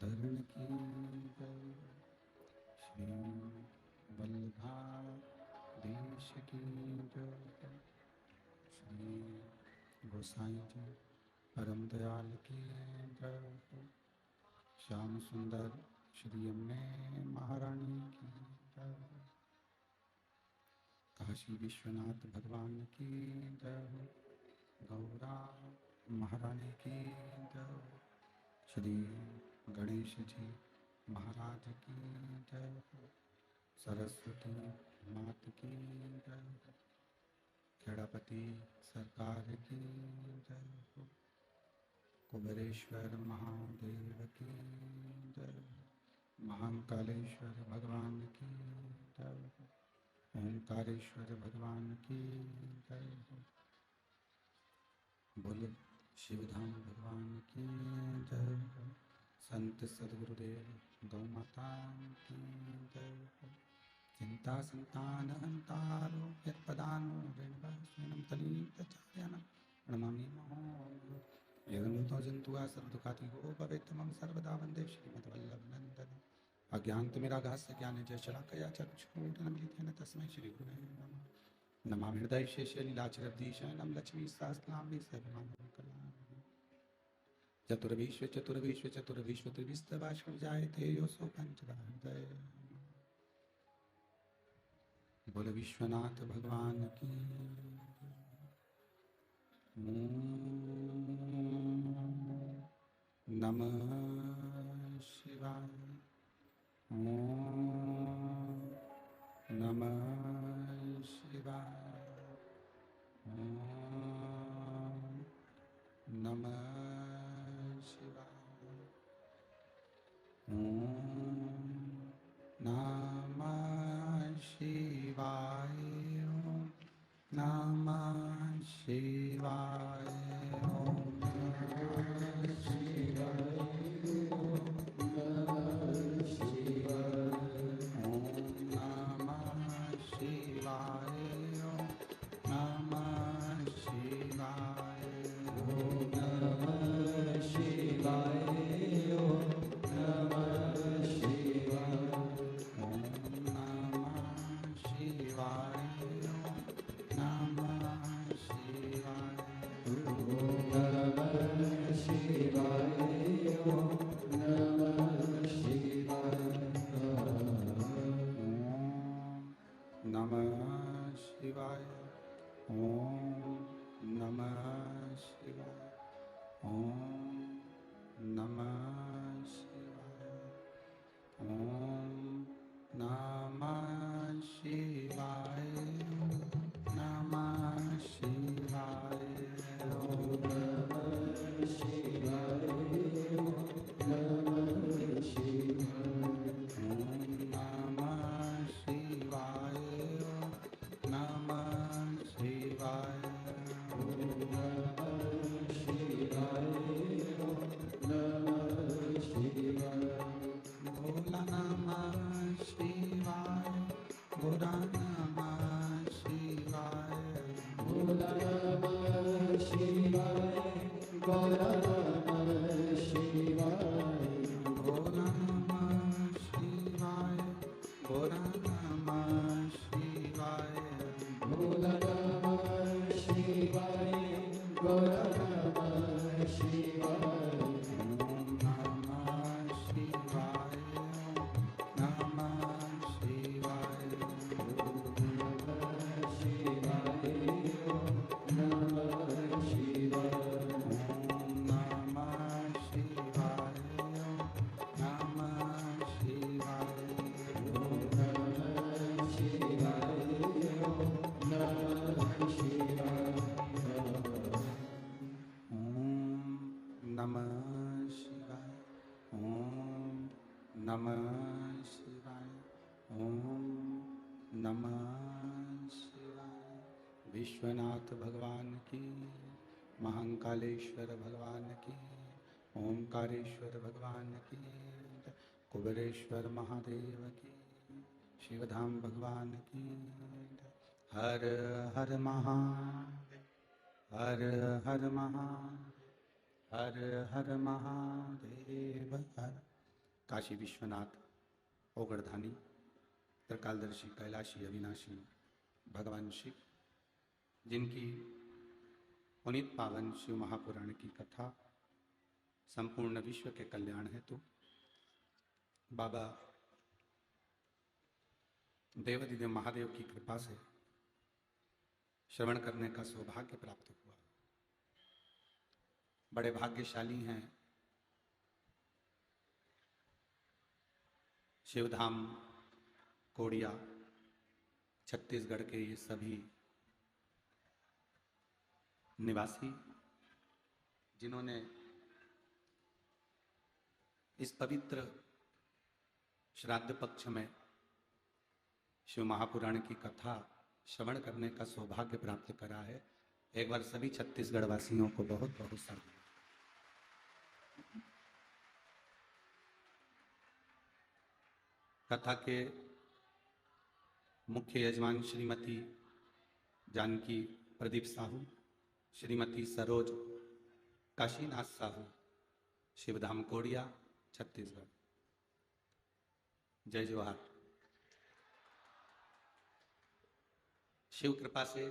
धरण की जय, श्री वल्लभादेश की जय, श्री गोसाई जी परम दयाल की जय, श्याम सुंदर श्री यमुने महारानी की जय, काशी विश्वनाथ भगवान की जय, गौरा महारानी की जय, श्री गणेश जी महाराज की जय, सरस्वती मात की जय, खेड़ापति सरकार की जय, कुबेरेश्वर महादेव की जय, महाकालेश्वर भगवान की जय, ओंकारेश्वर भगवान की जय, बोले शिवधाम भगवान की जय, संत सद्गुरुदेव गौ माता की जय, चिंता संतान हंतारो यत्पदानो रेणुकास्मिनं तलीतचार्यानं प्रणमामि महो यदनुतो जंतुआ सर्वदुःखातिगो भवेत् मम सर्वदा वन्दे श्रीमद्वल्लभनन्दनं अज्ञानतिमिरागास्य ज्ञाने जय शलाकया चक्षुरुन्मीलितेन तस्मै श्रीगुरवे नमः नमामि हृदय शेषे लीलाचरब्धीशयनं लक्ष्मीसहस्रनाम्नि सर्वमानवं कल्याणं चतुर्विश्व चतुर्विश्व चतुर्विश्व त्रिविस्तवाष्ण जायते योऽसौ पञ्चदा हृदय बोले विश्वनाथ भगवान की नमः शिवाय, ओम नमः शिवाय, ओम नमः शिवाय, ओम नमः शिवाय, ओम नमः शिवाय, ओम नमः शिवाय, ओम नमः शिवाय, ओम नमः शिवाय, ओम नमः शिवाय, ओम नमः शिवाय, ओम नमः शिवाय, ओम नमः शिवाय, नमः शिवाय, ओम नमः शिवाय, ओम नमः शिवाय, ओम नमः शिवाय, ओम नमः शिवाय, ओम नमः शिवाय, ओम नमः शिवाय, नमः शिवाय, ओम नमः शिवाय, नमः शिवाय, ओम नमः शिवाय, नमः शिवाय, ओम नमः शिवाय, नमः शिवाय, भोला नमः शिवाय, भोला नमः शिवाय, भोला नमः शिवाय, भोला नमः शिवाय, भोला नमः शिवाय, भोला नमः शिवाय, भोला नमः शिवाय, भोला नमः शिवाय, ओम नमः शिवाय, नमः शिवाय, ओम नमः शिवाय, नमः शिवाय, ओम नमः शिवाय, नमः शिवाय, ओम नमः शिवाय, नमः शिवाय, ओम नमः शिवाय, ओम नमः शिवाय, ओम नमः शिवाय, विश्वनाथ भगवान की, महाकालेश्वर भगवान की, ओंकारेश्वर भगवान की, कुबेरेश्वर महादेव की, शिवधाम भगवान की, हर हर महादेव, हर हर महादेव, हर हर महादेव, हर काशी विश्वनाथ, ओगड़धानी, त्रिकालदर्शी, कैलाशी, अविनाशी भगवान शिव, जिनकी पुनीत पावन शिव महापुराण की कथा संपूर्ण विश्व के कल्याण हेतु बाबा देवादिदेव महादेव की कृपा से श्रवण करने का सौभाग्य प्राप्त हुआ। बड़े भाग्यशाली हैं शिवधाम कोड़िया छत्तीसगढ़ के ये सभी निवासी, जिन्होंने इस पवित्र श्राद्ध पक्ष में शिव महापुराण की कथा श्रवण करने का सौभाग्य प्राप्त करा है। एक बार सभी छत्तीसगढ़ वासियों को बहुत बहुत साधुवाद। कथा के मुख्य यजमान श्रीमती जानकी प्रदीप साहू, श्रीमती सरोज काशीनाथ साहू, शिवधाम कोड़िया छत्तीसगढ़। जय जोहार। शिव कृपा से,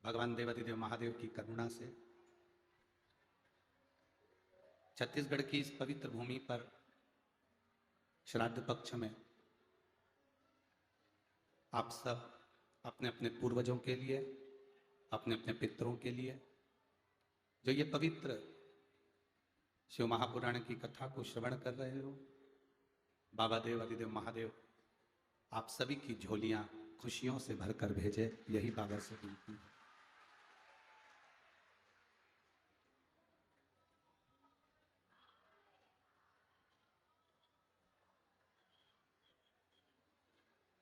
भगवान देवादिदेव महादेव की करुणा से छत्तीसगढ़ की इस पवित्र भूमि पर श्राद्ध पक्ष में आप सब अपने अपने पूर्वजों के लिए, अपने अपने पितरों के लिए जो ये पवित्र शिव महापुराण की कथा को श्रवण कर रहे हो, बाबा देवादिदेव महादेव आप सभी की झोलियां खुशियों से भरकर भेजे, यही बाबा से विनती है।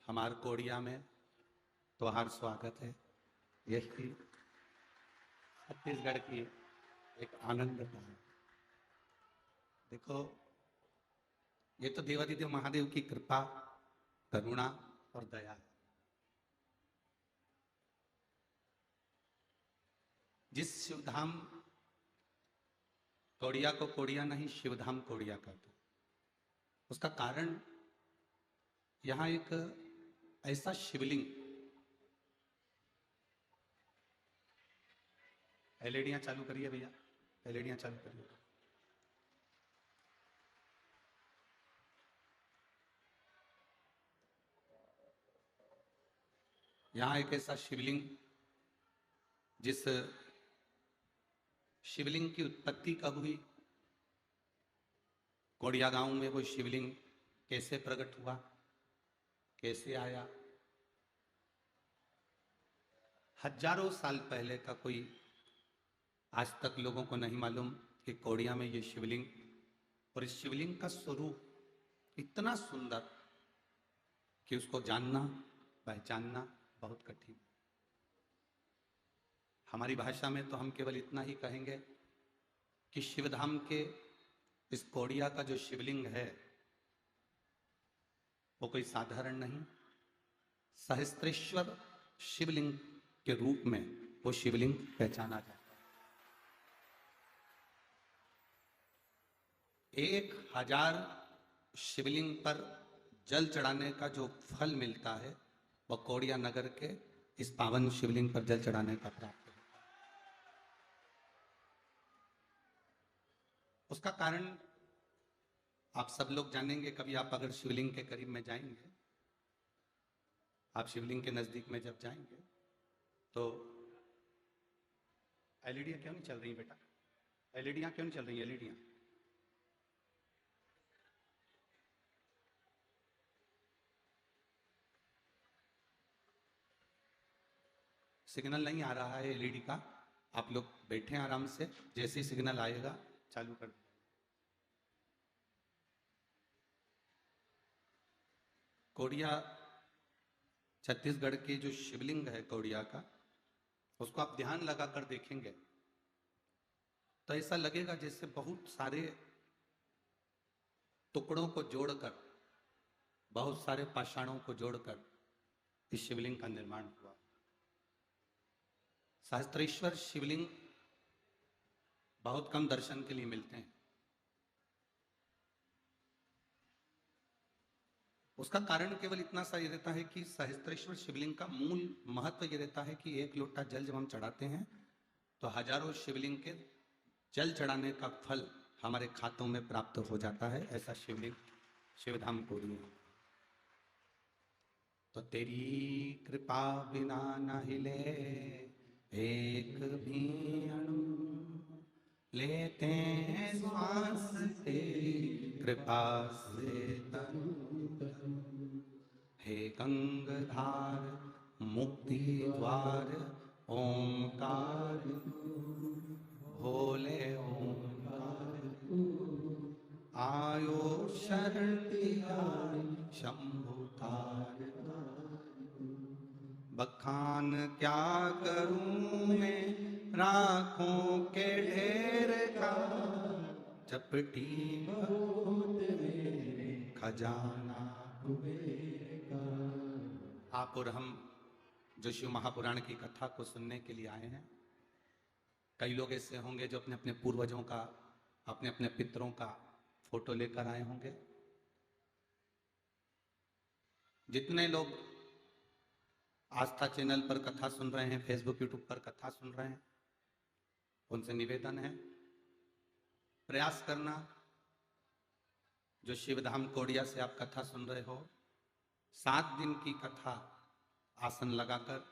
हमारे कोड़िया में त्योहार स्वागत है, यही छत्तीसगढ़ की एक आनंद है। देखो, ये तो देवादिदेव महादेव की कृपा, करुणा और दया है। जिस शिवधाम कोड़िया को कोड़िया नहीं शिवधाम कोड़िया कहते, उसका कारण यहां एक ऐसा शिवलिंग, एलईडियां चालू करिए भैया, एलईडियां चालू करिए। यहां एक ऐसा शिवलिंग, जिस शिवलिंग की उत्पत्ति कब हुई, कोड़िया गांव में वो शिवलिंग कैसे प्रकट हुआ, कैसे आया, हजारों साल पहले का कोई आज तक लोगों को नहीं मालूम कि कोड़िया में ये शिवलिंग, और इस शिवलिंग का स्वरूप इतना सुंदर कि उसको जानना, पहचानना बहुत कठिन। हमारी भाषा में तो हम केवल इतना ही कहेंगे कि शिवधाम के इस कोड़िया का जो शिवलिंग है वो कोई साधारण नहीं, सहस्त्रेश्वर शिवलिंग के रूप में वो शिवलिंग पहचाना जाता है। 1000 शिवलिंग पर जल चढ़ाने का जो फल मिलता है वह कोड़िया नगर के इस पावन शिवलिंग पर जल चढ़ाने का प्राप्त है। उसका कारण आप सब लोग जानेंगे। कभी आप अगर शिवलिंग के करीब में जाएंगे, आप शिवलिंग के नजदीक में जब जाएंगे तो एलईडियां क्यों नहीं चल रही बेटा, एलईडियां क्यों नहीं चल रही, एलईडियां सिग्नल नहीं आ रहा है एलईडी का। आप लोग बैठे हैं आराम से, जैसे ही सिग्नल आएगा चालू कर। कोड़िया छत्तीसगढ़ के जो शिवलिंग है कोड़िया का, उसको आप ध्यान लगाकर देखेंगे तो ऐसा लगेगा जैसे बहुत सारे टुकड़ों को जोड़कर, बहुत सारे पाषाणों को जोड़कर इस शिवलिंग का निर्माण हुआ। सहस्त्रेश्वर शिवलिंग बहुत कम दर्शन के लिए मिलते हैं। उसका कारण केवल इतना सा ये रहता है कि सहस्त्रेश्वर शिवलिंग का मूल महत्व ये रहता है कि एक लोटा जल जब हम चढ़ाते हैं तो हजारों शिवलिंग के जल चढ़ाने का फल हमारे खातों में प्राप्त हो जाता है। ऐसा शिवलिंग शिवधाम कोरी है। तो तेरी कृपा बिना न हिले एक भी अणु, लेते हैं श्वास तेरी कृपा से तनु तनु। हे गंगाधार मुक्ति द्वार ओंकार भोले ओंकार आयो शरण शंभु तार। बखान क्या करूं मैं राखों के ढेर का, चपटी बहुत मेरे खजाना कुबेर का। आप और हम जो शिव महापुराण की कथा को सुनने के लिए आए हैं, कई लोग ऐसे होंगे जो अपने अपने पूर्वजों का, अपने अपने पितरों का फोटो लेकर आए होंगे। जितने लोग आस्था चैनल पर कथा सुन रहे हैं, फेसबुक यूट्यूब पर कथा सुन रहे हैं, उनसे निवेदन है प्रयास करना, जो शिवधाम कोडिया से आप कथा सुन रहे हो, 7 दिन की कथा आसन लगाकर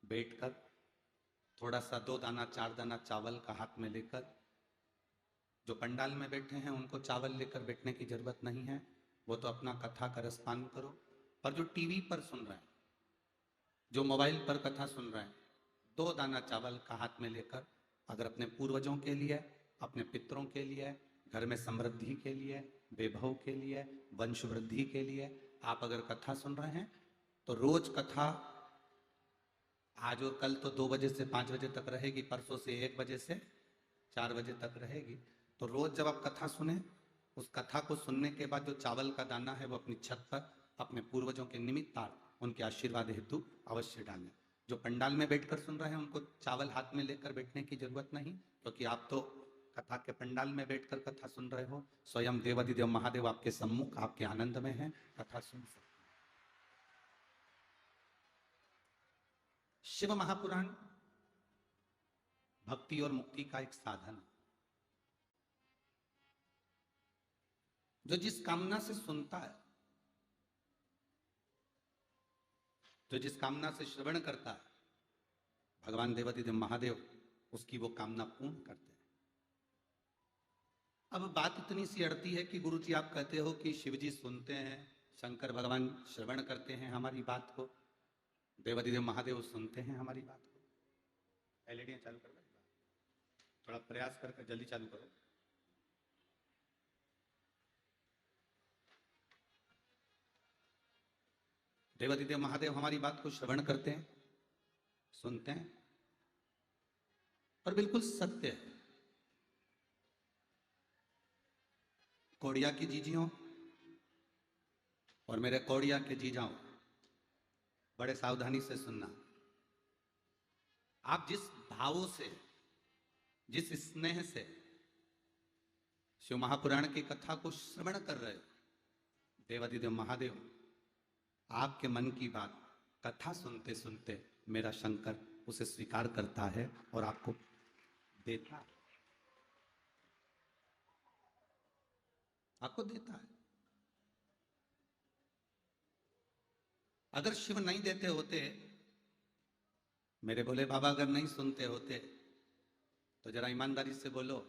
बैठकर थोड़ा सा 2 दाना 4 दाना चावल का हाथ में लेकर, जो पंडाल में बैठे हैं उनको चावल लेकर बैठने की जरूरत नहीं है, वो तो अपना कथा का रसपान करो। पर जो टीवी पर सुन रहे हैं, जो मोबाइल पर कथा सुन रहे हैं, 2 दाना चावल का हाथ में लेकर अगर अपने पूर्वजों के लिए, अपने पितरों के लिए, घर में समृद्धि के लिए, वैभव के लिए, वंश वृद्धि के लिए आप अगर कथा सुन रहे हैं, तो रोज कथा आज और कल तो 2 बजे से 5 बजे तक रहेगी, परसों से 1 बजे से 4 बजे तक रहेगी। तो रोज जब आप कथा सुने, उस कथा को सुनने के बाद जो चावल का दाना है वो अपनी छत पर अपने पूर्वजों के निमित्तार्थ उनके आशीर्वाद हेतु अवश्य डालें। जो पंडाल में बैठकर सुन रहे हैं उनको चावल हाथ में लेकर बैठने की जरूरत नहीं, क्योंकि आप तो कथा के पंडाल में बैठकर कथा सुन रहे हो। स्वयं देवाधिदेव महादेव आपके सम्मुख आपके आनंद में है, कथा सुन सकते। शिव महापुराण भक्ति और मुक्ति का एक साधन है। जो जिस कामना से सुनता है, जो जिस कामना से श्रवण करता है, भगवान देवाधिदेव महादेव उसकी वो कामना पूर्ण करते हैं। अब बात इतनी सी अड़ती है कि गुरु जी आप कहते हो कि शिव जी सुनते हैं, शंकर भगवान श्रवण करते हैं हमारी बात को, देवाधिदेव महादेव सुनते हैं हमारी बात को। एलईडी चालू कर दो, थोड़ा प्रयास करके जल्दी चालू करो। देवाधिदेव महादेव हमारी बात को श्रवण करते हैं, सुनते हैं, और बिल्कुल सत्य है। कोडिया की जीजियों और मेरे कोडिया के जीजाओं, बड़े सावधानी से सुनना। आप जिस भावों से, जिस स्नेह से शिव महापुराण की कथा को श्रवण कर रहे हो, देवाधिदेव महादेव आपके मन की बात कथा सुनते सुनते मेरा शंकर उसे स्वीकार करता है और आपको देता है, आपको देता है। अगर शिव नहीं देते होते, मेरे भोले बाबा अगर नहीं सुनते होते, तो जरा ईमानदारी से बोलो,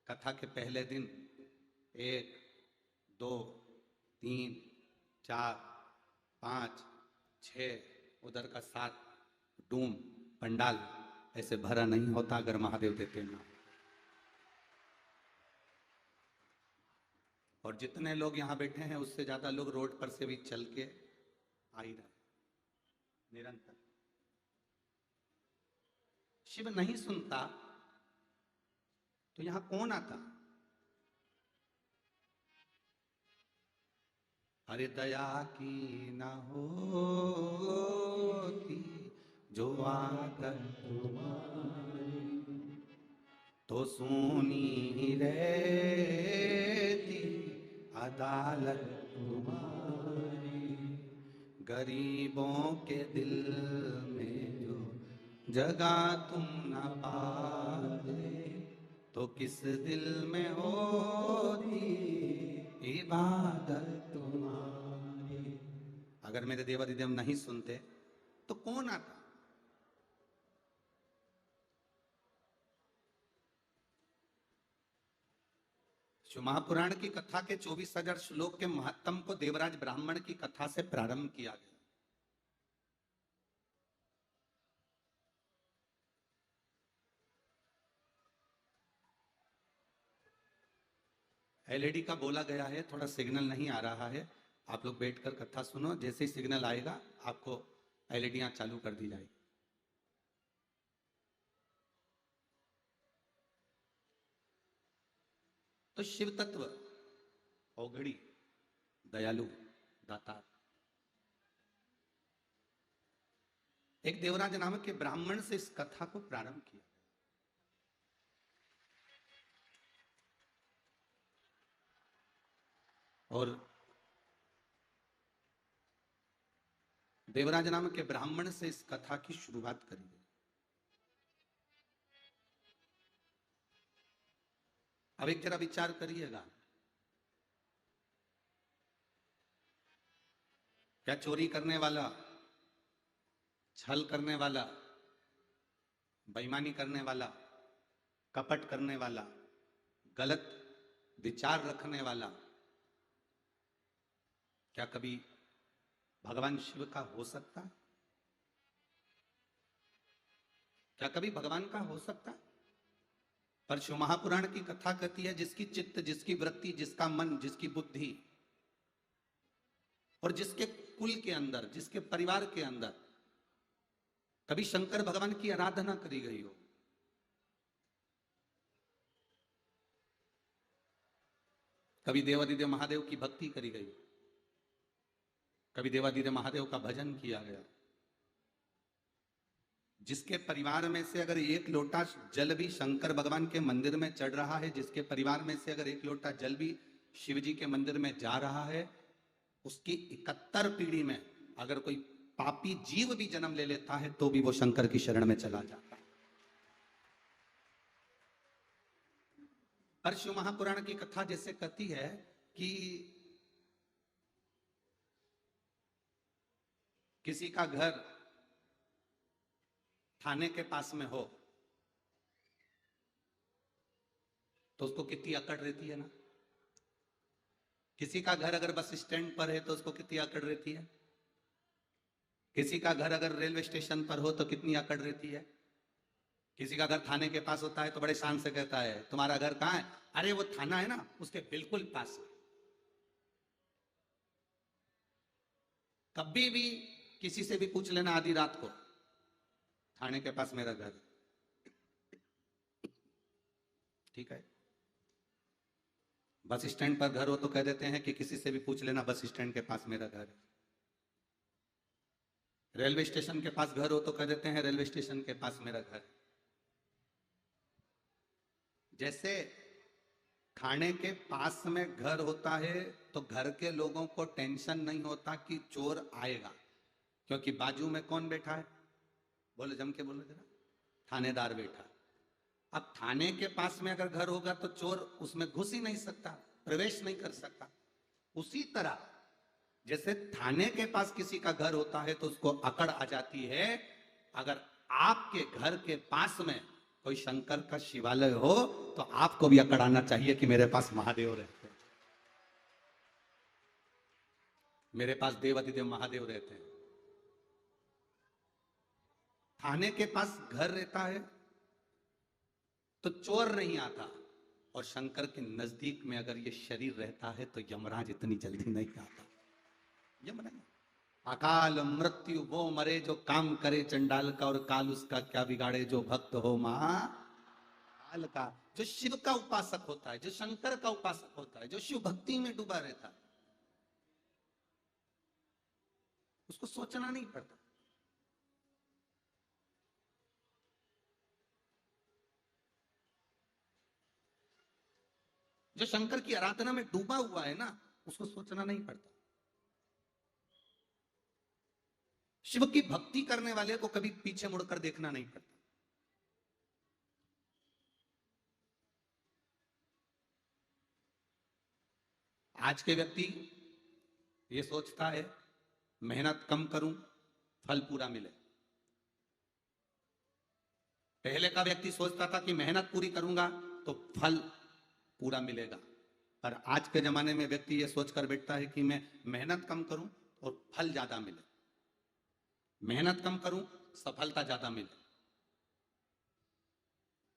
कथा के पहले दिन 1 2 3 4 5 6 उधर का 7 डूम पंडाल ऐसे भरा नहीं होता अगर महादेव देते ना। और जितने लोग यहाँ बैठे हैं उससे ज्यादा लोग रोड पर से भी चल के आ ही रहे निरंतर। शिव नहीं सुनता तो यहां कौन आता? अरे दया की ना होती जो आदत तुम्हारी, तो सुनी ही रहती अदालत तुम्हारी। गरीबों के दिल में जो जगह तुम न पाए, तो किस दिल में होती इबादत तुम्हारी। अगर मेरे देवादिदेव नहीं सुनते तो कौन आता? शिव महापुराण की कथा के 24,000 श्लोक के महत्तम को देवराज ब्राह्मण की कथा से प्रारंभ किया गया। एलईडी का बोला गया है, थोड़ा सिग्नल नहीं आ रहा है, आप लोग बैठकर कथा सुनो, जैसे ही सिग्नल आएगा आपको एलईडियां चालू कर दी जाएगी। तो शिव तत्व औघड़ी, दयालु, दाता, एक देवराज नामक के ब्राह्मण से इस कथा को प्रारंभ किया। और देवराज नामक के ब्राह्मण से इस कथा की शुरुआत करी गई। अब एक जरा विचार करिएगा, क्या चोरी करने वाला, छल करने वाला, बेईमानी करने वाला, कपट करने वाला, गलत विचार रखने वाला, क्या कभी भगवान शिव का हो सकता? क्या कभी भगवान का हो सकता? पर शिव महापुराण की कथा कहती है, जिसकी चित्त, जिसकी वृत्ति, जिसका मन, जिसकी बुद्धि और जिसके कुल के अंदर, जिसके परिवार के अंदर कभी शंकर भगवान की आराधना करी गई हो, कभी देवादिदेव महादेव की भक्ति करी गई, कभी देवादिदेव महादेव का भजन किया गया, जिसके परिवार में से अगर एक लोटा जल भी शंकर भगवान के मंदिर में चढ़ रहा है, जिसके परिवार में से अगर एक लोटा जल भी शिव जी के मंदिर में जा रहा है, उसकी 71 पीढ़ी में अगर कोई पापी जीव भी जन्म ले लेता है तो भी वो शंकर की शरण में चला जाता है। पर शिव महापुराण की कथा जैसे कहती है कि किसी का घर थाने के पास में हो तो उसको कितनी अकड़ रहती है ना। किसी का घर अगर बस स्टैंड पर है तो उसको कितनी अकड़ रहती है। किसी का घर अगर रेलवे स्टेशन पर हो तो कितनी अकड़ रहती है। किसी का घर थाने के पास होता है तो बड़े शान से कहता है, तुम्हारा घर कहाँ है? अरे वो थाना है ना, उसके बिल्कुल पास है। कभी भी किसी से भी पूछ लेना आधी रात को, थाने के पास मेरा घर, ठीक है। बस स्टैंड पर घर हो तो कह देते हैं कि किसी से भी पूछ लेना, बस स्टैंड के पास मेरा घर है। रेलवे स्टेशन के पास घर हो तो कह देते हैं रेलवे स्टेशन के पास मेरा घर। जैसे थाने के पास में घर होता है तो घर के लोगों को टेंशन नहीं होता कि चोर आएगा, क्योंकि बाजू में कौन बैठा है? बोले, जम के बोलो जरा। थानेदार बैठा। अब थाने के पास में अगर घर होगा तो चोर उसमें घुस ही नहीं सकता, प्रवेश नहीं कर सकता। उसी तरह जैसे थाने के पास किसी का घर होता है तो उसको अकड़ आ जाती है, अगर आपके घर के पास में कोई शंकर का शिवालय हो तो आपको भी अकड़ आना चाहिए कि मेरे पास महादेव रहते हैं, मेरे पास देवादिदेव महादेव रहते हैं। थाने के पास घर रहता है तो चोर नहीं आता, और शंकर के नजदीक में अगर ये शरीर रहता है तो यमराज इतनी जल्दी नहीं आता। यमराज अकाल मृत्यु वो मरे जो काम करे चंडाल का, और काल उसका क्या बिगाड़े जो भक्त हो महाकाल का। जो शिव का उपासक होता है, जो शंकर का उपासक होता है, जो शिव भक्ति में डूबा रहता है, उसको सोचना नहीं पड़ता। जो शंकर की आराधना में डूबा हुआ है ना, उसको सोचना नहीं पड़ता। शिव की भक्ति करने वाले को कभी पीछे मुड़कर देखना नहीं पड़ता। आज के व्यक्ति ये सोचता है मेहनत कम करूं, फल पूरा मिले। पहले का व्यक्ति सोचता था कि मेहनत पूरी करूंगा तो फल पूरा मिलेगा। पर आज के जमाने में व्यक्ति ये सोचकर बैठता है कि मैं मेहनत कम करूं और फल ज्यादा मिले, मेहनत कम करूं सफलता ज्यादा मिले।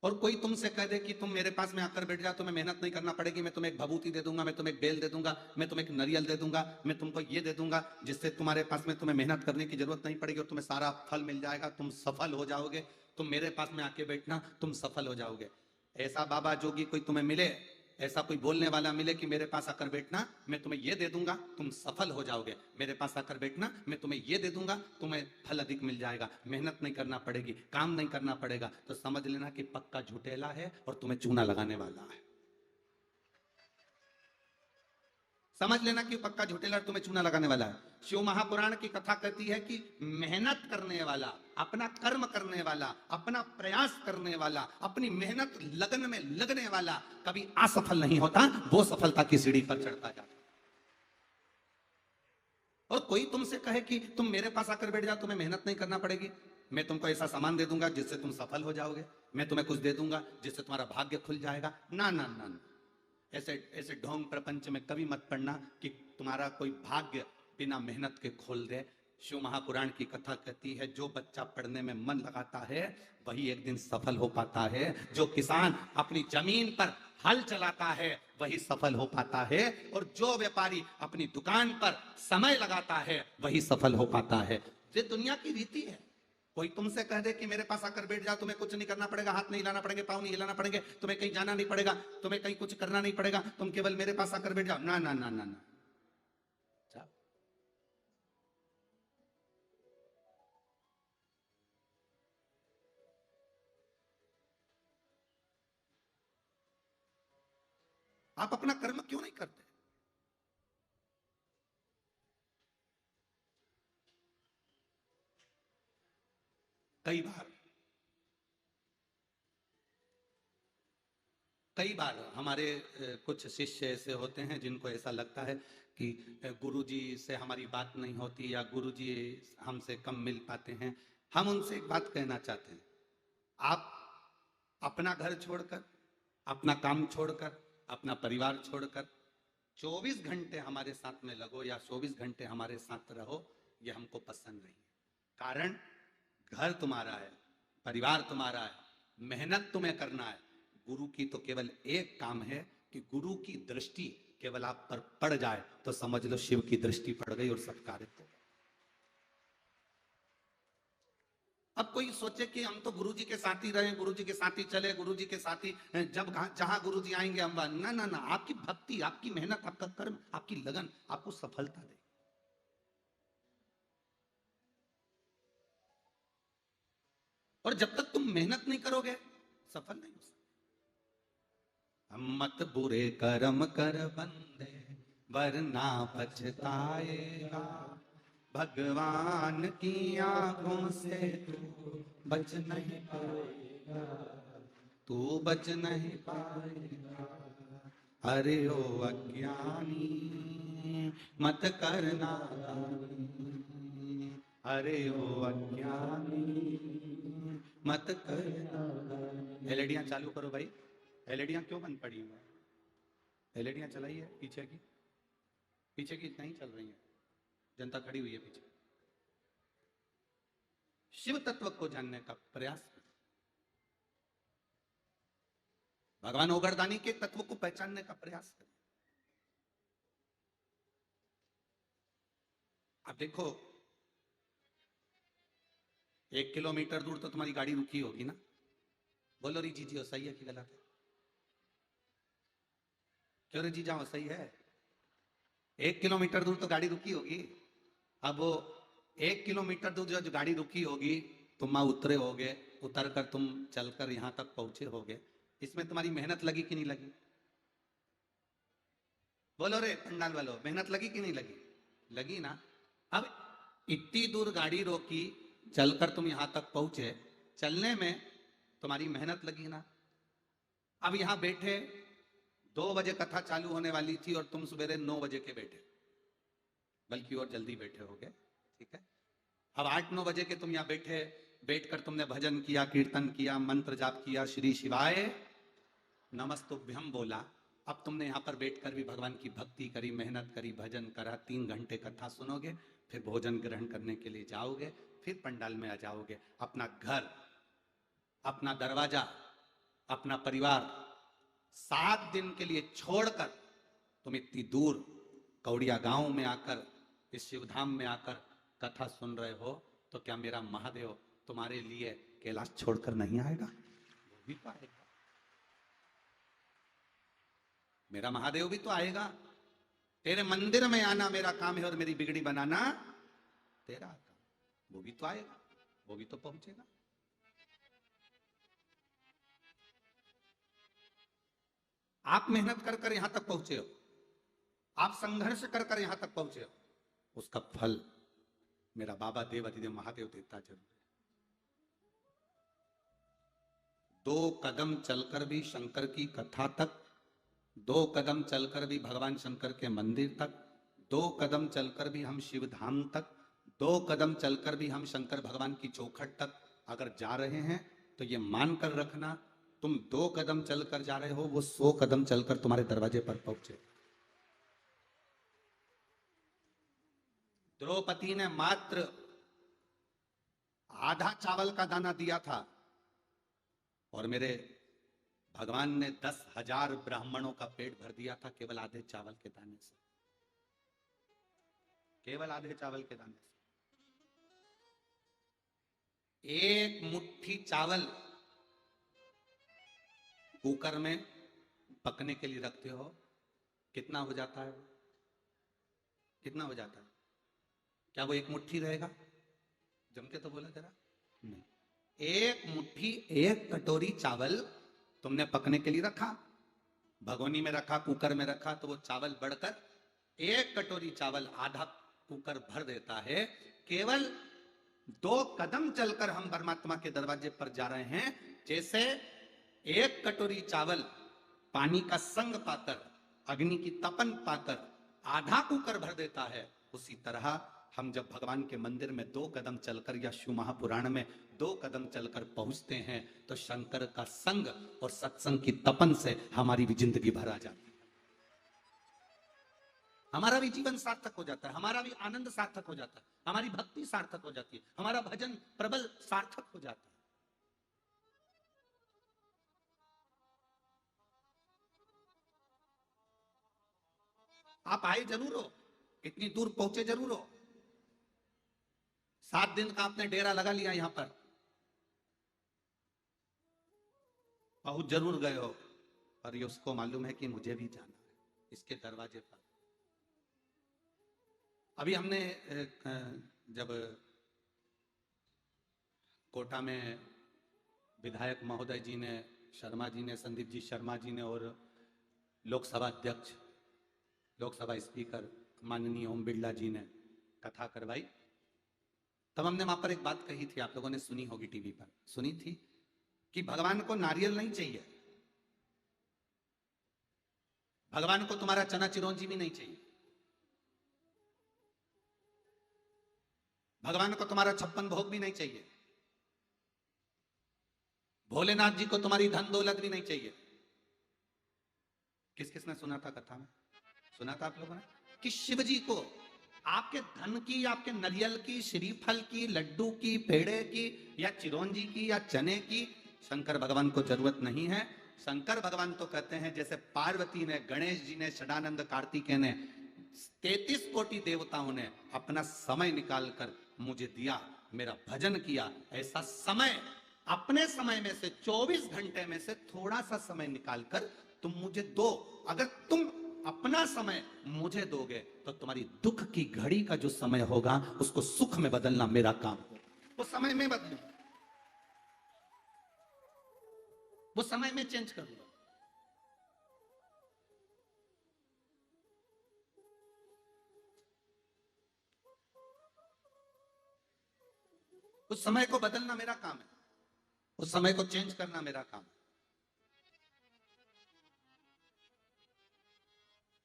और कोई तुमसे कह दे कि तुम मेरे पास में आकर बैठ जाओ, तुम्हें मेहनत नहीं करना पड़ेगी, मैं तुम्हें एक भभूति दे दूंगा, मैं तुम्हें एक बेल दे दूंगा, मैं तुम्हें एक नरियल दे दूंगा, मैं तुमको ये दे दूंगा जिससे तुम्हारे पास में तुम्हें मेहनत करने की जरूरत नहीं पड़ेगी और तुम्हें सारा फल मिल जाएगा, तुम सफल हो जाओगे, तुम मेरे पास में आके बैठना, तुम सफल हो जाओगे। ऐसा बाबा जोगी कोई तुम्हें मिले, ऐसा कोई बोलने वाला मिले कि मेरे पास आकर बैठना, मैं तुम्हें ये दे दूंगा, तुम सफल हो जाओगे, मेरे पास आकर बैठना, मैं तुम्हें ये दे दूंगा, तुम्हें फल अधिक मिल जाएगा, मेहनत नहीं करना पड़ेगी, काम नहीं करना पड़ेगा, तो समझ लेना कि पक्का झूठेला है और तुम्हें चूना लगाने वाला है। समझ लेना कि पक्का झूठेला तुम्हें चूना लगाने वाला है। शिव महापुराण की कथा कहती है कि मेहनत करने वाला, अपना कर्म करने वाला, अपना प्रयास करने वाला, अपनी मेहनत लगन में लगने वाला कभी असफल नहीं होता, वो सफलता की सीढ़ी पर चढ़ता जाता। और कोई तुमसे कहे कि तुम मेरे पास आकर बैठ जाओ, तुम्हें मेहनत नहीं करना पड़ेगी, मैं तुमको ऐसा सामान दे दूंगा जिससे तुम सफल हो जाओगे, मैं तुम्हें कुछ दे दूंगा जिससे तुम्हारा भाग्य खुल जाएगा, ना ना ना ना, ऐसे ऐसे ढोंग प्रपंच में कभी मत पड़ना कि तुम्हारा कोई भाग्य बिना मेहनत के खोल दे। शिव महापुराण की कथा कहती है जो बच्चा पढ़ने में मन लगाता है वही एक दिन सफल हो पाता है, जो किसान अपनी जमीन पर हल चलाता है वही सफल हो पाता है, और जो व्यापारी अपनी दुकान पर समय लगाता है वही सफल हो पाता है। ये दुनिया की रीति है। कोई तुमसे कह दे कि मेरे पास आकर बैठ जाओ, तुम्हें कुछ नहीं करना पड़ेगा, हाथ नहीं हिलाना पड़ेगा, पाँव नहीं हिलाना पड़ेंगे, तुम्हें कहीं जाना नहीं पड़ेगा, तुम्हें कहीं कुछ करना नहीं पड़ेगा, तुम केवल मेरे पास आकर बैठ जाओ, ना ना ना ना ना। आप अपना कर्म क्यों नहीं करते? कई बार हमारे कुछ शिष्य ऐसे होते हैं जिनको ऐसा लगता है कि गुरुजी से हमारी बात नहीं होती या गुरुजी हमसे कम मिल पाते हैं। हम उनसे एक बात कहना चाहते हैं, आप अपना घर छोड़कर, अपना काम छोड़कर, अपना परिवार छोड़कर 24 घंटे हमारे साथ में लगो या 24 घंटे हमारे साथ रहो, ये हमको पसंद नहीं है। कारण घर तुम्हारा है, परिवार तुम्हारा है, मेहनत तुम्हें करना है। गुरु की तो केवल एक काम है कि गुरु की दृष्टि केवल आप पर पड़ जाए तो समझ लो शिव की दृष्टि पड़ गई और सब कार्य हो। अब कोई सोचे कि हम तो गुरुजी के साथ ही रहे, गुरुजी के साथ ही चले, गुरुजी के साथ ही जब जहां गुरुजी आएंगे हम, ना ना ना, आपकी भक्ति, आपकी मेहनत, आपका कर्म, आपकी लगन आपको सफलता दे। और जब तक तुम मेहनत नहीं करोगे सफल नहीं हो सकते। मत बुरे कर्म कर बंदे वरना पछताएगा, भगवान की आंखों से तू बच नहीं पाएगा, तू बच नहीं पाएगा। अरे ओ अज्ञानी मत करना, अरे ओ अज्ञानी मत करना। एलईडियां चालू करो भाई, एलईडियां क्यों बंद पड़ी हुई? एलईडियां चलाई है पीछे की, पीछे की नहीं चल रही है, जनता खड़ी हुई है पीछे। शिव तत्व को जानने का प्रयास करें, भगवान ओगरदानी के तत्व को पहचानने का प्रयास करें। अब देखो 1 किलोमीटर दूर तो तुम्हारी गाड़ी रुकी होगी ना, बोलो री जी जी सही है कि गलत है? क्यों रे जी जाओ सही है? 1 किलोमीटर दूर तो गाड़ी रुकी होगी। अब वो 1 किलोमीटर दूर जो गाड़ी रुकी होगी, तुम वहां उतरे होगे, उतर कर तुम चलकर यहां तक पहुंचे होगे, इसमें तुम्हारी मेहनत लगी कि नहीं लगी? बोलो रे पंडाल वालों, मेहनत लगी कि नहीं लगी? लगी ना। अब इतनी दूर गाड़ी रोकी, चलकर तुम यहां तक पहुंचे, चलने में तुम्हारी मेहनत लगी ना। अब यहां बैठे, 2 बजे कथा चालू होने वाली थी और तुम सवेरे 9 बजे के बैठे, बल्कि और जल्दी बैठे होगे, ठीक है। अब 8-9 बजे के तुम यहां बैठे, बैठकर तुमने भजन किया, कीर्तन किया, मंत्र जाप किया, श्री शिवाय नमस्तुभ्यम बोला। अब तुमने यहां पर बैठकर भी भगवान की भक्ति करी, मेहनत करी, भजन करा, 3 घंटे कथा सुनोगे, फिर भोजन ग्रहण करने के लिए जाओगे, फिर पंडाल में आ जाओगे। अपना घर, अपना दरवाजा, अपना परिवार 7 दिन के लिए छोड़कर तुम इतनी दूर कौड़िया गांव में आकर, इस शिवधाम में आकर कथा सुन रहे हो, तो क्या मेरा महादेव तुम्हारे लिए कैलाश छोड़कर नहीं आएगा? वो भी तो आएगा। मेरा महादेव भी तो आएगा। तेरे मंदिर में आना मेरा काम है और मेरी बिगड़ी बनाना तेरा काम। वो भी तो आएगा, वो भी तो पहुंचेगा। आप मेहनत कर कर यहां तक पहुंचे हो, आप संघर्ष कर कर यहां तक पहुंचे हो, उसका फल मेरा बाबा देव अधिदेव महादेव देता जरूर है। 2 कदम चलकर भी शंकर की कथा तक, 2 कदम चलकर भी भगवान शंकर के मंदिर तक, 2 कदम चलकर भी हम शिव धाम तक, 2 कदम चलकर भी हम शंकर भगवान की चौखट तक अगर जा रहे हैं, तो ये मान कर रखना, तुम 2 कदम चलकर जा रहे हो, वो 100 कदम चलकर तुम्हारे दरवाजे पर पहुंचे। द्रौपदी ने मात्र आधा चावल का दाना दिया था और मेरे भगवान ने 10,000 ब्राह्मणों का पेट भर दिया था केवल आधे चावल के दाने से, केवल आधे चावल के दाने से। एक मुट्ठी चावल कुकर में पकने के लिए रखते हो, कितना हो जाता है? कितना हो जाता है? क्या वो एक मुट्ठी रहेगा? जम के तो बोला जरा। नहीं, एक मुट्ठी, एक कटोरी चावल तुमने पकने के लिए रखा, भगोनी में रखा, कुकर में रखा, तो वो चावल बढ़कर एक कटोरी चावल आधा कुकर भर देता है। केवल 2 कदम चलकर हम परमात्मा के दरवाजे पर जा रहे हैं। जैसे एक कटोरी चावल पानी का संग पाकर, अग्नि की तपन पाकर आधा कुकर भर देता है, उसी तरह हम जब भगवान के मंदिर में 2 कदम चलकर या शिव महापुराण में 2 कदम चलकर पहुंचते हैं, तो शंकर का संग और सत्संग की तपन से हमारी भी जिंदगी भर आ जाती है। हमारा भी जीवन सार्थक हो जाता है, हमारा भी आनंद सार्थक हो जाता है, हमारी भक्ति सार्थक हो जाती है, हमारा भजन प्रबल सार्थक हो जाता है। आप आए जरूर हो, इतनी दूर पहुंचे जरूर हो, 7 दिन का आपने डेरा लगा लिया यहां पर, बहुत जरूर गए हो, और ये उसको मालूम है कि मुझे भी जाना है इसके दरवाजे पर। अभी हमने जब कोटा में विधायक महोदय जी ने, शर्मा जी ने, संदीप जी शर्मा जी ने, और लोकसभा अध्यक्ष, लोकसभा स्पीकर माननीय ओम बिरला जी ने कथा करवाई, तब हमने वहां पर एक बात कही थी, आप लोगों ने सुनी होगी, टीवी पर सुनी थी, कि भगवान को नारियल नहीं चाहिए, भगवान को तुम्हारा चना चिरौंजी भी नहीं चाहिए, भगवान को तुम्हारा 56 भोग भी नहीं चाहिए, भोलेनाथ जी को तुम्हारी धन दौलत भी नहीं चाहिए। किस किसने सुना था कथा में? सुना था आप लोगों ने कि शिव जी को आपके धन की, आपके नारियल की, श्रीफल की, लड्डू की, पेड़े की, या चिरौंजी की, या चने की शंकर भगवान को जरूरत नहीं है। शंकर भगवान तो कहते हैं, जैसे पार्वती ने, गणेश जी ने, षडानंद कार्तिकेय ने, 33 कोटि देवताओं ने अपना समय निकालकर मुझे दिया, मेरा भजन किया, ऐसा समय अपने समय में से 24 घंटे में से थोड़ा सा समय निकालकर तुम मुझे दो। अगर तुम अपना समय मुझे दोगे तो तुम्हारी दुख की घड़ी का जो समय होगा उसको सुख में बदलना मेरा काम होगा। वो समय में बदलू, वो समय में चेंज करूंगा। उस समय को बदलना मेरा काम है, उस समय को चेंज करना मेरा काम है।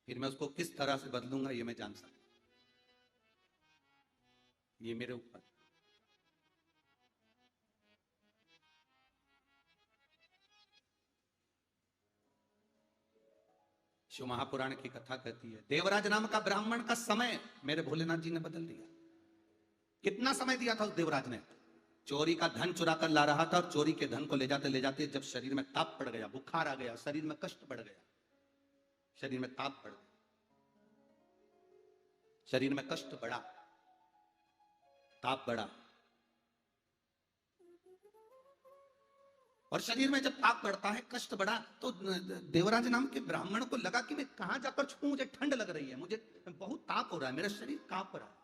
फिर मैं उसको किस तरह से बदलूंगा ये मैं जान सकता, ये मेरे ऊपर। शिव महापुराण की कथा कहती है, देवराज नाम का ब्राह्मण का समय मेरे भोलेनाथ जी ने बदल दिया। कितना समय दिया था उस देवराज ने? चोरी का धन चुरा कर ला रहा था और चोरी के धन को ले जाते जब शरीर में ताप पड़ गया, बुखार आ गया, शरीर में कष्ट बढ़ गया, शरीर में ताप बढ़ गया, शरीर में कष्ट बढ़ा, ताप बढ़ा, और शरीर में जब ताप बढ़ता है, कष्ट बढ़ा, तो देवराज नाम के ब्राह्मण को लगा कि मैं कहां जाकर छूऊं, मुझे ठंड लग रही है, मुझे बहुत ताप हो रहा है, मेरा शरीर कांप रहा है,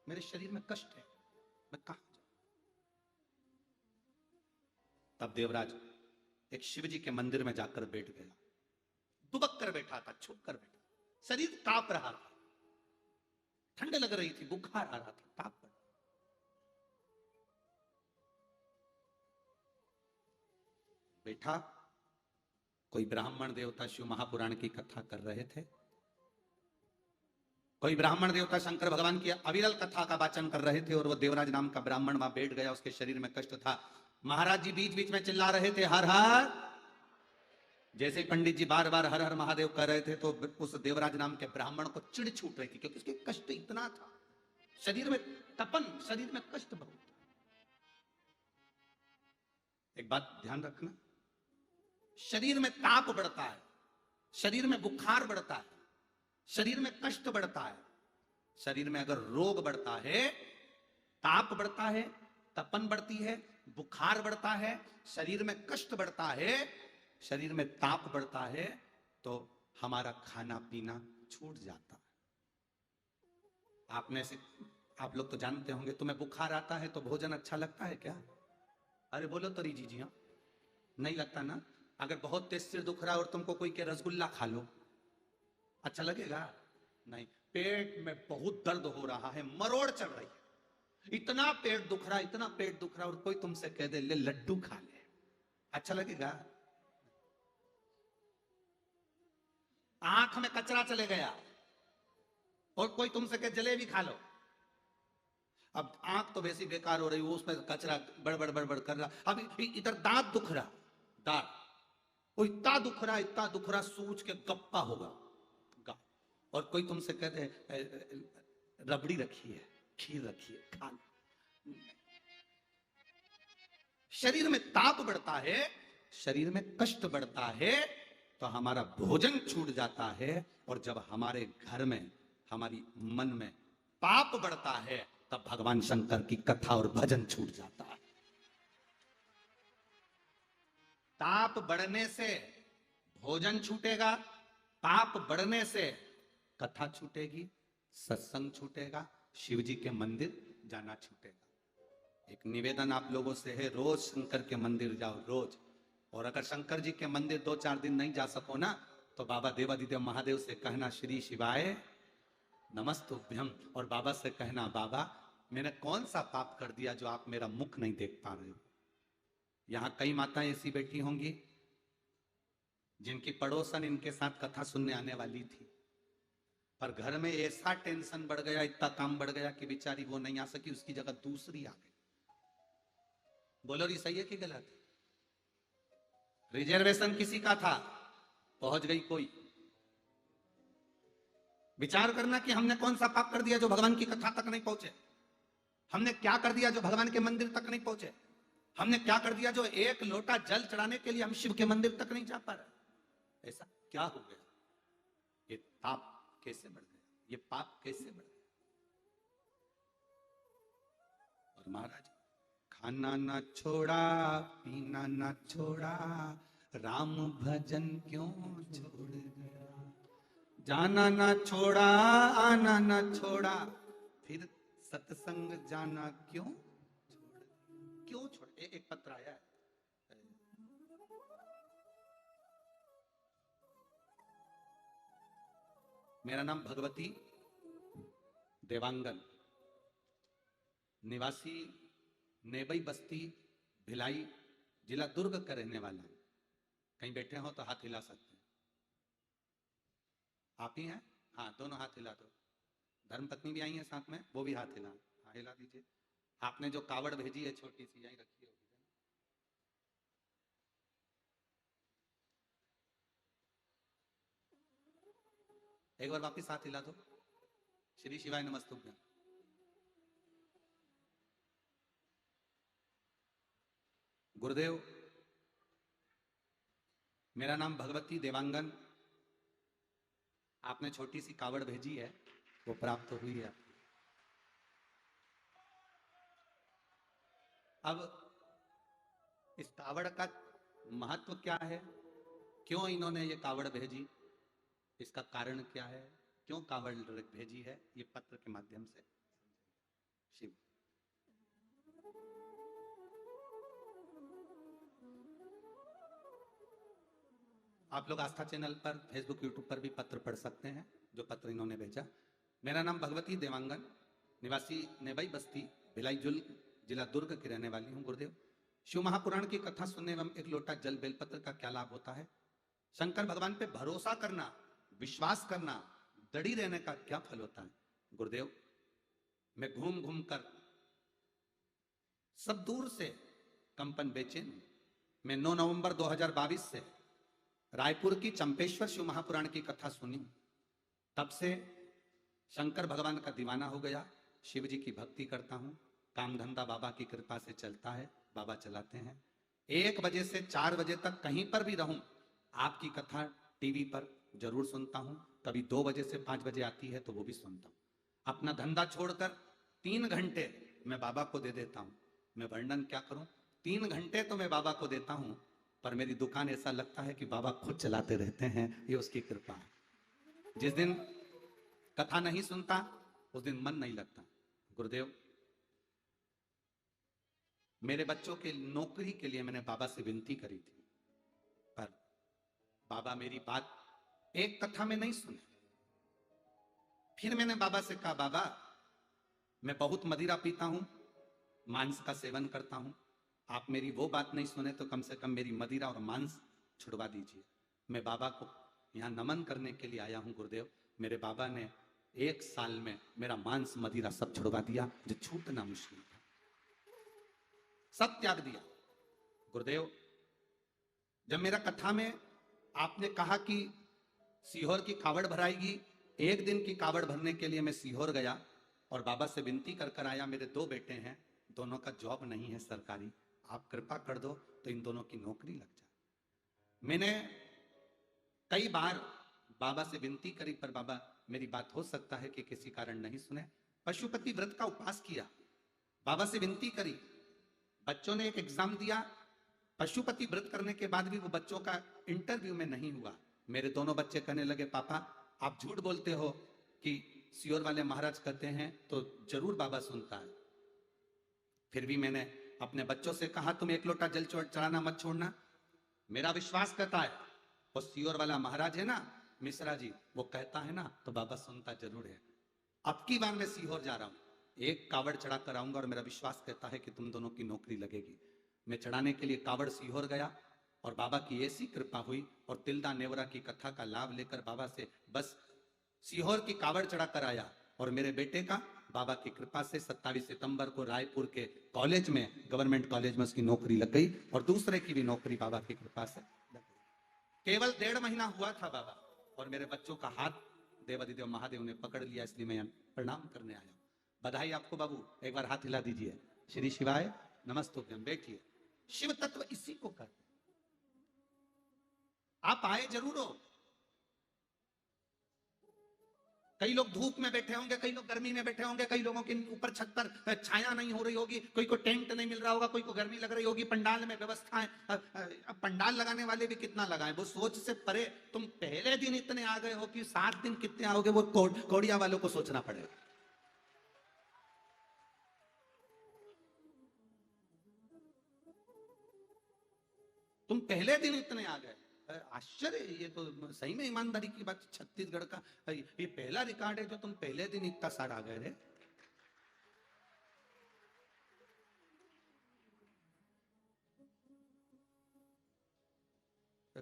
मेरे शरीर में कष्ट है, मैं कहां जाऊं? तब देवराज एक शिव जी के मंदिर में जाकर बैठ गया, दुबक कर बैठा था, छुप कर बैठा, शरीर कांप रहा था, ठंड लग रही थी, बुखार आ रहा था, ताप बढ़, बैठा। कोई ब्राह्मण देवता शिव महापुराण की कथा कर रहे थे, कोई ब्राह्मण देवता शंकर भगवान की अविरल कथा का वाचन कर रहे थे, और वो देवराज नाम का ब्राह्मण वहां बैठ गया, उसके शरीर में कष्ट था। महाराज जी बीच बीच में चिल्ला रहे थे, हर हर, जैसे पंडित जी बार बार हर हर महादेव कह रहे थे, तो उस देवराज नाम के ब्राह्मण को चिढ़ छूट रही थी, क्योंकि उसके कष्ट इतना था, शरीर में तपन, शरीर में कष्ट बहुत। एक बात ध्यान रखना, शरीर में ताप बढ़ता है, शरीर में बुखार बढ़ता है, शरीर में कष्ट बढ़ता है, शरीर में अगर रोग बढ़ता है, ताप बढ़ता है, तपन बढ़ती है, बुखार बढ़ता है, शरीर में कष्ट बढ़ता है, शरीर में ताप बढ़ता है, तो हमारा खाना पीना छूट जाता है। आपने से आप लोग तो जानते होंगे, तुम्हें बुखार आता है तो भोजन अच्छा लगता है क्या? अरे बोलो तो रीजी जी, हाँ, नहीं लगता ना। अगर बहुत तेज सिर दुख रहा है और तुमको कोई के रसगुल्ला खा लो, अच्छा लगेगा? नहीं। पेट में बहुत दर्द हो रहा है, मरोड़ चढ़ रही है, इतना पेट दुख रहा है, इतना पेट दुख रहा है, और कोई तुमसे कह दे ले लड्डू खा ले, अच्छा लगेगा? आंख में कचरा चले गया और कोई तुमसे कहे जलेबी खा लो, अब आंख तो वैसी बेकार हो रही है, उसमें कचरा बड़बड़ बड़बड़ कर रहा, अब इधर दांत दुख रहा, दांत वो इतना दुख रहा, इतना दुख रहा, सूझ के गप्पा होगा, और कोई तुमसे कहते रबड़ी रखी है, खीर रखी है, खा लो। शरीर में ताप बढ़ता है, शरीर में कष्ट बढ़ता है, तो हमारा भोजन छूट जाता है, और जब हमारे घर में, हमारी मन में पाप बढ़ता है, तब भगवान शंकर की कथा और भजन छूट जाता है। ताप बढ़ने से भोजन छूटेगा, ताप बढ़ने से कथा छूटेगी, सत्संग छूटेगा, शिव जी के मंदिर जाना छूटेगा। एक निवेदन आप लोगों से है, रोज शंकर के मंदिर जाओ, रोज। और अगर शंकर जी के मंदिर 2-4 दिन नहीं जा सको ना, तो बाबा देवादिदेव महादेव से कहना श्री शिवाय नमस्तुभ्यम, और बाबा से कहना बाबा मैंने कौन सा पाप कर दिया जो आप मेरा मुख नहीं देख पा रहे हो। यहां कई माताएं ऐसी बैठी होंगी जिनकी पड़ोसन इनके साथ कथा सुनने आने वाली थी, पर घर में ऐसा टेंशन बढ़ गया, इतना काम बढ़ गया कि बेचारी वो नहीं आ सकी, उसकी जगह दूसरी आ गई। बोलो ये सही है कि गलत? रिजर्वेशन किसी का था, पहुंच गई कोई। विचार करना कि हमने कौन सा पाप कर दिया जो भगवान की कथा तक नहीं पहुंचे, हमने क्या कर दिया जो भगवान के मंदिर तक नहीं पहुंचे, हमने क्या कर दिया जो एक लोटा जल चढ़ाने के लिए हम शिव के मंदिर तक नहीं जा पा रहे। ऐसा क्या हो गया? ये पाप कैसे बढ़ गया, ये पाप कैसे बढ़ गया? और महाराज, खाना ना छोड़ा, पीना ना छोड़ा, राम भजन क्यों छोड़ गया, जाना ना छोड़ा, आना ना छोड़ा, फिर सत्संग जाना क्यों छोड़, क्यों छोड़? एक पत्र आया है, मेरा नाम भगवती देवांगन, निवासी नेबई बस्ती भिलाई जिला दुर्ग का रहने वाला हूं। कहीं बैठे हो तो हाथ हिला सकते हैं। आप ही हैं? हाँ, दोनों हाथ हिला दो। धर्मपत्नी भी आई है साथ में, वो भी हाथ हिला। हाँ, हिला दीजिए। आपने जो कावड़ भेजी है छोटी सी, यहीं रखी होगी। एक बार वापिस हाथ हिला दो। श्री शिवाय नमस्तुभ्यम। गुरुदेव, मेरा नाम भगवती देवांगन। आपने छोटी सी कावड़ भेजी है, वो प्राप्त हुई है। अब इस कावड़ का महत्व क्या है, क्यों इन्होंने ये कावड़ भेजी, इसका कारण क्या है, क्यों कावड़ भेजी है, ये पत्र के माध्यम से शिव। आप लोग आस्था चैनल पर, फेसबुक, यूट्यूब पर भी पत्र पढ़ सकते हैं जो पत्र इन्होंने भेजा। मेरा नाम भगवती देवांगन, निवासी नेबई बस्ती भिलाई जुल जिला दुर्ग की रहने वाली हूँ। गुरुदेव, शिव महापुराण की कथा सुनने एवं एक लोटा जल बेलपत्र का क्या लाभ होता है, शंकर भगवान पे भरोसा करना, विश्वास करना, दृढ़ी रहने का क्या फल होता है। गुरुदेव, मैं घूम घूम कर सब दूर से कंपन बेचैन। मैं 9 नवंबर 2022 से रायपुर की चंपेश्वर शिव महापुराण की कथा सुनी, तब से शंकर भगवान का दीवाना हो गया। शिव जी की भक्ति करता हूं। काम धंधा बाबा की कृपा से चलता है, बाबा चलाते हैं। 1 बजे से 4 बजे तक कहीं पर भी रहूं, आपकी कथा टीवी पर जरूर सुनता हूं। कभी 2 बजे से 5 बजे आती है तो वो भी सुनता हूं। अपना धंधा छोड़कर 3 घंटे मैं बाबा को दे देता हूं। मैं वर्णन क्या करूं, 3 घंटे तो मैं बाबा को देता हूं, पर मेरी दुकान ऐसा लगता है कि बाबा खुद चलाते रहते हैं। ये उसकी कृपा है। जिस दिन कथा नहीं सुनता उस दिन मन नहीं लगता। गुरुदेव, मेरे बच्चों के नौकरी के लिए मैंने बाबा से विनती करी थी, पर बाबा मेरी बात एक कथा में नहीं सुने। फिर मैंने बाबा से कहा, बाबा मैं बहुत मदिरा पीता हूं, मांस का सेवन करता हूं, आप मेरी वो बात नहीं सुने तो कम से कम मेरी मदिरा और मांस छुड़वा दीजिए। मैं बाबा को यहां नमन करने के लिए आया हूं। गुरुदेव, मेरे बाबा ने 1 साल में मेरा मांस मदिरा सब छुड़वा दिया, जो छूटना मुश्किल था, सब त्याग दिया। गुरुदेव, जब मेरा कथा में आपने कहा कि सीहोर की कावड़ भराएगी, 1 दिन की कावड़ भरने के लिए मैं सीहोर गया और बाबा से विनती कर कर आया। मेरे 2 बेटे हैं, दोनों का जॉब नहीं है सरकारी, आप कृपा कर दो तो इन दोनों की नौकरी लग जाए। मैंने कई बार बाबा से विनती करी, पर बाबा मेरी बात हो सकता है कि किसी कारण नहीं सुने। पशुपति व्रत का उपवास किया, बाबा से विनती करी, बच्चों ने एक एग्जाम दिया, पशुपति व्रत करने के बाद भी वो बच्चों का इंटरव्यू में नहीं हुआ। मेरे दोनों बच्चे कहने लगे, पापा आप झूठ बोलते हो कि सियोर वाले महाराज कहते हैं तो जरूर बाबा सुनता है। फिर भी मैंने अपने बच्चों से कहा, तुम 1 लोटा जल चढ़ाना मत छोड़ना। मेरा विश्वास कहता है वो सियोर वाला महाराज है ना, मिश्रा जी, वो कहता है ना तो बाबा सुनता जरूर है। अब की बार मैं सीहोर जा रहा हूं, 1 कावड़ चढ़ा कर आऊंगा और मेरा विश्वास कहता है कि तुम दोनों की नौकरी लगेगी। मैं चढ़ाने के लिए कावड़ सीहोर गया और बाबा की ऐसी कृपा हुई और तिलदा नेवरा की कथा का लाभ लेकर बाबा से बस सीहोर की कावड़ चढ़ा कर आया। और मेरे बेटे का बाबा की कृपा से 27 सितंबर को रायपुर के कॉलेज में, गवर्नमेंट कॉलेज में उसकी नौकरी लग गई और दूसरे की भी नौकरी बाबा की कृपा से लग गई। केवल 1.5 महीना हुआ था बाबा, और मेरे बच्चों का हाथ देवादिदेव महादेव ने पकड़ लिया, इसलिए मैं प्रणाम करने आया। बधाई आपको बाबू, एक बार हाथ हिला दीजिए। श्री शिवाय नमस्तुभ्यम। बैठिए। शिव तत्व इसी को कहते हैं। आप आए जरूर हो। कई लोग धूप में बैठे होंगे, कई लोग गर्मी में बैठे होंगे, कई लोगों के ऊपर छत पर छाया नहीं हो रही होगी, कोई को टेंट नहीं मिल रहा होगा, कोई को गर्मी लग रही होगी, पंडाल में व्यवस्थाएं। अब पंडाल लगाने वाले भी कितना लगाए, वो सोच से परे। तुम पहले दिन इतने आ गए हो कि 7 दिन कितने आओगे, वो कोड़िया वालों को सोचना पड़ेगा। तुम पहले दिन इतने आ गए, आश्चर्य। ये तो सही में ईमानदारी की बात। छत्तीसगढ़ का ये पहला रिकॉर्ड है जो तुम पहले दिन इतना सारा आ गए रे।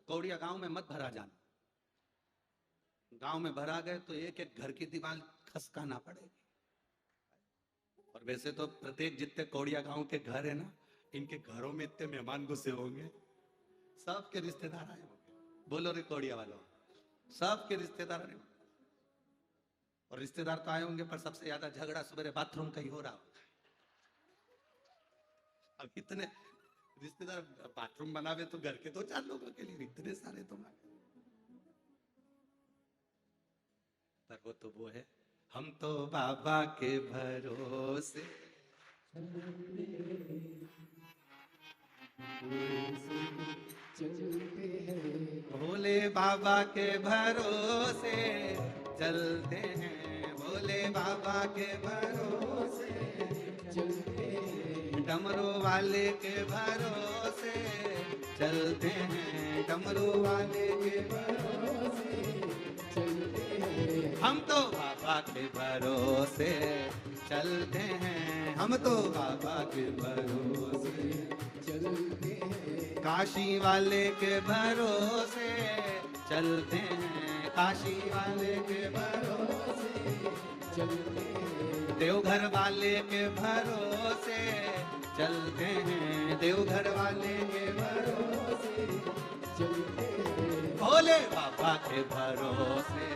कौड़िया गांव में मत भरा जाना। गांव में भरा गए तो एक एक घर की दीवार खसकाना पड़ेगी। और वैसे तो प्रत्येक जितने कौड़िया गांव के घर है ना, इनके घरों में इतने मेहमान घुसे होंगे, सबके रिश्तेदार आए होंगे। बोलो रे कौड़िया वालों, सबके रिश्तेदार आए। और रिश्तेदार तो आए होंगे, पर सबसे ज्यादा झगड़ा सवेरे बाथरूम का ही हो रहा होगा। अब इतने रिश्तेदार बाथरूम बनावे तो घर के 2-4 लोगों के लिए, इतने सारे तो मांगे। पर वो है, हम तो बाबा के भरोसे चलते हैं, भोले बाबा के भरोसे चलते हैं, भोले बाबा के भरोसे चलते हैं, डमरू वाले के भरोसे चलते हैं, डमरू वाले के भरोसे चलते हैं, हम तो बाबा के भरोसे चलते हैं, हम तो बाबा के भरोसे चलते हैं, काशी वाले के भरोसे चलते हैं, काशी वाले के भरोसे चलते हैं, देवघर वाले के भरोसे चलते हैं, देवघर वाले के भरोसे चलते हैं, भोले बाबा के भरोसे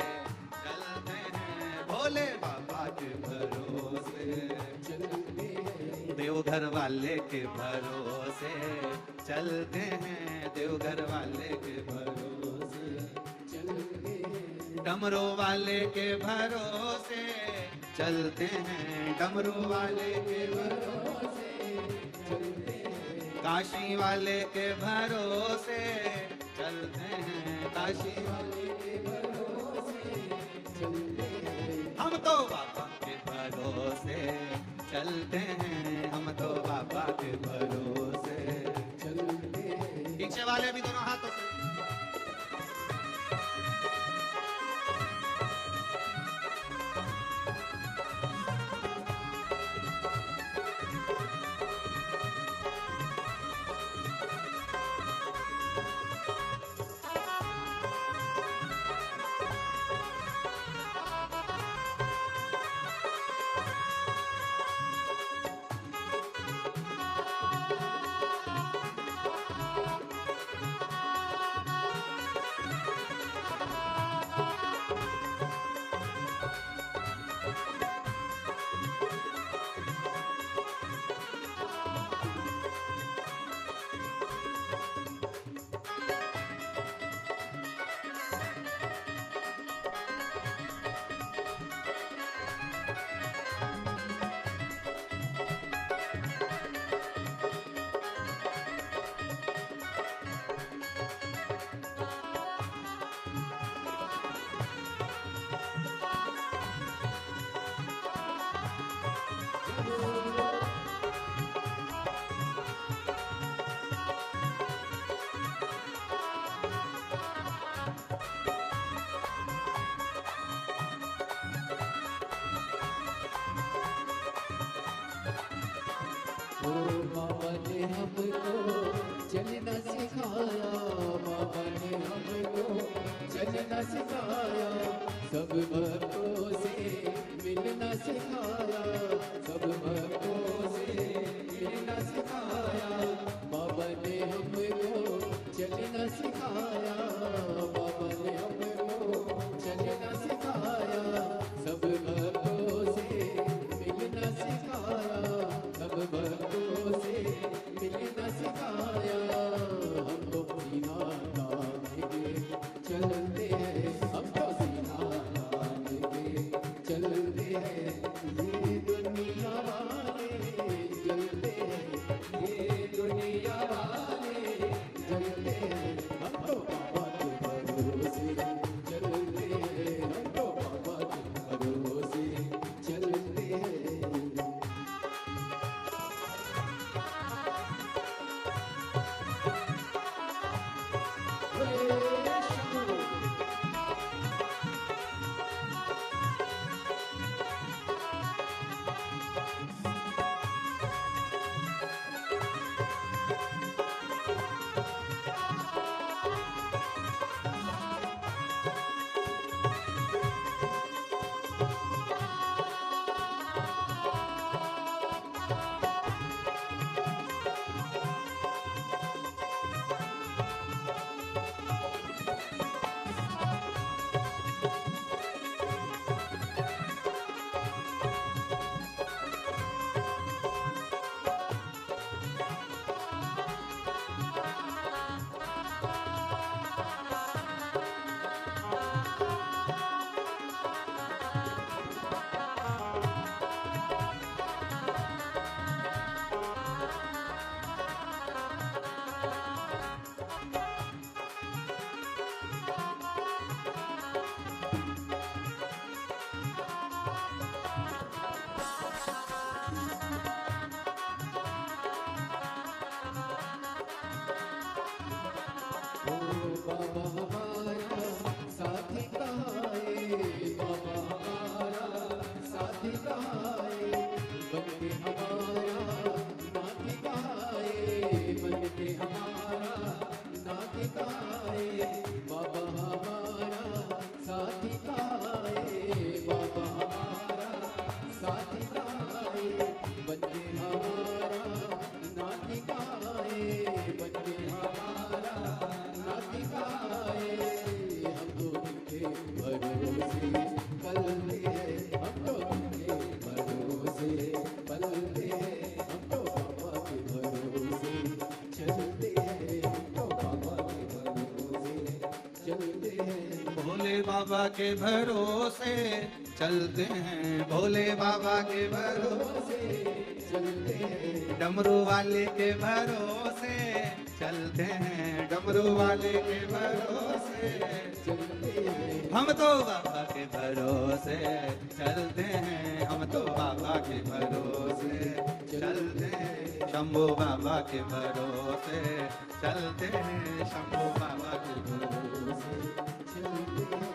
चलते हैं, भोले बाबा के भरोसे चलते हैं, देवघर वाले के भरोसे चलते हैं, देवघर वाले के भरोसे चलते हैं, डमरू वाले के भरोसे चलते हैं, डमरू वाले के भरोसे चलते हैं, काशी वाले के भरोसे चलते हैं, काशी वाले के भरोसे चलते हैं, हम तो बाबा के भरोसे चलते हैं, हम तो बाबा के भरोसे चलते हैं। पीछे वाले भी दोनों हाथों से बाबा ने हमको चलना सिखाया, बाबा ने हमको चलना सिखाया, सब भक्तों से मिलना सिखाया, सब भक्तों से मिलना सिखाया, बाबा ने हमको चलना सिखाया, बाबा ने हमको चलना सिखाया, सब भक्तों से मिलना सिखाया, सब भक्तों से मिलना सिखाया, हम तो सीना तान के चलते हैं, हम तो सीना तान के चलते हैं, ये दुनिया वाले जलते हैं, ये दुनिया वाले जलते हैं, हम तो बाबा के कहाए, बाबा हमारा साथी कहाए, बनके हमारा नाती कहाए, बनके हमारा नाती कहाए, बाबा हमारा साथी कहाए, बाबा हमारा साथी कहाए, बनके हमारा नाती कहाए, बनके हमारा नाती कहाए। हम तो उनके भरोसे पलते हैं, हम तो उनके भरोसे पलते हैं, हम तो बाबा के भरोसे चलते हैं, हम तो बाबा के भरोसे चलते हैं। भोले बाबा के भरोसे चलते हैं, भोले बाबा के भरोसे चलते हैं, डमरू वाले के भरोसे चलते हैं, डमरू वाले के भरोसे चलते हैं, हम तो बाबा के भरोसे चलते हैं, हम तो बाबा के भरोसे चलते हैं, शंभू बाबा के भरोसे चलते हैं, शंभू बाबा के भरोसे चलते हैं।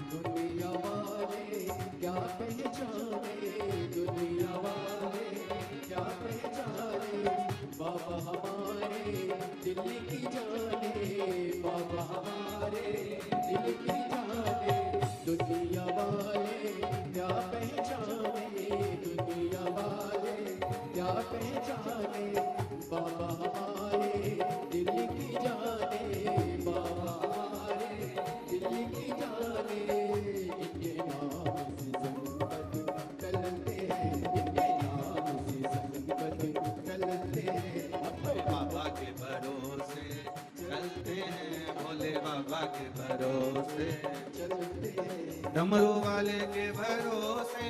दुनिया वाले क्या पहचाने, दुनिया वाले क्या पहचाने, बाबा हमारे दिल की जाने, बाबा हमारे दिल की जाने। दुनिया वाले क्या पहचाने, दुनिया वाले क्या पहचाने, बाबा हमारे दिल की जाने, बाबा हमारे दिल की जाने। इनके नाम से संपत चलते हैं, इनके नाम से संपत चलते हैं, हम तो बाबा के भरोसे चलते हैं, भोले बाबा के भरोसे चलते हैं, डमरू वाले के भरोसे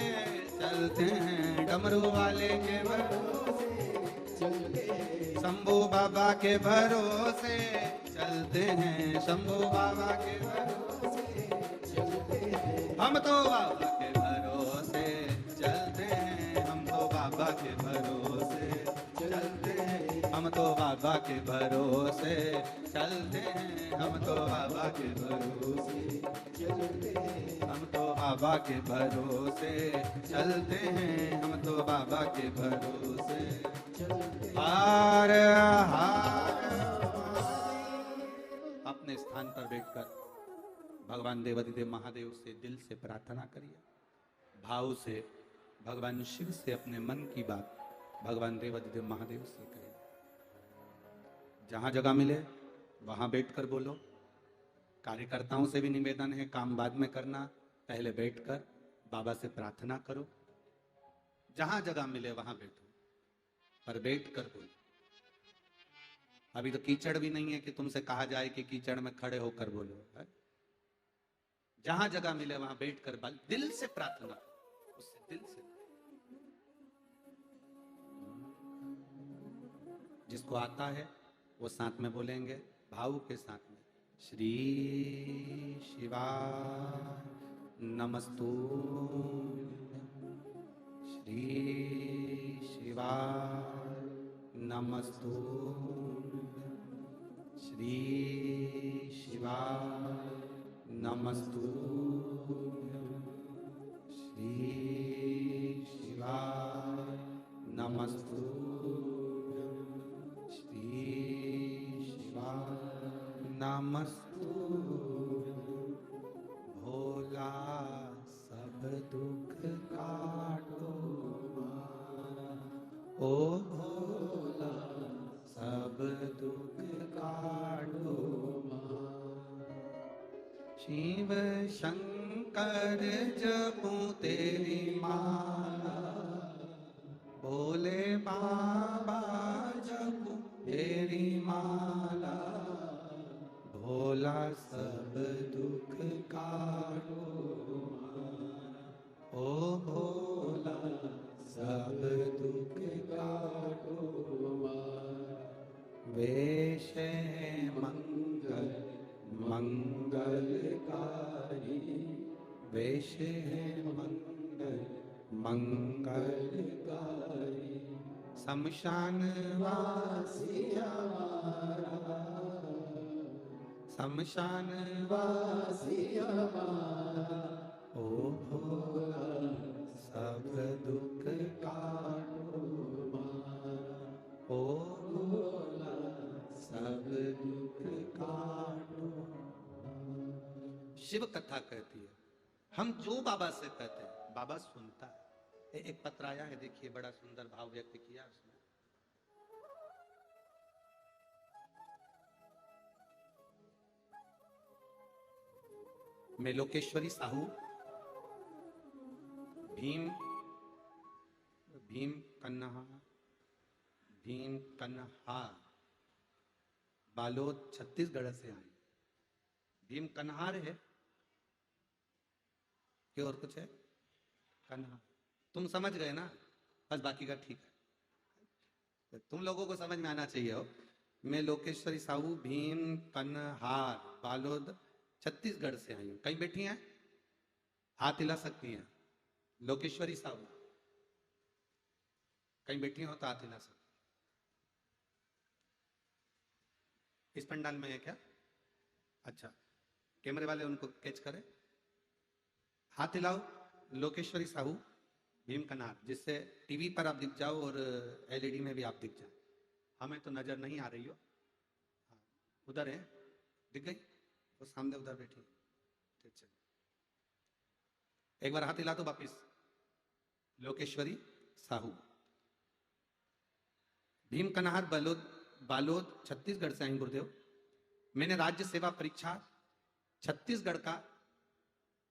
चलते हैं, डमरू वाले के भरोसे चलते हैं, शंभू बाबा के भरोसे चलते हैं, शंभू बाबा के भरोसे चलते हैं, हम तो बाबा के भरोसे चलते हैं, हम तो बाबा के भरोसे चलते हैं, हम तो बाबा के भरोसे चलते हैं, हम तो बाबा के भरोसे चलते हैं, हम तो बाबा के भरोसे चलते हैं, हम तो बाबा के भरोसे चलते हार हार। अपने स्थान पर बैठकर भगवान देवाधिदेव महादेव से दिल से प्रार्थना करिए, भाव से भगवान शिव से अपने मन की बात भगवान देवाधिदेव महादेव से करिए। जहां जगह मिले वहां बैठकर बोलो। कार्यकर्ताओं से भी निवेदन है, काम बाद में करना, पहले बैठकर बाबा से प्रार्थना करो। जहां जगह मिले वहां बैठो, पर बैठकर बोलो। अभी तो कीचड़ भी नहीं है कि तुमसे कहा जाए कि कीचड़ में खड़े होकर बोलो, है? जहां जगह मिले वहां बैठकर दिल से प्रार्थना करो, उससे दिल से। जिसको आता है वो साथ में बोलेंगे, भाव के साथ में। श्री शिवाय नमस्तु, श्री शिवाय नमस्तु, श्री शिवाय नमस्तु। दुख काटो ओ भोला सब दुख काटो शिव शंकर जपूं तेरी माला भोले बाबा जपूं तेरी माला भोला सब दुख काटो ओ भोला सब दुख काटो वेश मंगल मंगलकारी वेश मंगल मंगलकारी शमशान वासी हमारा शमशान वासी हमारा ओ भोला सब दुख काटो हमारा ओ भोला सब दुख काटो। शिव कथा कहती है हम जो बाबा से कहते हैं बाबा सुनता है। एक पत्र आया है देखिए बड़ा सुंदर भाव व्यक्त किया उसने। मैं लोकेश्वरी साहू भीम कन्हा बालोद छत्तीसगढ़ से आए। भीम कन्हार है कि और कुछ है? कन्हा तुम समझ गए ना, बस बाकी का ठीक है, तुम लोगों को समझ में आना चाहिए हो। मैं लोकेश्वरी साहू भीम कन्हार बालोद छत्तीसगढ़ से आई हूं। कहीं बैठी हैं? हाथ हिला सकती हैं। लोकेश्वरी साहू कहीं बैठी हो तो हाथ हिला सकती। इस पंडाल में है क्या? अच्छा, कैमरे वाले उनको कैच करें। हाथ हिलाओ। लोकेश्वरी साहू भीम कन्हार, जिससे टीवी पर आप दिख जाओ और एलईडी में भी आप दिख जाओ। हमें तो नजर नहीं आ रही हो। हाँ, उधर है, दिख गई वो सामने उधर बैठी। ठीक है, एक बार हाथ हिला दो वापिस। लोकेश्वरी साहू भीम कन्हार बालोद छत्तीसगढ़ से आई गुरुदेव। मैंने राज्य सेवा परीक्षा छत्तीसगढ़ का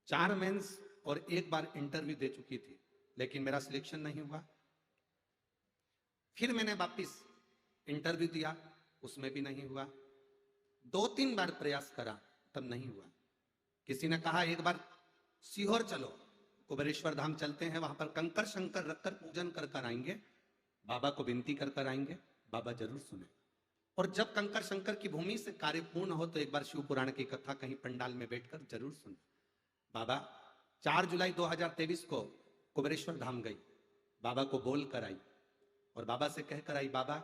4 मेंस और 1 बार इंटरव्यू दे चुकी थी, लेकिन मेरा सिलेक्शन नहीं हुआ। फिर मैंने वापिस इंटरव्यू दिया, उसमें भी नहीं हुआ। 2-3 बार प्रयास करा तब नहीं हुआ। किसी ने कहा एक बार सीहोर चलो, कुबेरेश्वर धाम चलते हैं, वहां पर कंकर शंकर रखकर पूजन कर कर आएंगे, बाबा को विनती कर कर आएंगे, बाबा जरूर सुने। और जब कंकर शंकर की भूमि से कार्य पूर्ण हो तो एक बार शिव पुराण की कथा कहीं पंडाल में बैठकर जरूर सुने। बाबा 4 जुलाई 2023 को कुबेरेश्वर धाम गई, बाबा को बोल कर आई और बाबा से कह कर आई, बाबा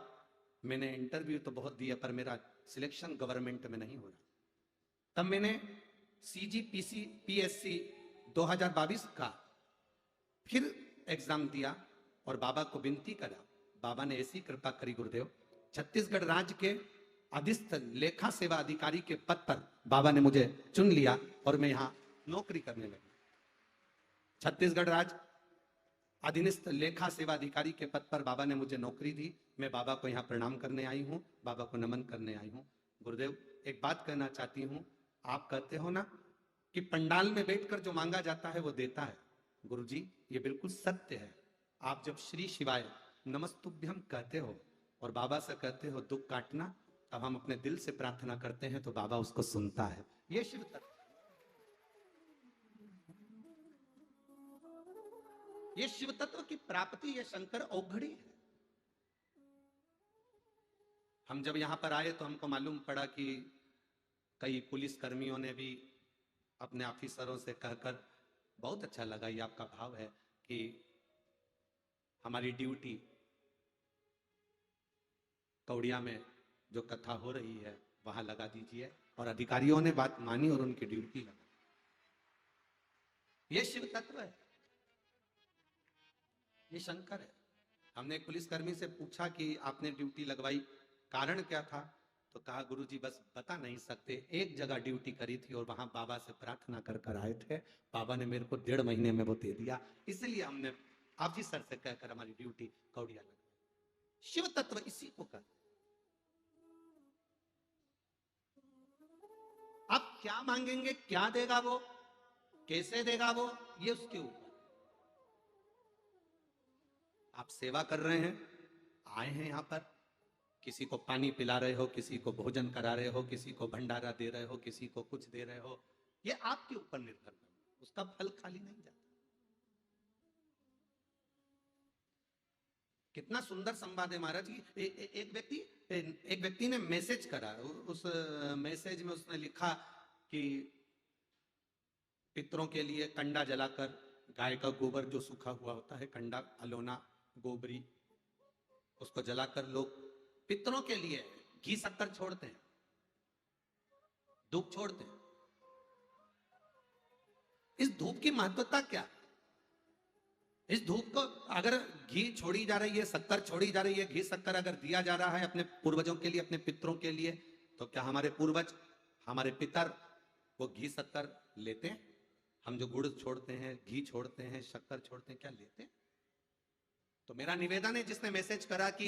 मैंने इंटरव्यू तो बहुत दिया पर मेरा सिलेक्शन गवर्नमेंट में नहीं हो रहा। तब मैंने CGPSC 2022 का फिर एग्जाम दिया और बाबा को विनती करा। बाबा ने ऐसी कृपा करी गुरुदेव, छत्तीसगढ़ राज्य के अधीस्थ लेखा सेवा अधिकारी के पद पर बाबा ने मुझे चुन लिया और मैं यहां नौकरी करने लगा। छत्तीसगढ़ राज्य अधीनस्थ लेखा सेवा अधिकारी के पद पर बाबा ने मुझे नौकरी दी। मैं बाबा को यहाँ प्रणाम करने आई हूँ, बाबा को नमन करने आई हूँ। गुरुदेव एक बात कहना चाहती हूँ, आप कहते हो ना कि पंडाल में बैठकर जो मांगा जाता है वो देता है। गुरुजी ये बिल्कुल सत्य है। आप जब श्री शिवाय नमस्तुभ्यम कहते हो और बाबा से कहते हो दुख काटना, तब हम अपने दिल से प्रार्थना करते हैं तो बाबा उसको सुनता है। ये शिव तत्व, ये शिव तत्व की प्राप्ति, ये शंकर औघड़ी है। हम जब यहां पर आए तो हमको मालूम पड़ा कि कई पुलिस कर्मियों ने भी अपने ऑफिसरों से कहकर, बहुत अच्छा लगा ये आपका भाव है कि हमारी ड्यूटी कौड़िया में जो कथा हो रही है वहां लगा दीजिए, और अधिकारियों ने बात मानी और उनकी ड्यूटी लगा। ये शिव तत्व है, ये शंकर है। हमने एक पुलिसकर्मी से पूछा कि आपने ड्यूटी लगवाई, कारण क्या था? तो कहा गुरुजी बस बता नहीं सकते, एक जगह ड्यूटी करी थी और वहां बाबा से प्रार्थना कर कर आए थे, बाबा ने मेरे को 1.5 महीने में वो दे दिया, इसलिए हमने आप जी सर से कहकर हमारी ड्यूटी कौड़िया लग। शिव तत्व इसी को कर, आप क्या मांगेंगे, क्या देगा वो, कैसे देगा वो, ये उसके ऊपर। आप सेवा कर रहे हैं, आए हैं यहां पर, किसी को पानी पिला रहे हो, किसी को भोजन करा रहे हो, किसी को भंडारा दे रहे हो, किसी को कुछ दे रहे हो, ये आपके ऊपर निर्भर है, उसका फल खाली नहीं जाता। कितना सुंदर संवाद है महाराज जी। एक व्यक्ति ने मैसेज करा, उस मैसेज में उसने लिखा कि पितरों के लिए कंडा जलाकर, गाय का गोबर जो सूखा हुआ होता है, कंडा, अलोना, गोबरी, उसको जलाकर लोग पितरों के लिए घी शक्कर छोड़ते हैं, धूप छोड़ते हैं। इस धूप की महत्वता क्या है? इस धूप को अगर घी छोड़ी जा रही है, शक्कर छोड़ी जा रही है, घी शक्कर अगर दिया जा रहा है अपने पूर्वजों के लिए, अपने पितरों के लिए, तो क्या हमारे पूर्वज, हमारे पितर वो घी शक्कर लेते हैं? हम जो गुड़ छोड़ते हैं, घी छोड़ते हैं, शक्कर छोड़ते हैं, क्या लेते हैं? तो मेरा निवेदन है, जिसने मैसेज करा कि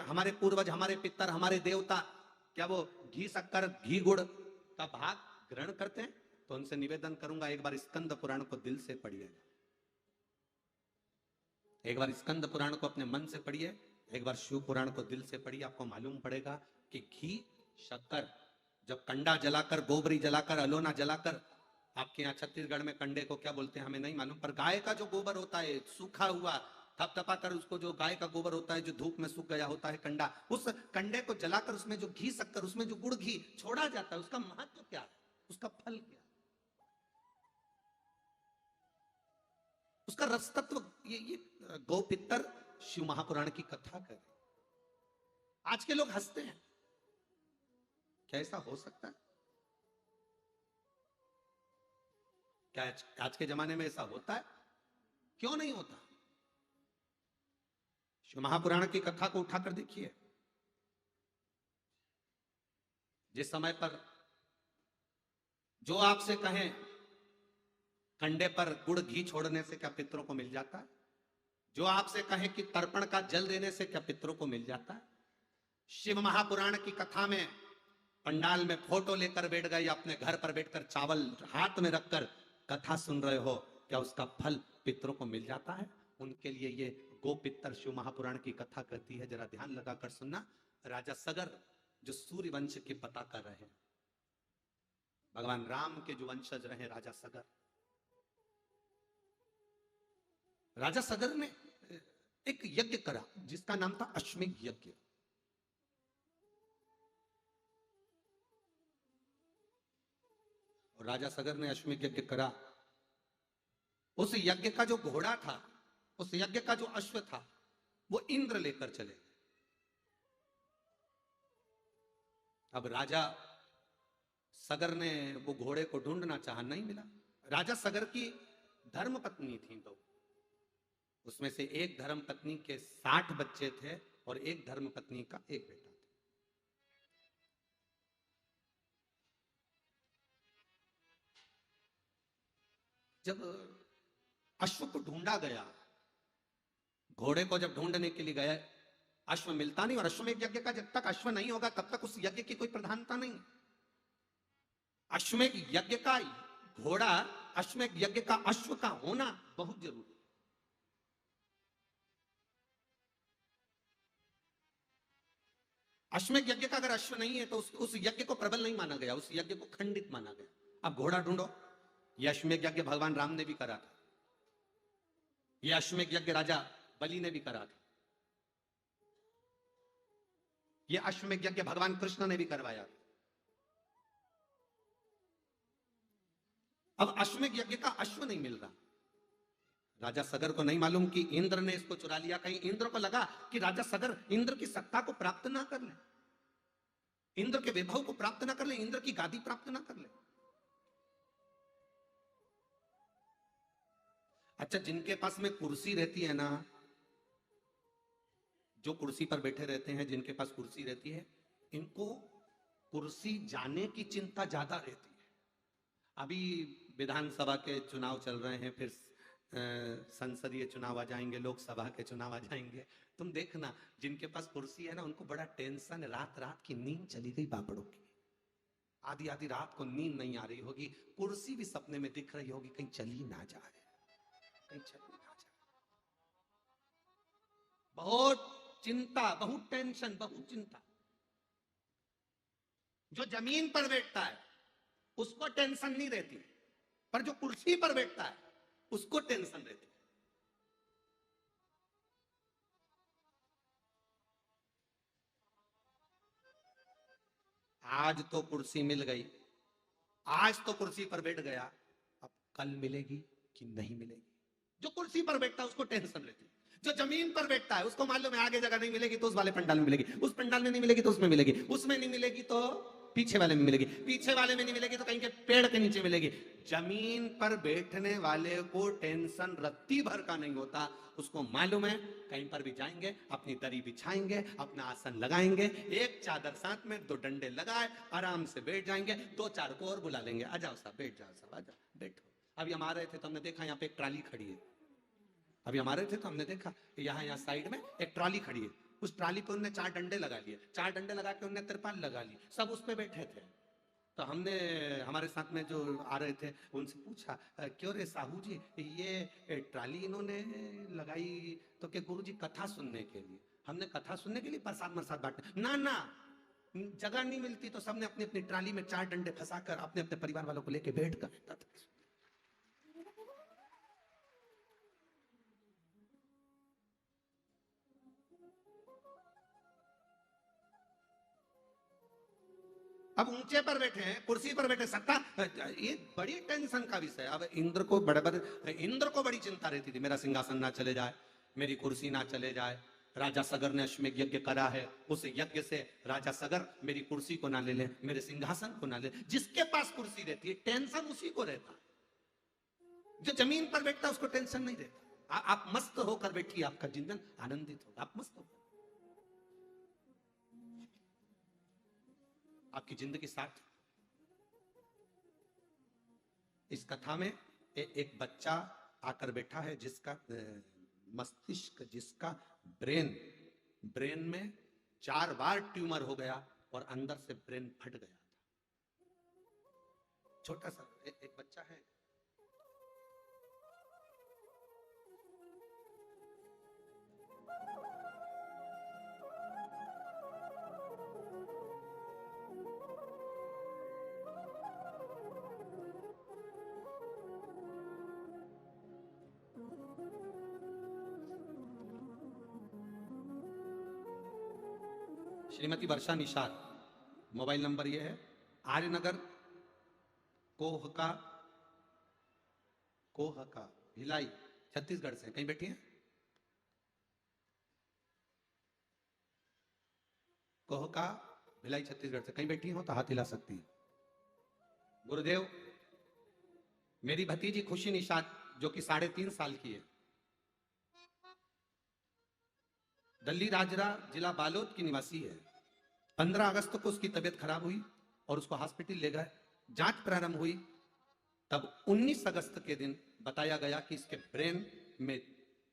हमारे पूर्वज, हमारे पितर, हमारे देवता, क्या वो घी शक्कर, घी गुड़ का भाग ग्रहण करते हैं? तो उनसे निवेदन करूंगा, एक बार स्कंद पुराण को दिल से पढ़िएगा, एक बार स्कंद पुराण को अपने मन से पढ़िए, एक बार शिव पुराण को दिल से पढ़िए, आपको मालूम पड़ेगा कि घी शक्कर, जब कंडा जलाकर, गोबरी जलाकर, अलोना जलाकर, आपके यहाँ छत्तीसगढ़ में कंडे को क्या बोलते हैं हमें नहीं मालूम, पर गाय का जो गोबर होता है सूखा हुआ, थपथपा कर उसको, जो गाय का गोबर होता है जो धूप में सूख गया होता है कंडा, उस कंडे को जलाकर उसमें जो घी शक्कर, उसमें जो गुड़ घी छोड़ा जाता है, उसका महत्व क्या है, उसका फल क्या है, उसका रस तत्व, ये गौ पितर शिव महापुराण की कथा कर। आज के लोग हंसते हैं, क्या ऐसा हो सकता है? क्या आज के जमाने में ऐसा होता है? क्यों नहीं होता? शिव महापुराण की कथा को उठाकर देखिए। जिस समय पर जो आपसे कहें कंडे पर गुड़ घी छोड़ने से क्या पितरों को मिल जाता है, जो आपसे कहे कि तर्पण का जल देने से क्या पितरों को मिल जाता है, शिव महापुराण की कथा में पंडाल में फोटो लेकर बैठ गए, अपने घर पर बैठकर चावल हाथ में रखकर कथा सुन रहे हो, क्या उसका फल पितरों को मिल जाता है? उनके लिए ये गो पितर शिव महापुराण की कथा कहती है, जरा ध्यान लगाकर सुनना। राजा सगर जो सूर्य वंश की पताका रहे, भगवान राम के जो वंशज रहे राजा सगर, राजा सगर ने एक यज्ञ करा जिसका नाम था अश्वमेध यज्ञ। और राजा सगर ने अश्वमेध यज्ञ करा, उस यज्ञ का जो घोड़ा था, उस यज्ञ का जो अश्व था, वो इंद्र लेकर चले। अब राजा सगर ने वो घोड़े को ढूंढना चाहा, नहीं मिला। राजा सगर की धर्म पत्नी थी दो, उसमें से एक धर्म पत्नी के 60 बच्चे थे और एक धर्म पत्नी का एक बेटा था। जब अश्व को ढूंढा गया, घोड़े को जब ढूंढने के लिए गए, अश्व मिलता नहीं, और अश्वमेध यज्ञ का जब तक अश्व नहीं होगा तब तक उस यज्ञ की कोई प्रधानता नहीं। अश्वमेध यज्ञ का घोड़ा, अश्वमेध यज्ञ का अश्व का होना बहुत जरूरी। अश्वमेध यज्ञ का अगर अश्व नहीं है तो उस यज्ञ को प्रबल नहीं माना गया, उस यज्ञ को खंडित माना गया। अब घोड़ा ढूंढो। यह अश्वमेध यज्ञ भगवान राम ने भी करा था, यह अश्वमेध यज्ञ राजा बलि ने भी करा था, यह अश्वमेध यज्ञ भगवान कृष्ण ने भी करवाया। अब अश्वमेध यज्ञ का अश्व नहीं मिल रहा। राजा सगर को नहीं मालूम कि इंद्र ने इसको चुरा लिया। कहीं इंद्र को लगा कि राजा सगर इंद्र की सत्ता को प्राप्त ना कर ले, इंद्र के वैभव को प्राप्त ना कर ले, इंद्र की गादी प्राप्त ना कर ले। अच्छा, जिनके पास में कुर्सी रहती है ना, जो कुर्सी पर बैठे रहते हैं, जिनके पास कुर्सी रहती है, इनको कुर्सी जाने की चिंता ज्यादा रहती है। अभी विधानसभा के चुनाव चल रहे हैं, फिर संसदीय चुनाव आ जाएंगे, लोकसभा के चुनाव आ जाएंगे। तुम देखना जिनके पास कुर्सी है ना, उनको बड़ा टेंशन, रात रात की नींद चली गई बापड़ों की, आधी आधी रात को नींद नहीं आ रही होगी, कुर्सी भी सपने में दिख रही होगी, कहीं चली ना जाए, कहीं चली ना जाए। बहुत चिंता, बहुत टेंशन, बहुत चिंता। जो जमीन पर बैठता है उसको टेंशन नहीं रहती, पर जो कुर्सी पर बैठता है उसको टेंशन रहती है। आज तो कुर्सी मिल गई, आज तो कुर्सी पर बैठ गया, अब कल मिलेगी कि नहीं मिलेगी। जो कुर्सी पर बैठता है उसको टेंशन रहती है। जो जमीन पर बैठता है उसको मालूम है आगे जगह नहीं मिलेगी तो उस वाले पंडाल में मिलेगी, उस पंडाल में नहीं मिलेगी तो उसमें मिलेगी, उसमें नहीं मिलेगी तो पीछे वाले में मिलेगी, पीछे वाले में नहीं मिलेगी तो कहीं के पेड़ के नीचे मिलेगी। जमीन पर बैठने वाले को टेंशन रत्ती भर का नहीं होता। उसको मालूम है कहीं पर भी जाएंगे, अपनी दरी बिछाएंगे, अपना आसन लगाएंगे, एक चादर साथ में, दो डंडे लगाए, आराम से बैठ जाएंगे, दो चार को और बुला लेंगे, आ जाओ साहब, बैठ जाओ साहब, आ जाओ, बैठो। अभी हम आ रहे थे तो हमने देखा यहाँ पे एक ट्राली खड़ी है। अभी हम आ रहे थे तो हमने देखा कि यहाँ साइड में एक ट्राली खड़ी है। उस ट्राली पे उन्होंने 4 डंडे लगा लिए, 4 डंडे लगा के उन्होंने तिरपाल लगा ली, सब उस पे बैठे थे। तो हमने, हमारे साथ में जो आ रहे थे उनसे पूछा, क्यों रे साहू जी ये ट्राली इन्होंने लगाई तो क्या गुरु जी कथा सुनने के लिए? हमने कथा सुनने के लिए प्रसाद मरसाद बांटने? ना ना, जगह नहीं मिलती तो सबने अपनी अपनी ट्राली में 4 डंडे फंसाकर अपने अपने परिवार वालों को लेके बैठ कर। अब ऊंचे पर बैठे हैं, कुर्सी पर बैठे, सत्ता, ये बड़ी टेंशन का विषय। अब इंद्र को इंद्र को बड़ी चिंता रहती थी, मेरा सिंहासन ना चले जाए, मेरी कुर्सी ना चले जाए। राजा सगर ने अश्वमेध यज्ञ करा है, उस यज्ञ से राजा सगर मेरी कुर्सी को ना ले ले, मेरे सिंहासन को ना ले। जिसके पास कुर्सी रहती है टेंशन उसी को रहता, जो जमीन पर बैठता है उसको टेंशन नहीं रहता। आप मस्त होकर बैठिए, आपका जीवन आनंदित होगा, आप मस्त होकर, आपकी जिंदगी सार्थक। इस कथा में एक बच्चा आकर बैठा है जिसका मस्तिष्क, जिसका ब्रेन में 4 बार ट्यूमर हो गया और अंदर से ब्रेन फट गया था। छोटा सा एक बच्चा है। श्रीमती वर्षा निषाद, मोबाइल नंबर ये है, आर्यनगर कोहका भिलाई छत्तीसगढ़ से। कहीं बैठी है? कोहका भिलाई छत्तीसगढ़ से कहीं बैठी हो तो हाथ हिला सकती है। गुरुदेव, मेरी भतीजी खुशी निषाद जो कि 3.5 साल की है, दल्ली राजरा जिला बालोद की निवासी है। 15 अगस्त को उसकी तबीयत खराब हुई और उसको हॉस्पिटल ले गए, जांच प्रारंभ हुई। तब 19 अगस्त के दिन बताया गया कि इसके ब्रेन में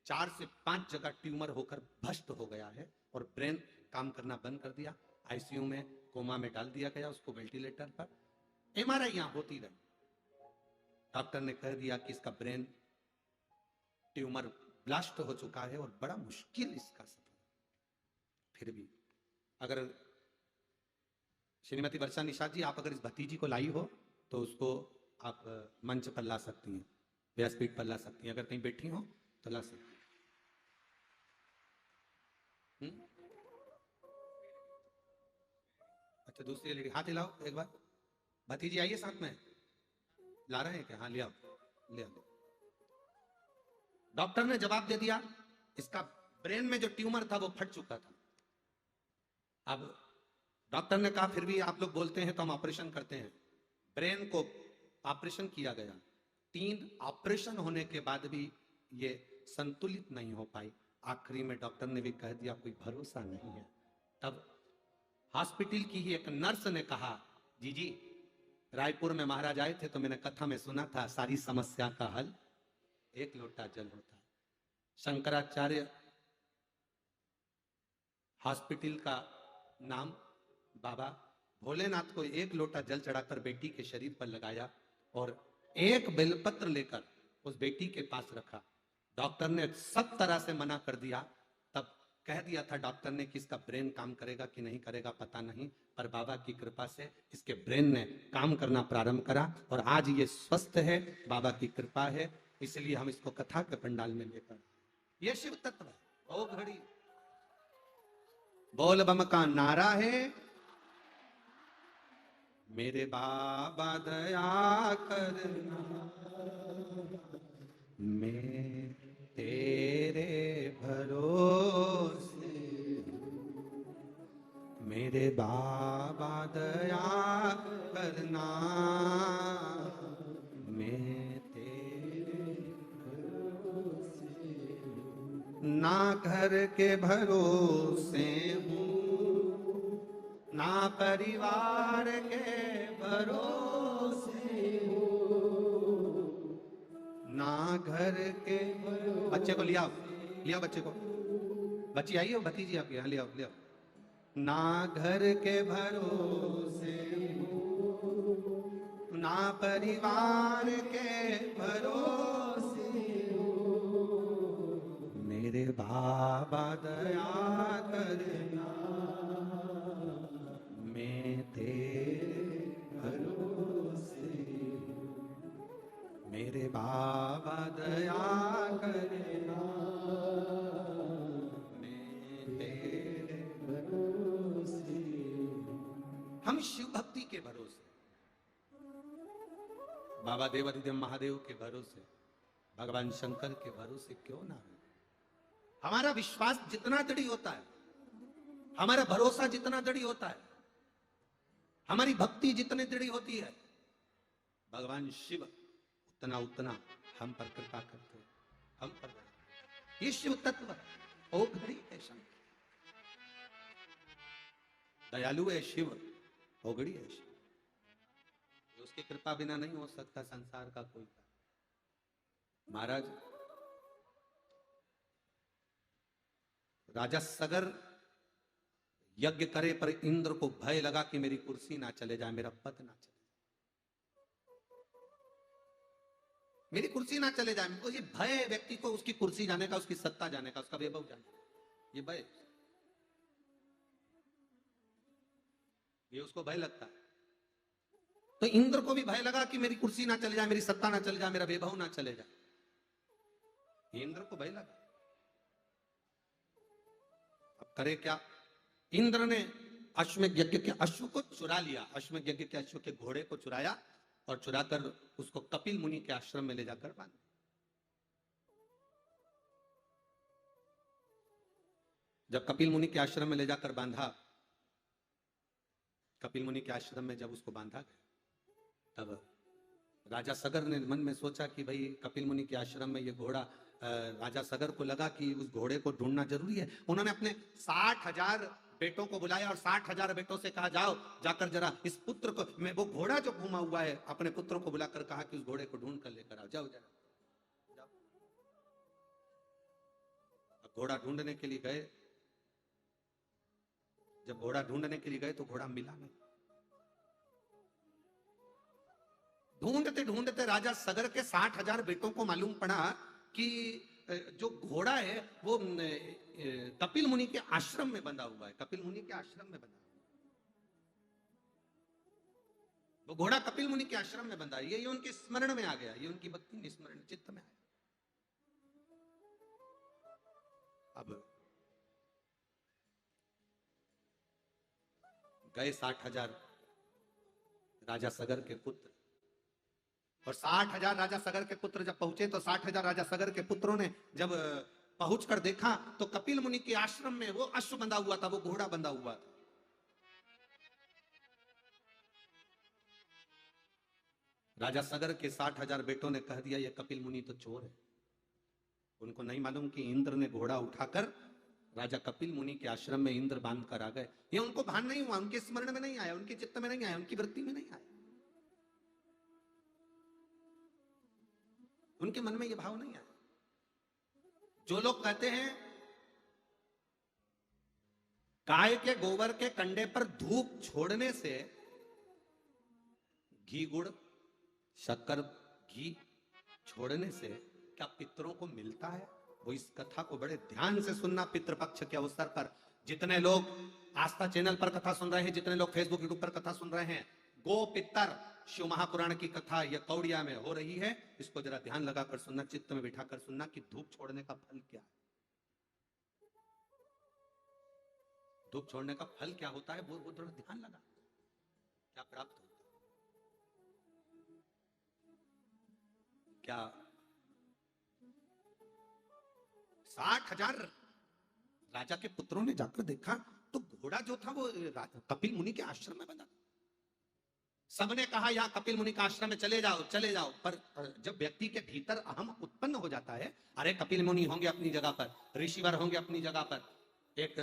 4 से 5 जगह ट्यूमर होकर भ्रष्ट हो गया है और ब्रेन काम करना बंद कर दिया। आईसीयू में, कोमा में डाल दिया गया उसको, वेंटिलेटर पर। एमआरआई यहां होती रही। डॉक्टर ने कह दिया कि इसका ब्रेन ट्यूमर ब्लास्ट हो चुका है और बड़ा मुश्किल इसका सफर। फिर भी अगर श्रीमती वर्षा निषाद जी, आप अगर इस भतीजी को लाई हो तो उसको आप मंच पर ला सकती हैं, व्यासपीठ पर ला सकती हैं। अगर कहीं बैठी हो तो ला सकती हैं। अच्छा, दूसरी लेडी, हाथ हिलाओ एक बार। भतीजी आइए साथ में। ला रहे हैं क्या? हाँ, ले आओ, ले आओ। डॉक्टर ने जवाब दे दिया, इसका ब्रेन में जो ट्यूमर था वो फट चुका था। अब डॉक्टर ने कहा फिर भी आप लोग बोलते हैं तो हम ऑपरेशन करते हैं। ब्रेन को ऑपरेशन किया गया। 3 ऑपरेशन होने के बाद भी ये संतुलित नहीं हो पाई। आखिरी में डॉक्टर ने भी कह दिया कोई भरोसा नहीं है। तब हॉस्पिटल की ही एक नर्स ने कहा, जी रायपुर में महाराज आए थे तो मैंने कथा में सुना था सारी समस्या का हल एक लोटा जल होता है। शंकराचार्य हॉस्पिटल का नाम बाबा भोलेनाथ को एक लोटा जल चढ़ाकर बेटी के शरीर पर लगाया और एक बेलपत्र लेकर उस बेटी के पास रखा। डॉक्टर ने सब तरह से मना कर दिया। तब कह दिया था डॉक्टर ने कि इसका ब्रेन काम करेगा कि नहीं करेगा पता नहीं, पर बाबा की कृपा से इसके ब्रेन ने काम करना प्रारंभ करा और आज ये स्वस्थ है, बाबा की कृपा है। इसलिए हम इसको कथा के पंडाल में लेकर, ये शिव तत्व है। ओ घड़ी बोल बम का नारा है, मेरे बाबा दया करना, मैं तेरे भरोसे, मेरे बाबा दया करना, मैं तेरे ना घर के भरोसे हूँ, ना परिवार के भरोसे हूँ, ना घर के। बच्चे को लिया बच्चे को, बच्ची आई हो भतीजी आपके यहाँ, लिया लिया। ना घर के भरोसे हूँ, ना परिवार के भरोसे हूँ, मेरे बाबा दया करना, मैं तेरे भरोसे, मेरे बाबा दया करना, मैं तेरे भरोसे। हम शिव भक्ति के भरोसे, बाबा देवादिदेव महादेव के भरोसे, भगवान शंकर के भरोसे क्यों ना हो। हमारा विश्वास जितना दृढ़ होता है, हमारा भरोसा जितना दृढ़ होता है, हमारी भक्ति जितनी दृढ़ होती है, भगवान शिव उतना उतना हम पर कृपा करते हैं, हम पर। ये शिव तत्व ओ घड़ी है शंकर, दयालु है शिव, ओगड़ी है शिव। उसकी कृपा बिना नहीं हो सकता संसार का कोई कार्य। महाराज राजा सगर यज्ञ करे पर इंद्र को भय लगा कि मेरी कुर्सी ना चले जाए, मेरा पद ना चले जाए, मेरी कुर्सी ना चले जाए। तो ये भय है व्यक्ति को, उसकी कुर्सी जाने का, उसकी सत्ता जाने का, उसका वैभव जाने का, ये भय, ये उसको भय लगता है। तो इंद्र को भी भय लगा कि मेरी कुर्सी ना चले जाए, मेरी सत्ता ना चले जाए, मेरा वैभव ना चले जाए। इंद्र को भय लगा। अब करे क्या? इंद्र ने अश्वमेध यज्ञ के अश्व को चुरा लिया, अश्वमेध यज्ञ के अश्व के घोड़े को चुराया और चुराकर उसको कपिल मुनि के आश्रम में ले जाकर बांधा। जब कपिल मुनि के आश्रम में ले जाकर बांधा, कपिल मुनि के आश्रम में जब उसको बांधा गया, तब राजा सगर ने मन में सोचा कि भाई कपिल मुनि के आश्रम में ये घोड़ा, राजा सगर को लगा कि उस घोड़े को ढूंढना जरूरी है। उन्होंने अपने 60,000 बेटों को बुलाया और 60,000 बेटों से कहा, जाओ जाकर जरा इस पुत्र को, मैं वो घोड़ा जो घूमा हुआ है, अपने पुत्रों को बुलाकर कहा कि उस घोड़े को ढूंढ कर लेकर आओ, जाओ जरा जाओ। अब घोड़ा ढूंढने के लिए गए। जब घोड़ा ढूंढने के लिए गए तो घोड़ा मिला नहीं। ढूंढते ढूंढते राजा सगर के 60,000 बेटों को मालूम पड़ा कि जो घोड़ा है वो कपिल मुनि के आश्रम में बंधा हुआ है, कपिल मुनि के आश्रम में बंधा हुआ है। वो घोड़ा कपिल मुनि के आश्रम में बंधा है। ये उनके स्मरण में आ गया, ये उनकी भक्ति स्मरण चित्त में आया। अब गए 60,000 राजा सगर के पुत्र, और 60,000 राजा सगर के पुत्र जब पहुंचे तो 60,000 राजा सगर के पुत्रों ने जब पहुंचकर देखा तो कपिल मुनि के आश्रम में वो अश्व बंधा हुआ था, वो घोड़ा बंधा हुआ था। राजा सगर के 60,000 बेटों ने कह दिया ये कपिल मुनि तो चोर है। उनको नहीं मालूम कि इंद्र ने घोड़ा उठाकर राजा कपिल मुनि के आश्रम में इंद्र बांध कर आ गए। ये उनको भान नहीं हुआ, उनके स्मरण में नहीं आया, उनके चित्त में नहीं आया, उनकी वृत्ति में नहीं आया, उनके मन में ये भाव नहीं आया। जो लोग कहते हैं गाय के गोबर के कंडे पर धूप छोड़ने से घी गुड़ शक्कर घी छोड़ने से क्या पितरों को मिलता है, वो इस कथा को बड़े ध्यान से सुनना। पितृपक्ष के अवसर पर जितने लोग आस्था चैनल पर कथा सुन रहे हैं, जितने लोग फेसबुक यूट्यूब पर कथा सुन रहे हैं, गो पितर शिव महापुराण की कथा यह कौड़िया में हो रही है, इसको जरा ध्यान लगाकर सुनना, चित्त में बिठाकर सुनना कि धूप छोड़ने का फल क्या है, धूप छोड़ने का फल क्या होता है, वो थोड़ा ध्यान लगा, क्या प्राप्त होता है। क्या 60,000 राजा के पुत्रों ने जाकर देखा तो घोड़ा जो था वो कपिल मुनि के आश्रम में बंधा। सबने कहा यहां कपिल मुनि का आश्रम में चले जाओ चले जाओ, पर जब व्यक्ति के भीतर अहम उत्पन्न हो जाता है, अरे कपिल मुनि होंगे अपनी जगह पर, ऋषिवर होंगे अपनी जगह पर, एक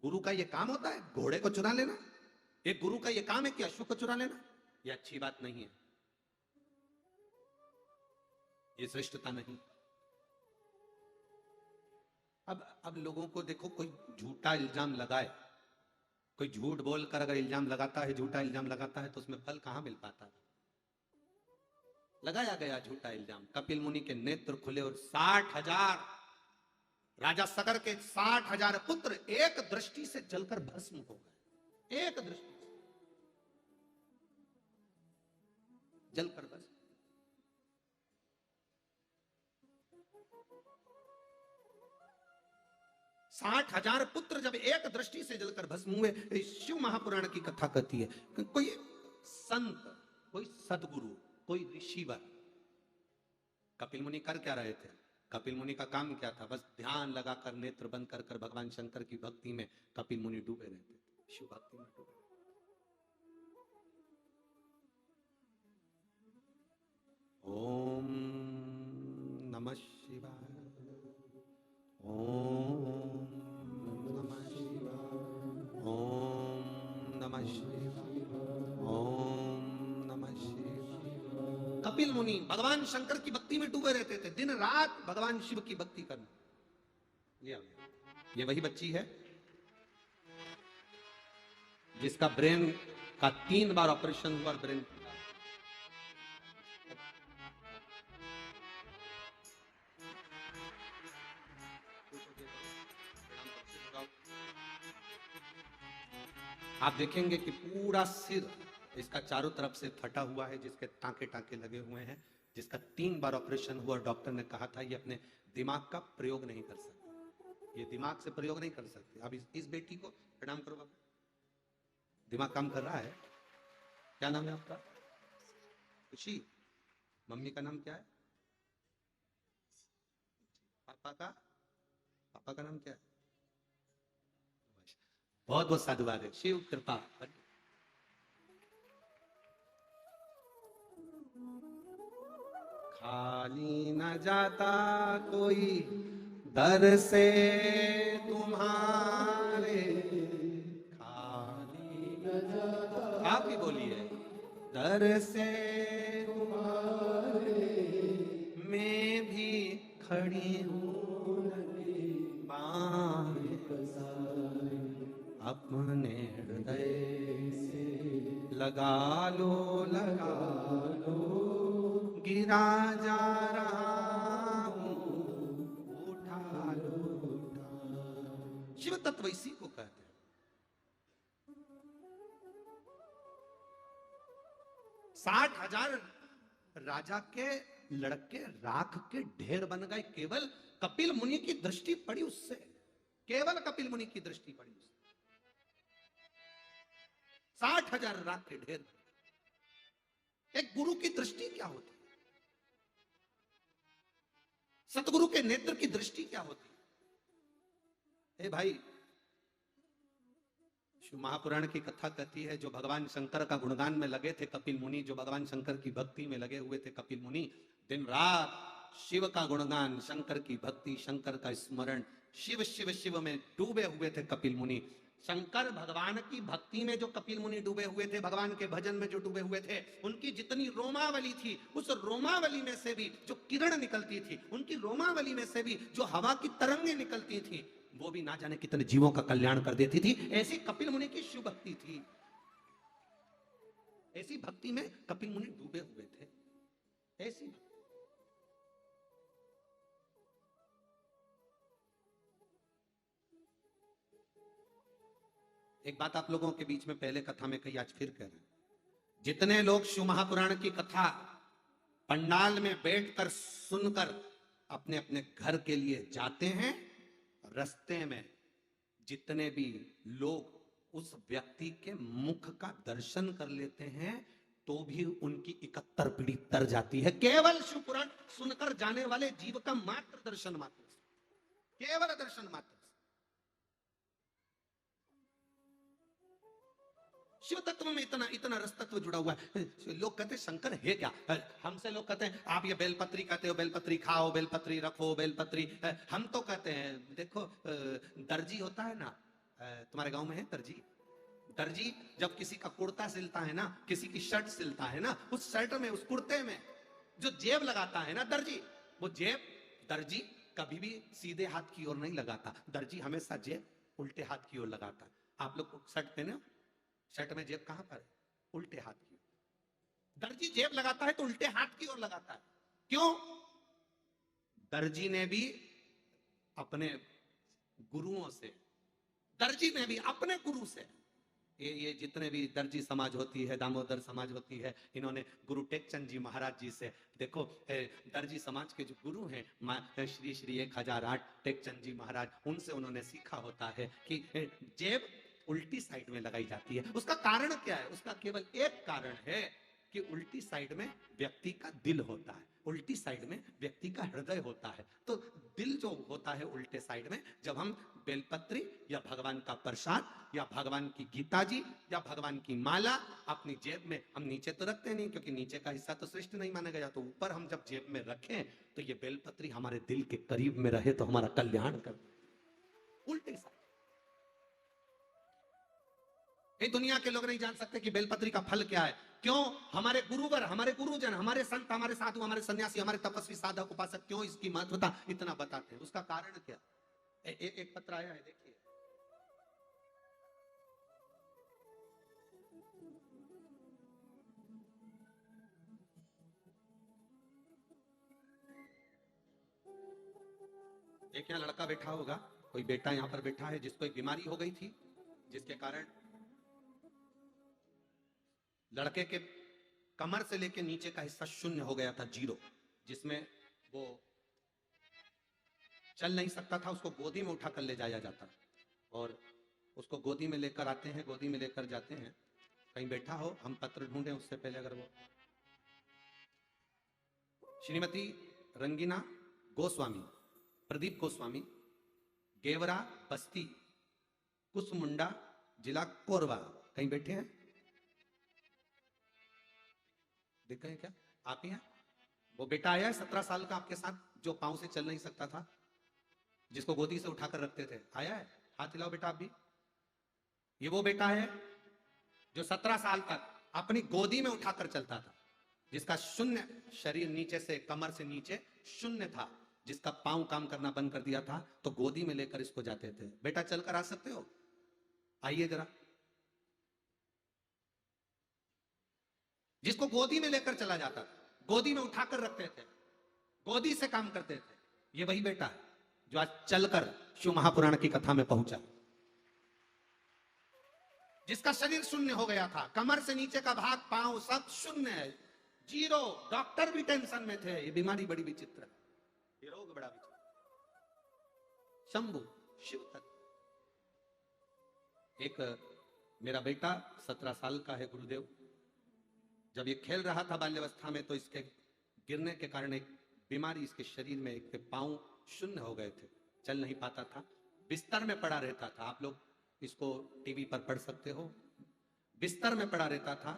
गुरु का ये काम होता है घोड़े को चुरा लेना, एक गुरु का ये काम है कि अश्व को चुरा लेना, ये अच्छी बात नहीं है, ये श्रेष्ठता नहीं। अब लोगों को देखो, कोई झूठा इल्जाम लगाए, कोई झूठ बोलकर अगर इल्जाम लगाता है, झूठा इल्जाम लगाता है, तो उसमें फल कहां मिल पाता है। लगाया गया झूठा इल्जाम, कपिल मुनि के नेत्र खुले और 60,000 राजा सगर के 60,000 पुत्र एक दृष्टि से जलकर भस्म हो गए, एक दृष्टि से जलकर भस्म। साठ 60,000 पुत्र जब एक दृष्टि से जलकर भस्म हुए। शिव महापुराण की कथा कहती है कि कोई संत, कोई सदगुरु, कोई ऋषिवर, कपिल मुनि कर क्या रहे थे, कपिल मुनि का काम क्या था, बस ध्यान लगाकर नेत्र बंद कर कर भगवान शंकर की भक्ति में कपिल मुनि डूबे रहते थे, शिव भक्ति में डूबे। ओम नमः शिवाय, ओम नमः शिवाय, ओम नमः शिवाय, ओम नमः शिवाय। कपिल मुनि भगवान शंकर की भक्ति में डूबे रहते थे, दिन रात भगवान शिव की भक्ति करना। ये वही बच्ची है जिसका ब्रेन का 3 बार ऑपरेशन हुआ, ब्रेन आप देखेंगे कि पूरा सिर इसका चारों तरफ से फटा हुआ है, जिसके टांके टांके लगे हुए हैं, जिसका 3 बार ऑपरेशन हुआ। डॉक्टर ने कहा था ये अपने दिमाग का प्रयोग नहीं कर सकते, ये दिमाग से प्रयोग नहीं कर सकते। अब इस बेटी को प्रणाम करो बाबा, दिमाग काम कर रहा है। क्या नाम है आपका? खुशी। मम्मी का नाम क्या है? पापा का नाम क्या है? बहुत बहुत साधुवाद है, शिव कृपा। खाली न जाता कोई दर से तुम्हारे, खाली न जाता, आप ही बोलिए, दर से तुम्हारे मैं भी खड़ी हूँ अपने हृदय से लगा लो गिरा जा रहा हूं, उठा लो। शिव तत्व इसी को कहते हैं। 60,000 राजा के लड़के राख के ढेर बन गए, केवल कपिल मुनि की दृष्टि पड़ी उससे, केवल कपिल मुनि की दृष्टि पड़ी उससे। 60,000 राख के ढेर। एक गुरु की दृष्टि क्या होती है, सतगुरु के नेत्र की दृष्टि क्या होती है? ए भाई, शिव महापुराण की कथा कहती है जो भगवान शंकर का गुणगान में लगे थे कपिल मुनि, जो भगवान शंकर की भक्ति में लगे हुए थे कपिल मुनि, दिन रात शिव का गुणगान, शंकर की भक्ति, शंकर का स्मरण, शिव शिव शिव में डूबे हुए थे कपिल मुनि। शंकर भगवान की भक्ति में जो कपिल मुनि डूबे हुए थे, भगवान के भजन में जो डूबे हुए थे, उनकी जितनी रोमावली थी, उस रोमावली में से भी जो किरण निकलती थी, उनकी रोमावली में से भी जो हवा की तरंगें निकलती थी, वो भी ना जाने कितने जीवों का कल्याण कर देती थी। ऐसी कपिल मुनि की शिव भक्ति थी। ऐसी भक्ति में कपिल मुनि डूबे हुए थे। ऐसी एक बात आप लोगों के बीच में पहले कथा में कही, आज फिर कह रहे हैं। जितने लोग शिव महापुराण की कथा पंडाल में बैठकर सुनकर अपने अपने घर के लिए जाते हैं, रास्ते में जितने भी लोग उस व्यक्ति के मुख का दर्शन कर लेते हैं, तो भी उनकी 71 पीढ़ी तर जाती है, केवल शिव पुराण सुनकर जाने वाले जीव का मात्र दर्शन मात्र, केवल दर्शन मात्र। शिव तत्व में इतना इतना रस तत्व जुड़ा हुआ है। लोग कहते हैं शंकर है क्या? हमसे लोग कहते हैं आप ये बेलपत्री कहते हो, बेलपत्री खाओ, बेलपत्री रखो, बेलपत्री। हम तो कहते हैं देखो, दर्जी होता है ना, तुम्हारे गांव में है दर्जी? दर्जी जब किसी का कुर्ता सिलता है ना, किसी की शर्ट सिलता है ना, उस शर्ट में, उस कुर्ते में जो जेब लगाता है ना दर्जी, वो जेब दर्जी कभी भी सीधे हाथ की ओर नहीं लगाता, दर्जी हमेशा जेब उल्टे हाथ की ओर लगाता। आप लोग शर्ट पहने हो, शर्ट में जेब कहां पर है? उल्टे हाथ की। दर्जी जेब लगाता है तो उल्टे हाथ की ओर लगाता है। क्यों? दर्जी ने भी अपने गुरुओं से, दर्जी ने भी अपने गुरु से, ये जितने भी दर्जी समाज होती है, दामोदर समाज होती है, इन्होंने गुरु टेकचंद जी महाराज जी से, देखो दर्जी समाज के जो गुरु हैं श्री श्री 1008 टेकचंद जी महाराज, उनसे उन्होंने सीखा होता है कि जेब उल्टी साइड में लगाई जाती है। उसका कारण क्या है? उसका केवल एक कारण है कि उल्टी साइड में व्यक्ति का दिल होता है, उल्टी साइड में व्यक्ति का हृदय होता है। तो दिल जो होता है उल्टे साइड में, जब हम बेलपत्री या भगवान का प्रसाद या भगवान की गीता जी या भगवान की माला अपनी जेब में, हम नीचे तो रखते नहीं क्योंकि नीचे का हिस्सा तो श्रेष्ठ नहीं माना गया, तो ऊपर हम जब जेब में रखें तो ये बेलपत्री हमारे दिल के करीब में रहे तो हमारा कल्याण कर। उल्टे साइड दुनिया के लोग नहीं जान सकते कि बेलपत्री का फल क्या है। क्यों? हमारे गुरुवर, हमारे गुरुजन, हमारे संत, हमारे साधु, हमारे सन्यासी, हमारे तपस्वी, साधक, उपासक क्यों इसकी महत्वता इतना बताते हैं? उसका कारण क्या? एक पत्र आया है, देखिए। एक यहाँ लड़का बैठा होगा, कोई बेटा यहाँ पर बैठा है जिसको एक बीमारी हो गई थी, जिसके कारण लड़के के कमर से लेके नीचे का हिस्सा शून्य हो गया था, जीरो, जिसमें वो चल नहीं सकता था। उसको गोदी में उठाकर ले जाया जाता और उसको गोदी में लेकर आते हैं, गोदी में लेकर जाते हैं। कहीं बैठा हो, हम पत्र ढूंढे उससे पहले, अगर वो श्रीमती रंगीना गोस्वामी, प्रदीप गोस्वामी, गेवरा बस्ती, कुसमुंडा, जिला कोरबा, कहीं बैठे हैं? दिख रहे हैं क्या? आप ही हैं? वो बेटा आया है 17 साल का आपके साथ, जो पांव से चल नहीं सकता था, जिसको गोदी से उठाकर रखते थे, आया है? हाथ हिलाओ बेटा आप भी। ये वो बेटा है जो 17 साल तक अपनी गोदी में उठाकर चलता था, जिसका शून्य शरीर, नीचे से, कमर से नीचे शून्य था, जिसका पांव काम करना बंद कर दिया था, तो गोदी में लेकर इसको जाते थे। बेटा चलकर आ सकते हो? आइए जरा। जिसको गोदी में लेकर चला जाता था, गोदी में उठाकर रखते थे, गोदी से काम करते थे, ये वही बेटा है जो आज चलकर शिव महापुराण की कथा में पहुंचा, जिसका शरीर शून्य हो गया था, कमर से नीचे का भाग, पांव सब शून्य है, जीरो। डॉक्टर भी टेंशन में थे, ये बीमारी बड़ी विचित्र है, ये रोग बड़ा विचित्र। शंभु शिव तत्व। एक मेरा बेटा 17 साल का है, गुरुदेव, जब ये खेल रहा था बाल्यावस्था में, तो इसके गिरने के कारण एक बीमारी इसके शरीर में, एक पांव शून्य हो गए थे, चल नहीं पाता था, बिस्तर में पड़ा रहता था। आप लोग इसको टीवी पर पढ़ सकते हो। बिस्तर में पड़ा रहता था,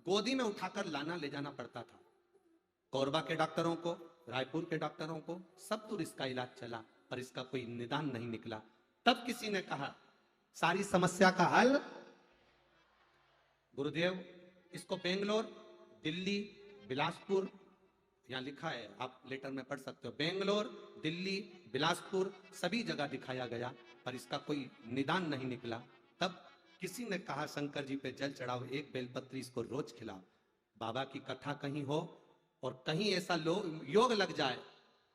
गोदी में उठाकर लाना ले जाना पड़ता था। कोरबा के डॉक्टरों को, रायपुर के डॉक्टरों को सब दूर इसका इलाज चला, पर इसका कोई निदान नहीं निकला। तब किसी ने कहा सारी समस्या का हल गुरुदेव, इसको बेंगलोर, दिल्ली, बिलासपुर, यहां लिखा है, आप लेटर में पढ़ सकते हो, बेंगलोर, दिल्ली, बिलासपुर सभी जगह दिखाया गया, पर इसका कोई निदान नहीं निकला। तब किसी ने कहा शंकर जी पे जल चढ़ाओ, एक बेलपत्री इसको रोज खिलाओ, बाबा की कथा कहीं हो और कहीं ऐसा योग लग जाए,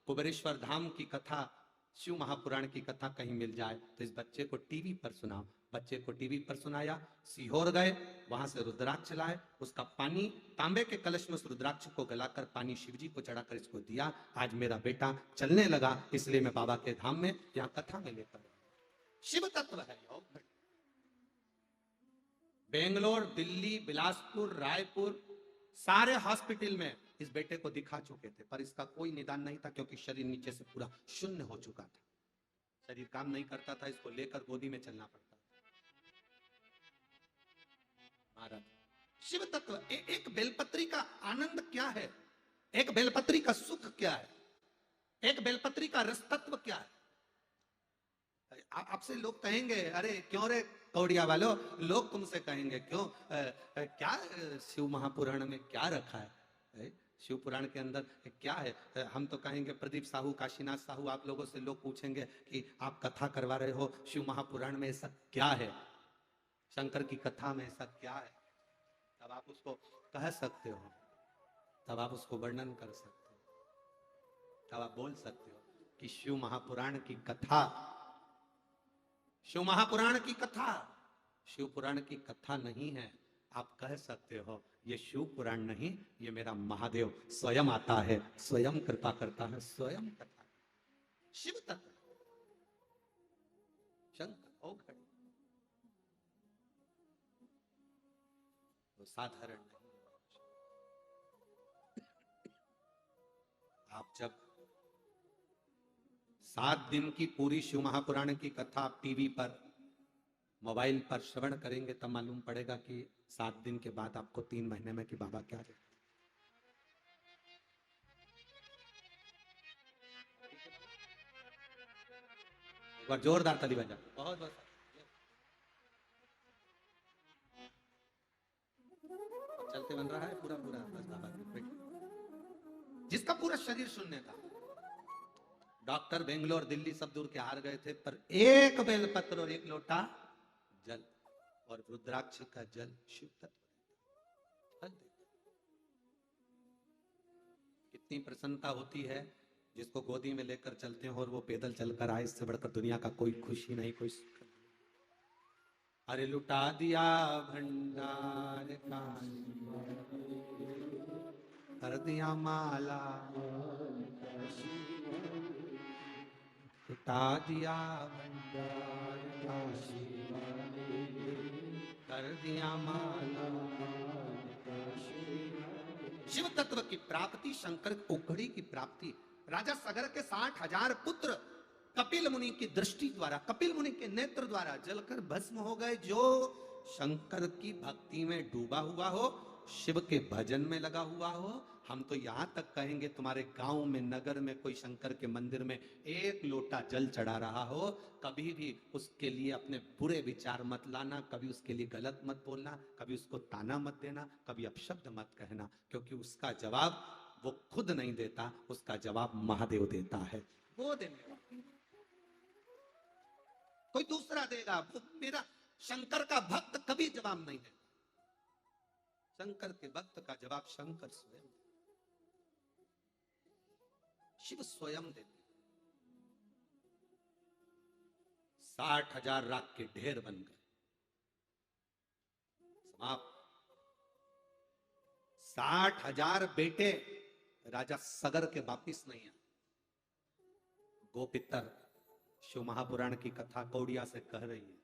कुबेरेश्वर धाम की कथा, शिव महापुराण की कथा कहीं मिल जाए, तो इस बच्चे को टीवी पर सुनाओ। बच्चे को टीवी पर सुनाया, सीहोर गए, वहां से रुद्राक्ष लाए, उसका पानी तांबे के कलश में उस रुद्राक्ष को गलाकर पानी शिवजी को चढ़ाकर इसको दिया। आज मेरा बेटा चलने लगा, इसलिए मैं बाबा के धाम में यहां कथा में लेकर शिव तत्व है योग। बेंगलोर, दिल्ली, बिलासपुर, रायपुर सारे हॉस्पिटल में इस बेटे को दिखा चुके थे, पर इसका कोई निदान नहीं था, क्योंकि शरीर नीचे से पूरा शून्य हो चुका था, शरीर काम नहीं करता था, इसको लेकर गोदी में चलना पड़ता था। महाराज शिव तत्व, एक बेलपत्री का आनंद क्या है, एक बेलपत्री का सुख क्या है, एक बेलपत्री का रस तत्व क्या है। आपसे लोग कहेंगे अरे क्यों रे कौड़िया वालों, लोग तुमसे कहेंगे क्यों, क्या शिव महापुराण में क्या रखा है, शिव पुराण के अंदर क्या है। हम तो कहेंगे प्रदीप साहू, काशीनाथ साहू, आप लोगों से लोग पूछेंगे कि आप कथा करवा रहे हो, शिव महापुराण में ऐसा क्या है, शंकर की कथा में ऐसा क्या है, तब आप उसको कह सकते हो, तब आप उसको वर्णन कर सकते हो, तब आप बोल सकते हो कि शिव महापुराण की कथा, शिव महापुराण की कथा शिव पुराण की कथा नहीं है। आप कह सकते हो ये शिव पुराण नहीं, ये मेरा महादेव स्वयं आता है, स्वयं कृपा करता है, स्वयं कथा। शिव तत्व शंकर औघड़ वो साधारण नहीं। आप जब 7 दिन की पूरी शिव महापुराण की कथा आप टीवी पर, मोबाइल पर श्रवण करेंगे, तब मालूम पड़ेगा कि 7 दिन के बाद आपको 3 महीने में कि बाबा क्या देते। एक बार जोरदार ताली बजा, बहुत बहुत चलते बन रहा है पूरा पूरा बस बाबा के, जिसका पूरा शरीर शून्य था। डॉक्टर बेंगलोर, दिल्ली सब दूर के हार गए थे, पर एक बेलपत्र और एक लोटा जल और रुद्राक्ष का जल शिव तत्व कितनी प्रसन्नता होती है जिसको गोदी में लेकर चलते हैं और वो पैदल चलकर आए, इससे बढ़कर दुनिया का कोई खुशी नहीं, कोई सुख नहीं। अरे लुटा दिया भंडार का, कर दिया माला, लुटा दिया भंडार का, कर दिया माला। शिव तत्व की प्राप्ति, शंकर औघड़ी की प्राप्ति, राजा सगर के 60,000 पुत्र कपिल मुनि की दृष्टि द्वारा, कपिल मुनि के नेत्र द्वारा जलकर भस्म हो गए। जो शंकर की भक्ति में डूबा हुआ हो, शिव के भजन में लगा हुआ हो, हम तो यहां तक कहेंगे तुम्हारे गांव में, नगर में कोई शंकर के मंदिर में एक लोटा जल चढ़ा रहा हो, कभी भी उसके लिए अपने बुरे विचार मत लाना, कभी उसके लिए गलत मत बोलना, कभी उसको ताना मत देना, कभी अपशब्द मत कहना, क्योंकि उसका जवाब वो खुद नहीं देता, उसका जवाब महादेव देता है। वो देने कोई दूसरा देगा, वो मेरा शंकर का भक्त कभी जवाब नहीं देता। शंकर के भक्त का जवाब शंकर स्वयं, शिव स्वयं देते। 60,000 राख के ढेर बन गए, समाप्त। 60,000 बेटे राजा सगर के वापिस नहीं आए। गोपितर शिव महापुराण की कथा कौड़िया से कह रही है,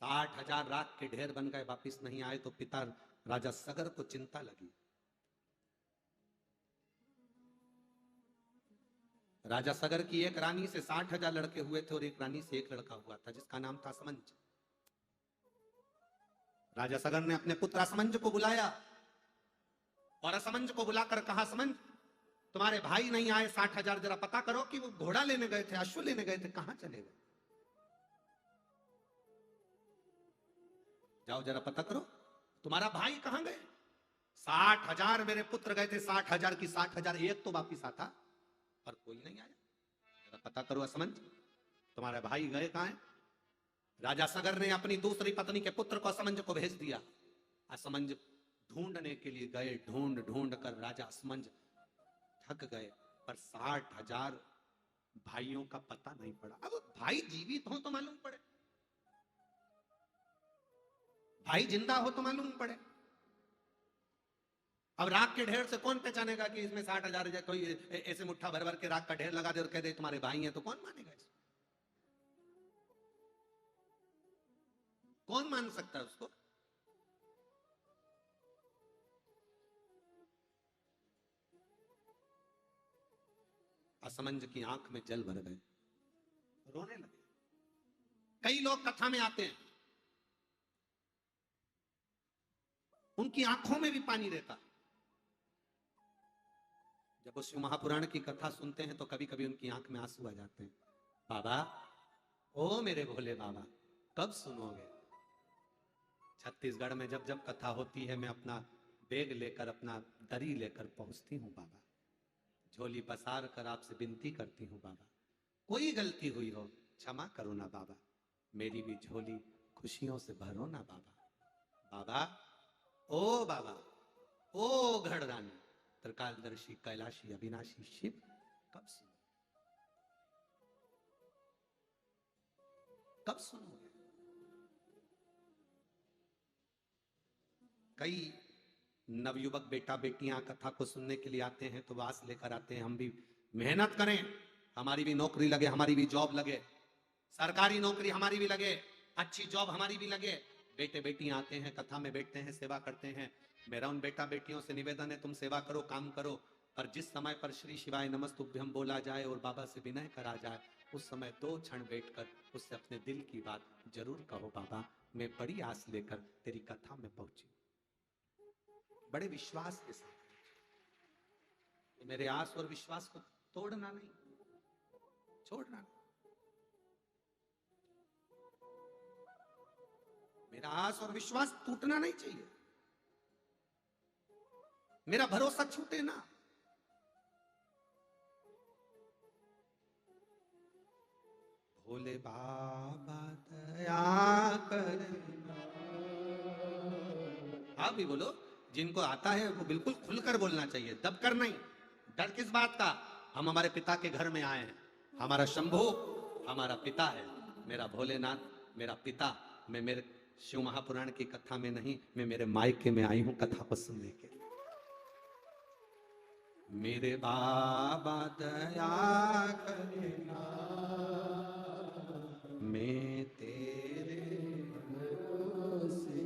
60,000 राख के ढेर बन गए, वापिस नहीं आए, तो पिता राजा सगर को चिंता लगी। राजा सगर की एक रानी से 60,000 लड़के हुए थे और एक रानी से एक लड़का हुआ था जिसका नाम था असमंज। राजा सगर ने अपने पुत्र असमंज को बुलाया और असमंज को बुलाकर कहा, असमंज तुम्हारे भाई नहीं आए 60,000, जरा पता करो कि वो घोड़ा लेने गए थे, अश्व लेने गए थे, कहां चले गए? जाओ जरा पता करो तुम्हारा भाई कहां गए। 60,000 मेरे पुत्र गए थे, 60,000 की 60,000 एक तो वापिस आता, पर कोई नहीं आया। जरा पता करो असमंज, तुम्हारे भाई गए कहां हैं? राजा सगर ने अपनी दूसरी पत्नी के पुत्र को असमंज को भेज दिया। असमंज ढूंढने के लिए गए, ढूंढ ढूंढ कर राजा असमंज थक गए, पर 60,000 भाइयों का पता नहीं पड़ा। अब भाई जीवित हो तो मालूम पड़े, भाई जिंदा हो तो मालूम पड़े। अब राख के ढेर से कौन पहचानेगा कि इसमें 60,000 है? कोई ऐसे मुट्ठा भर भर के राख का ढेर लगा दे और कह दे तुम्हारे भाई हैं, तो कौन मानेगा इसको? कौन मान सकता है उसको? असमंज की आंख में जल भर गए, रोने लगे। कई लोग कथा में आते हैं, उनकी आंखों में भी पानी रहता। जब वो शिव महापुराण की कथा सुनते हैं तो कभी कभी उनकी आंख में आंसू आ जाते हैं। बाबा, ओ मेरे भोले बाबा, कब सुनोगे? छत्तीसगढ़ में जब जब कथा होती है, मैं अपना बैग लेकर, अपना दरी लेकर पहुंचती हूँ बाबा, झोली पसार कर आपसे विनती करती हूँ बाबा, कोई गलती हुई हो क्षमा करो ना बाबा, मेरी भी झोली खुशियों से भरो ना बाबा। बाबा, ओ बाबा, ओ घड़ रानी, त्रिकालदर्शी कैलाशी अविनाशी शिव, कब सुनो, कब सुनोगे? कई नवयुवक बेटा बेटियां कथा को सुनने के लिए आते हैं तो वास लेकर आते हैं, हम भी मेहनत करें, हमारी भी नौकरी लगे, हमारी भी जॉब लगे, सरकारी नौकरी हमारी भी लगे, अच्छी जॉब हमारी भी लगे। बेटे बेटियां आते हैं, कथा में बैठते हैं, सेवा करते हैं। मेरा उन बेटा बेटियों से निवेदन है, तुम सेवा करो, काम करो, पर जिस समय पर श्री शिवाय नमस्तुभ्यम बोला जाए और बाबा से विनय करा जाए, उस समय 2 क्षण बैठकर उससे अपने दिल की बात जरूर कहो। बाबा, मैं बड़ी आस लेकर तेरी कथा में पहुंची, बड़े विश्वास के साथ, तो मेरे आस और विश्वास को तोड़ना नहीं, छोड़ना नहीं। मेरा आस और विश्वास टूटना नहीं चाहिए, मेरा भरोसा छूटे ना। भोले बाबा दया करना। आप भी बोलो, जिनको आता है वो बिल्कुल खुलकर बोलना चाहिए, दबकर नहीं। डर किस बात का? हम हमारे पिता के घर में आए हैं, हमारा शंभू हमारा पिता है, मेरा भोलेनाथ मेरा पिता। मैं मेरे शिव महापुराण की कथा में नहीं, मैं मेरे मायके में आई हूं कथा को सुनने के लिए। मेरे बाबा दया करना, मैं तेरे भरोसे,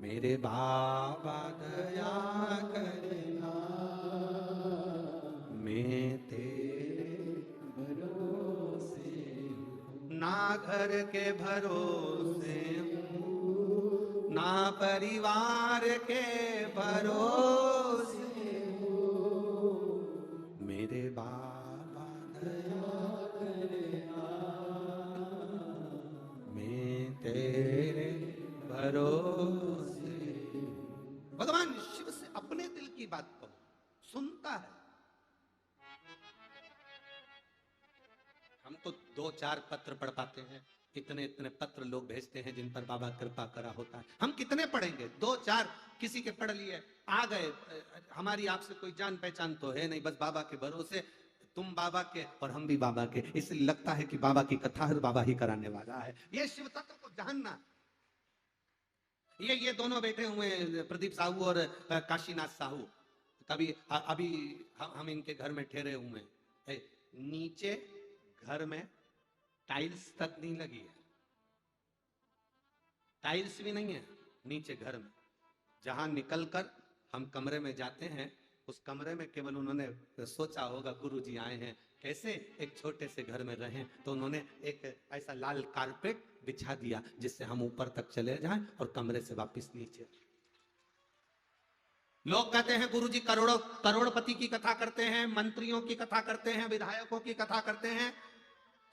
मेरे बाबा दया करना, मैं तेरे भरोसे, ना घर के भरोसे हूँ, ना परिवार के भरोसे, मेरे बाबा दया करना, मैं तेरे भरोसे। भगवान शिव से अपने दिल की बात कहो, सुनता है। हम तो 2-4 पत्र पढ़ पाते हैं, इतने इतने पत्र लोग भेजते हैं जिन पर बाबा कृपा करा होता है, हम कितने पढ़ेंगे? 2-4 किसी के पढ़ लिए, आ गए, हमारी आपसे कोई जान पहचान तो है नहीं, बस बाबा के भरोसे, तुम बाबा के और हम भी बाबा के, इसलिए लगता है कि बाबा की कथा हर बाबा ही कराने वाला है। ये शिव तत्व को जानना। ये दोनों बैठे हुए प्रदीप साहू और काशीनाथ साहू, कभी अभी हम इनके घर में ठहरे हुए हैं, नीचे घर में टाइल्स तक नहीं लगी है, टाइल्स भी नहीं है नीचे घर में। जहां निकलकर हम कमरे में जाते हैं, उस कमरे में केवल उन्होंने सोचा होगा गुरुजी आए हैं, कैसे एक छोटे से घर में रहें, तो उन्होंने एक ऐसा लाल कारपेट बिछा दिया जिससे हम ऊपर तक चले जाएं और कमरे से वापस नीचे। लोग कहते हैं गुरुजी करोड़ों करोड़पति की कथा करते हैं, मंत्रियों की कथा करते हैं, विधायकों की कथा करते हैं,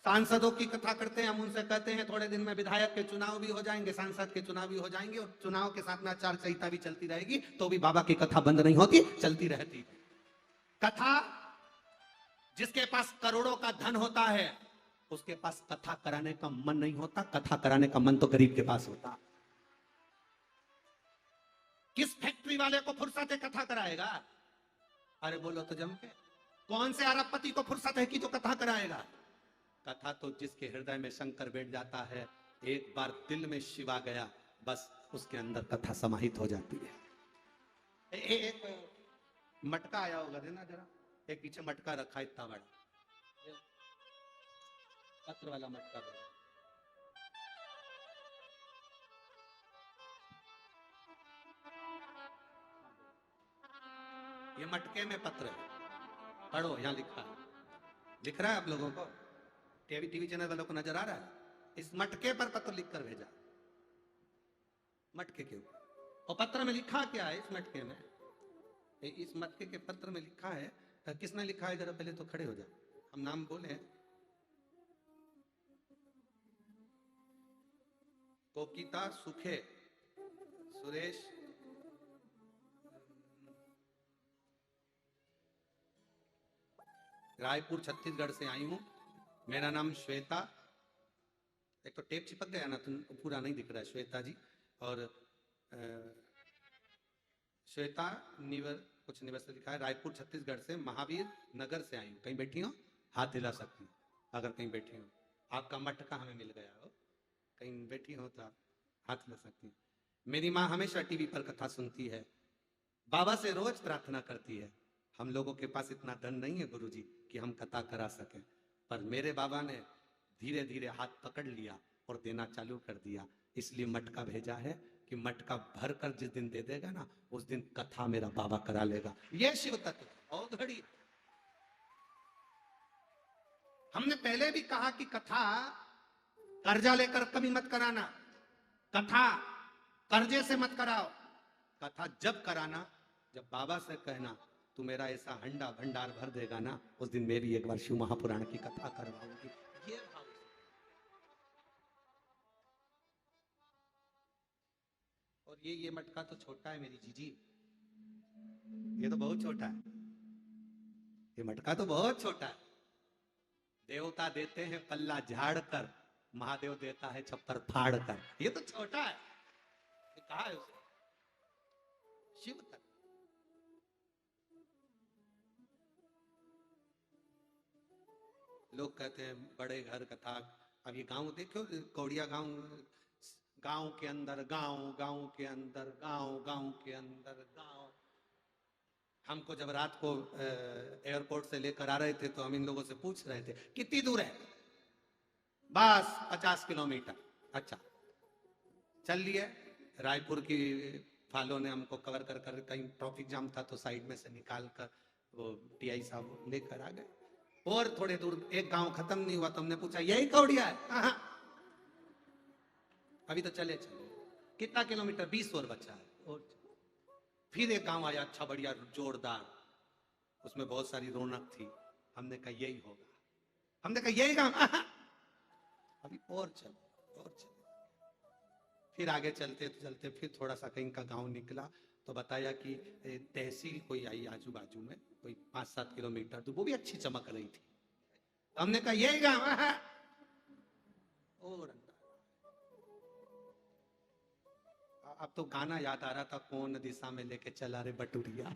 सांसदों की कथा करते हैं। हम उनसे कहते हैं थोड़े दिन में विधायक के चुनाव भी हो जाएंगे, सांसद के चुनाव भी हो जाएंगे, और चुनाव के साथ में आचार संहिता भी चलती रहेगी, तो भी बाबा की कथा बंद नहीं होती, चलती रहती है। कथा, जिसके पास करोड़ों का धन होता है उसके पास कथा कराने का मन नहीं होता, कथा कराने का मन तो गरीब के पास होता। किस फैक्ट्री वाले को फुर्सत है कथा कराएगा? अरे बोलो तो जम के, कौन से अरबपति को फुर्सत है कि जो कथा कराएगा? कथा तो जिसके हृदय में शंकर बैठ जाता है, एक बार दिल में शिव आ गया, बस उसके अंदर कथा समाहित हो जाती है। एक मटका आया होगा, देना जरा, एक पीछे मटका रखा इतना बड़ा, पत्र वाला मटका दे। ये मटके में पत्र है, पढ़ो, यहां लिखा है, दिख रहा है आप लोगों को? टीवी चैनल वालों को नजर आ रहा है? इस मटके पर पत्र लिखकर भेजा, मटके के ऊपर। और पत्र में लिखा क्या है? इस मटके में, इस मटके के पत्र में लिखा है, किसने लिखा है? जरा पहले तो खड़े हो जाओ, हम नाम बोले। कोकिता सुखे, सुरेश, रायपुर छत्तीसगढ़ से आई हूं, मेरा नाम श्वेता। एक तो टेप चिपक गया ना, तुम पूरा नहीं दिख रहा है, श्वेता जी। और श्वेता निवर, कुछ निवर से लिखा है, रायपुर छत्तीसगढ़ से, महावीर नगर से आई हूँ। कहीं बैठी हो? हाथ हिला सकती हो अगर कहीं बैठी हो। आपका मटका हमें मिल गया हो, कहीं बैठी हो तो हाथ हिला सकती हो। मेरी माँ हमेशा टीवी पर कथा सुनती है, बाबा से रोज प्रार्थना करती है। हम लोगों के पास इतना धन नहीं है गुरुजी कि हम कथा करा सकें, पर मेरे बाबा ने धीरे धीरे हाथ पकड़ लिया और देना चालू कर दिया। इसलिए मटका भेजा है कि मटका भर कर जिस दिन दे देगा ना, उस दिन कथा मेरा बाबा करा लेगा। ये शिव तत्व और घड़ी। हमने पहले भी कहा कि कथा कर्जा लेकर कभी मत कराना, कथा कर्जे से मत कराओ। कथा जब कराना, जब बाबा से कहना तू मेरा ऐसा हंडा भंडार भर देगा ना, उस दिन मैं भी एक बार शिव महापुराण की कथा करवाऊंगी। ये भाव। और ये मटका तो छोटा है मेरी जीजी, ये तो बहुत छोटा है, ये मटका तो बहुत छोटा है। देवता देते हैं पल्ला झाड़ कर, महादेव देता है छप्पर फाड़ कर। ये तो छोटा है, ये कहा है उसे? शिव तक। लोग कहते हैं बड़े घर कथा। अब ये गांव देखो, कौड़िया गांव, गांव के अंदर गांव, गांव के अंदर गांव, गांव के अंदर गांव। हमको जब रात को एयरपोर्ट से लेकर आ रहे थे तो हम इन लोगों से पूछ रहे थे कितनी दूर है? बस 50 किलोमीटर। अच्छा, चल लिए। रायपुर की फालों ने हमको कवर कर कर, कहीं ट्रैफिक जाम था तो साइड में से निकाल कर वो टीआई साहब लेकर आ गए। और थोड़े दूर एक गांव खत्म नहीं हुआ तो हमने पूछा यही कौड़िया है? हाँ, अभी तो चले चले। कितना किलोमीटर? 20 और बचा है। और फिर एक गांव आया, अच्छा बढ़िया जोरदार, उसमें बहुत सारी रौनक थी। हमने कहा यही होगा, हमने कहा यही गांव। अभी और चलो और चलो। फिर आगे चलते चलते फिर थोड़ा सा कहीं का गांव निकला तो बताया कि तहसील कोई आई आजू बाजू में, कोई 5-7 किलोमीटर दूर, वो भी अच्छी चमक रही थी। हमने कहा यही गांव। और अब तो गाना याद आ रहा था, कौन दिशा में लेके चला रे बटुरिया,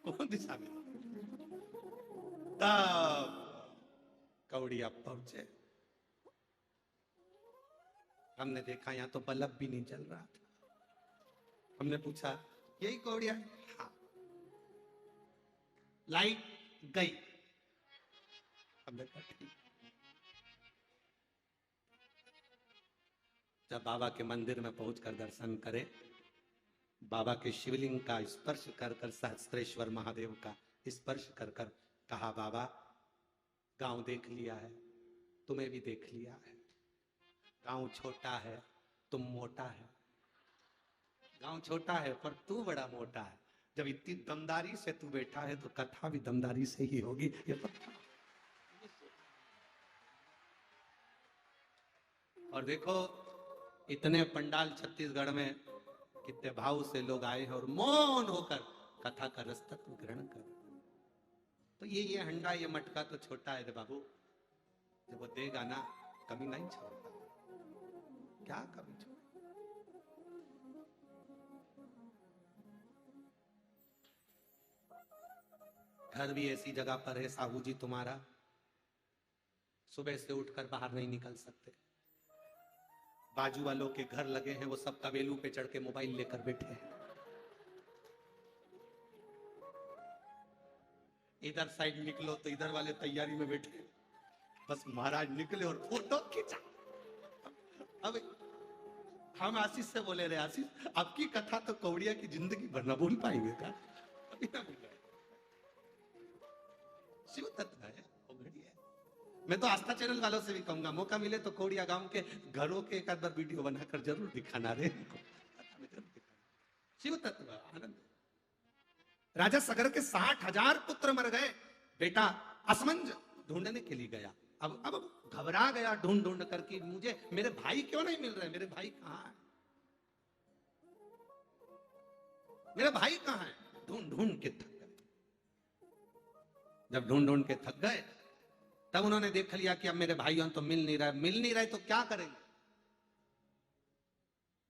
कौन दिशा में। तब कौड़िया पहुंचे, हमने देखा यहाँ तो बल्ब भी नहीं जल रहा था। हमने पूछा यही कौड़िया? हाँ। लाइट गई। हमने कहा ठीक। जब बाबा के मंदिर में पहुंचकर दर्शन करे, बाबा के शिवलिंग का स्पर्श कर कर, सहस्त्रेश्वर महादेव का स्पर्श कर कर कहा बाबा गांव देख लिया है, तुम्हें भी देख लिया है। गांव छोटा है, तुम मोटा है, गांव छोटा है पर तू बड़ा मोटा है। जब इतनी दमदारी से तू बैठा है तो कथा भी दमदारी से ही होगी, ये पक्का। और देखो इतने पंडाल छत्तीसगढ़ में कितने भाव से लोग आए हैं और मौन होकर कथा का रसतत्व ग्रहण कर। तो ये हंडा ये मटका तो छोटा है रे बाबू, जब वो देगा ना कभी नहीं छोड़ता। क्या कभी छोड़, घर भी ऐसी जगह पर है साहू जी तुम्हारा, सुबह से उठकर बाहर नहीं निकल सकते। बाजू वालों के घर लगे हैं, वो सब तबेलू पे चढ़ के मोबाइल लेकर बैठे हैं। इधर साइड निकलो तो इधर वाले तैयारी में बैठे हैं। बस महाराज निकले और फोटो खींचा। अब हम आशीष से बोले रहे, आशीष आपकी कथा तो कौड़िया की जिंदगी भर न भूल पाएंगे का? अभी ना भूल पाए। शिव तत्व है, वो घड़ी है। मैं तो आस्था चैनल वालों से भी कहूंगा, मौका मिले तो कौड़िया गांव के घरों के एक आध बार वीडियो बनाकर जरूर दिखाना रे। शिव तत्व आनंद। राजा सगर के 60,000 पुत्र मर गए। बेटा असमंज ढूंढने के लिए गया। अब घबरा गया ढूंढ ढूंढ करके, मुझे मेरे भाई क्यों नहीं मिल रहे, मेरे भाई कहां है, मेरा भाई कहां है? ढूंढ ढूंढ के थक गए। जब ढूंढ ढूंढ के थक गए तब उन्होंने देख लिया कि अब मेरे भाइयों तो मिल नहीं रहे तो क्या करेंगे।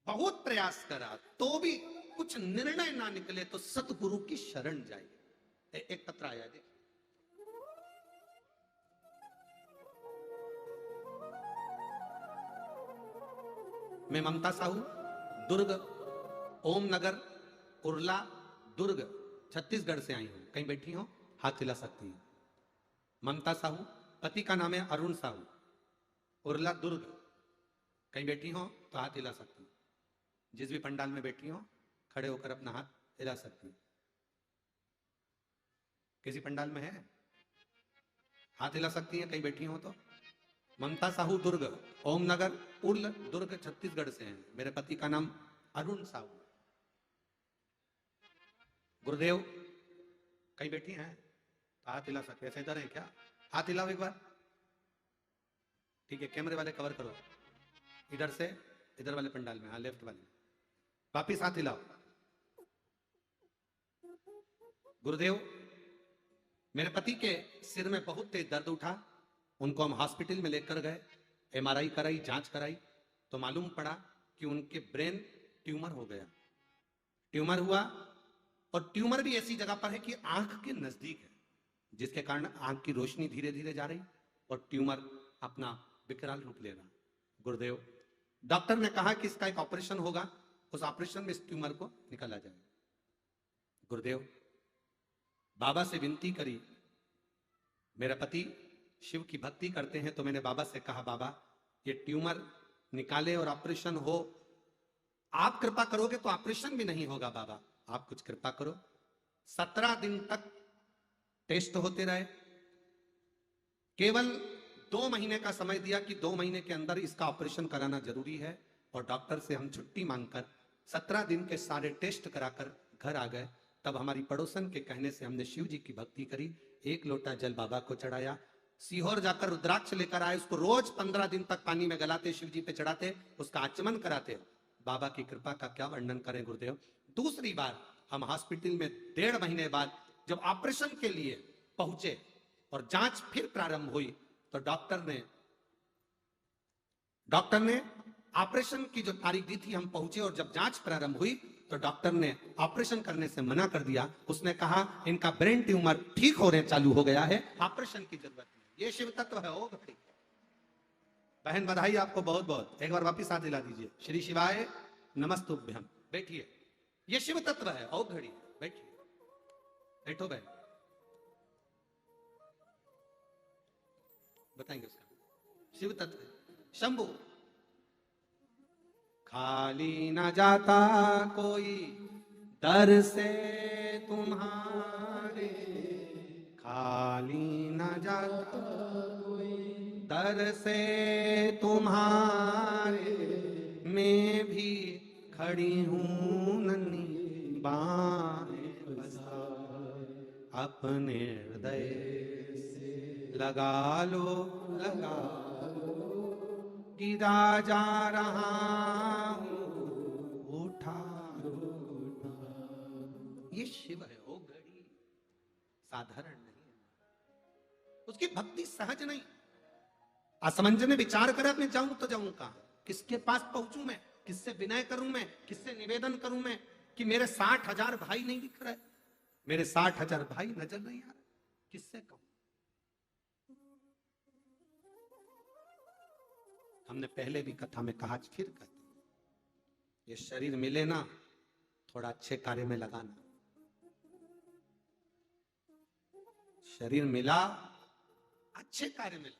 बहुत प्रयास करा तो भी कुछ निर्णय ना निकले तो सतगुरु की शरण जाइए। एक पत्र आया देख, मैं ममता साहू, दुर्ग, ओम नगर, उर्ला, दुर्ग, छत्तीसगढ़ से आई हूं। कहीं बैठी हो हाथ हिला सकती है। ममता साहू, पति का नाम है अरुण साहू, उर्ला, दुर्ग। कहीं बैठी हो तो हाथ हिला सकती है। जिस भी पंडाल में बैठी हो खड़े होकर अपना हाथ हिला सकती है। किसी पंडाल में है हाथ हिला सकती है, कहीं बैठी हो तो। ममता साहू, दुर्ग, ओम नगर, उर्ल, दुर्ग, छत्तीसगढ़ से हैं। मेरे पति का नाम अरुण साहू। गुरुदेव कहीं बैठी हैं तो हाथ हिला सकते। ऐसे इधर है क्या? हाथ हिलाओ एक बार। ठीक है, कैमरे वाले कवर करो। इधर से इधर वाले पंडाल में, हाँ लेफ्ट वाले, वापिस हाथ हिलाओ। गुरुदेव मेरे पति के सिर में बहुत तेज दर्द उठा, उनको हम हॉस्पिटल में लेकर गए, एमआरआई कराई, जांच कराई तो मालूम पड़ा कि उनके ब्रेन ट्यूमर हो गया। ट्यूमर हुआ और ट्यूमर भी ऐसी जगह पर है कि आंख के नजदीक है, जिसके कारण आंख की रोशनी धीरे धीरे जा रही और ट्यूमर अपना विकराल रूप ले रहा। गुरुदेव डॉक्टर ने कहा कि इसका एक ऑपरेशन होगा, उस ऑपरेशन में इस ट्यूमर को निकाला जाए। गुरुदेव बाबा से विनती करी। मेरे पति शिव की भक्ति करते हैं तो मैंने बाबा से कहा, बाबा ये ट्यूमर निकाले और ऑपरेशन हो, आप कृपा करोगे तो ऑपरेशन भी नहीं होगा। बाबा आप कुछ कृपा करो। 17 दिन तक टेस्ट होते रहे, केवल 2 महीने का समय दिया कि 2 महीने के अंदर इसका ऑपरेशन कराना जरूरी है। और डॉक्टर से हम छुट्टी मांगकर 17 दिन के सारे टेस्ट कराकर घर आ गए। तब हमारी पड़ोसन के कहने से हमने शिव जी की भक्ति करी, 1 लोटा जल बाबा को चढ़ाया, सीहोर जाकर रुद्राक्ष लेकर आए, उसको रोज 15 दिन तक पानी में गलाते, शिव जी पे चढ़ाते, उसका आचमन कराते। बाबा की कृपा का क्या वर्णन करें गुरुदेव। दूसरी बार हम हॉस्पिटल में 1.5 महीने बाद जब ऑपरेशन के लिए पहुंचे और जांच फिर प्रारंभ हुई तो डॉक्टर ने ऑपरेशन की जो तारीख दी थी, हम पहुंचे और जब जांच प्रारंभ हुई तो डॉक्टर ने ऑपरेशन करने से मना कर दिया। उसने कहा इनका ब्रेन ट्यूमर ठीक होने चालू हो गया है, ऑपरेशन की जरूरत नहीं। ये शिव तत्व है। ओ घड़ी बहन बधाई आपको बहुत बहुत। एक बार वापिस हाथ दिला दीजिए। श्री शिवाय नमस्तुभ्यम। बैठिए, ये शिव तत्व है। ओ घड़ी बैठिए, बैठो बहन, बताएंगे उसका। शिव तत्व शंभु। खाली न जाता कोई दर से तुम्हारे, खाली न जाता कोई दर से तुम्हारे, मैं भी खड़ी हूं नन्ही बाहें पसार, अपने हृदय से लगा लो गिरा जा रहा हूं उठा ये शिव है ओ घड़ी, साधारण नहीं है। उसकी भक्ति सहज नहीं। असमंज ने विचार करा मैं जाऊं तो जाऊं कहां, किसके पास पहुंचूं मैं, किससे विनय करूं मैं, किससे निवेदन करूं मैं कि मेरे 60,000 भाई नहीं दिख रहे, मेरे 60,000 भाई नजर नहीं आ रहे, किससे कहूं। हमने पहले भी कथा में कहा, फिर कहते ये शरीर मिले ना थोड़ा अच्छे कार्य में लगाना। शरीर मिला अच्छे कार्य में।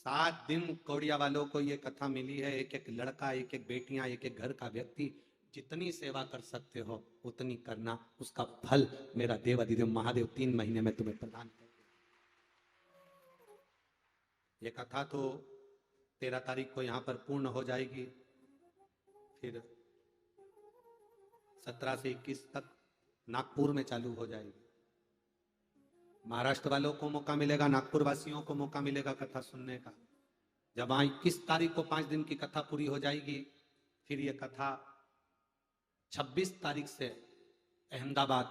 7 दिन कौड़िया वालों को ये कथा मिली है, एक एक लड़का, एक एक बेटियां, एक एक घर का व्यक्ति, जितनी सेवा कर सकते हो उतनी करना, उसका फल मेरा देव अधिदेव महादेव 3 महीने में तुम्हें प्रदान कर। ये कथा तो 13 तारीख को यहां पर पूर्ण हो जाएगी, फिर 17 से 21 तक नागपुर में चालू हो जाएगी। महाराष्ट्र वालों को मौका मिलेगा, नागपुर वासियों को मौका मिलेगा कथा सुनने का। जब वहां 21 तारीख को 5 दिन की कथा पूरी हो जाएगी, फिर ये कथा 26 तारीख से अहमदाबाद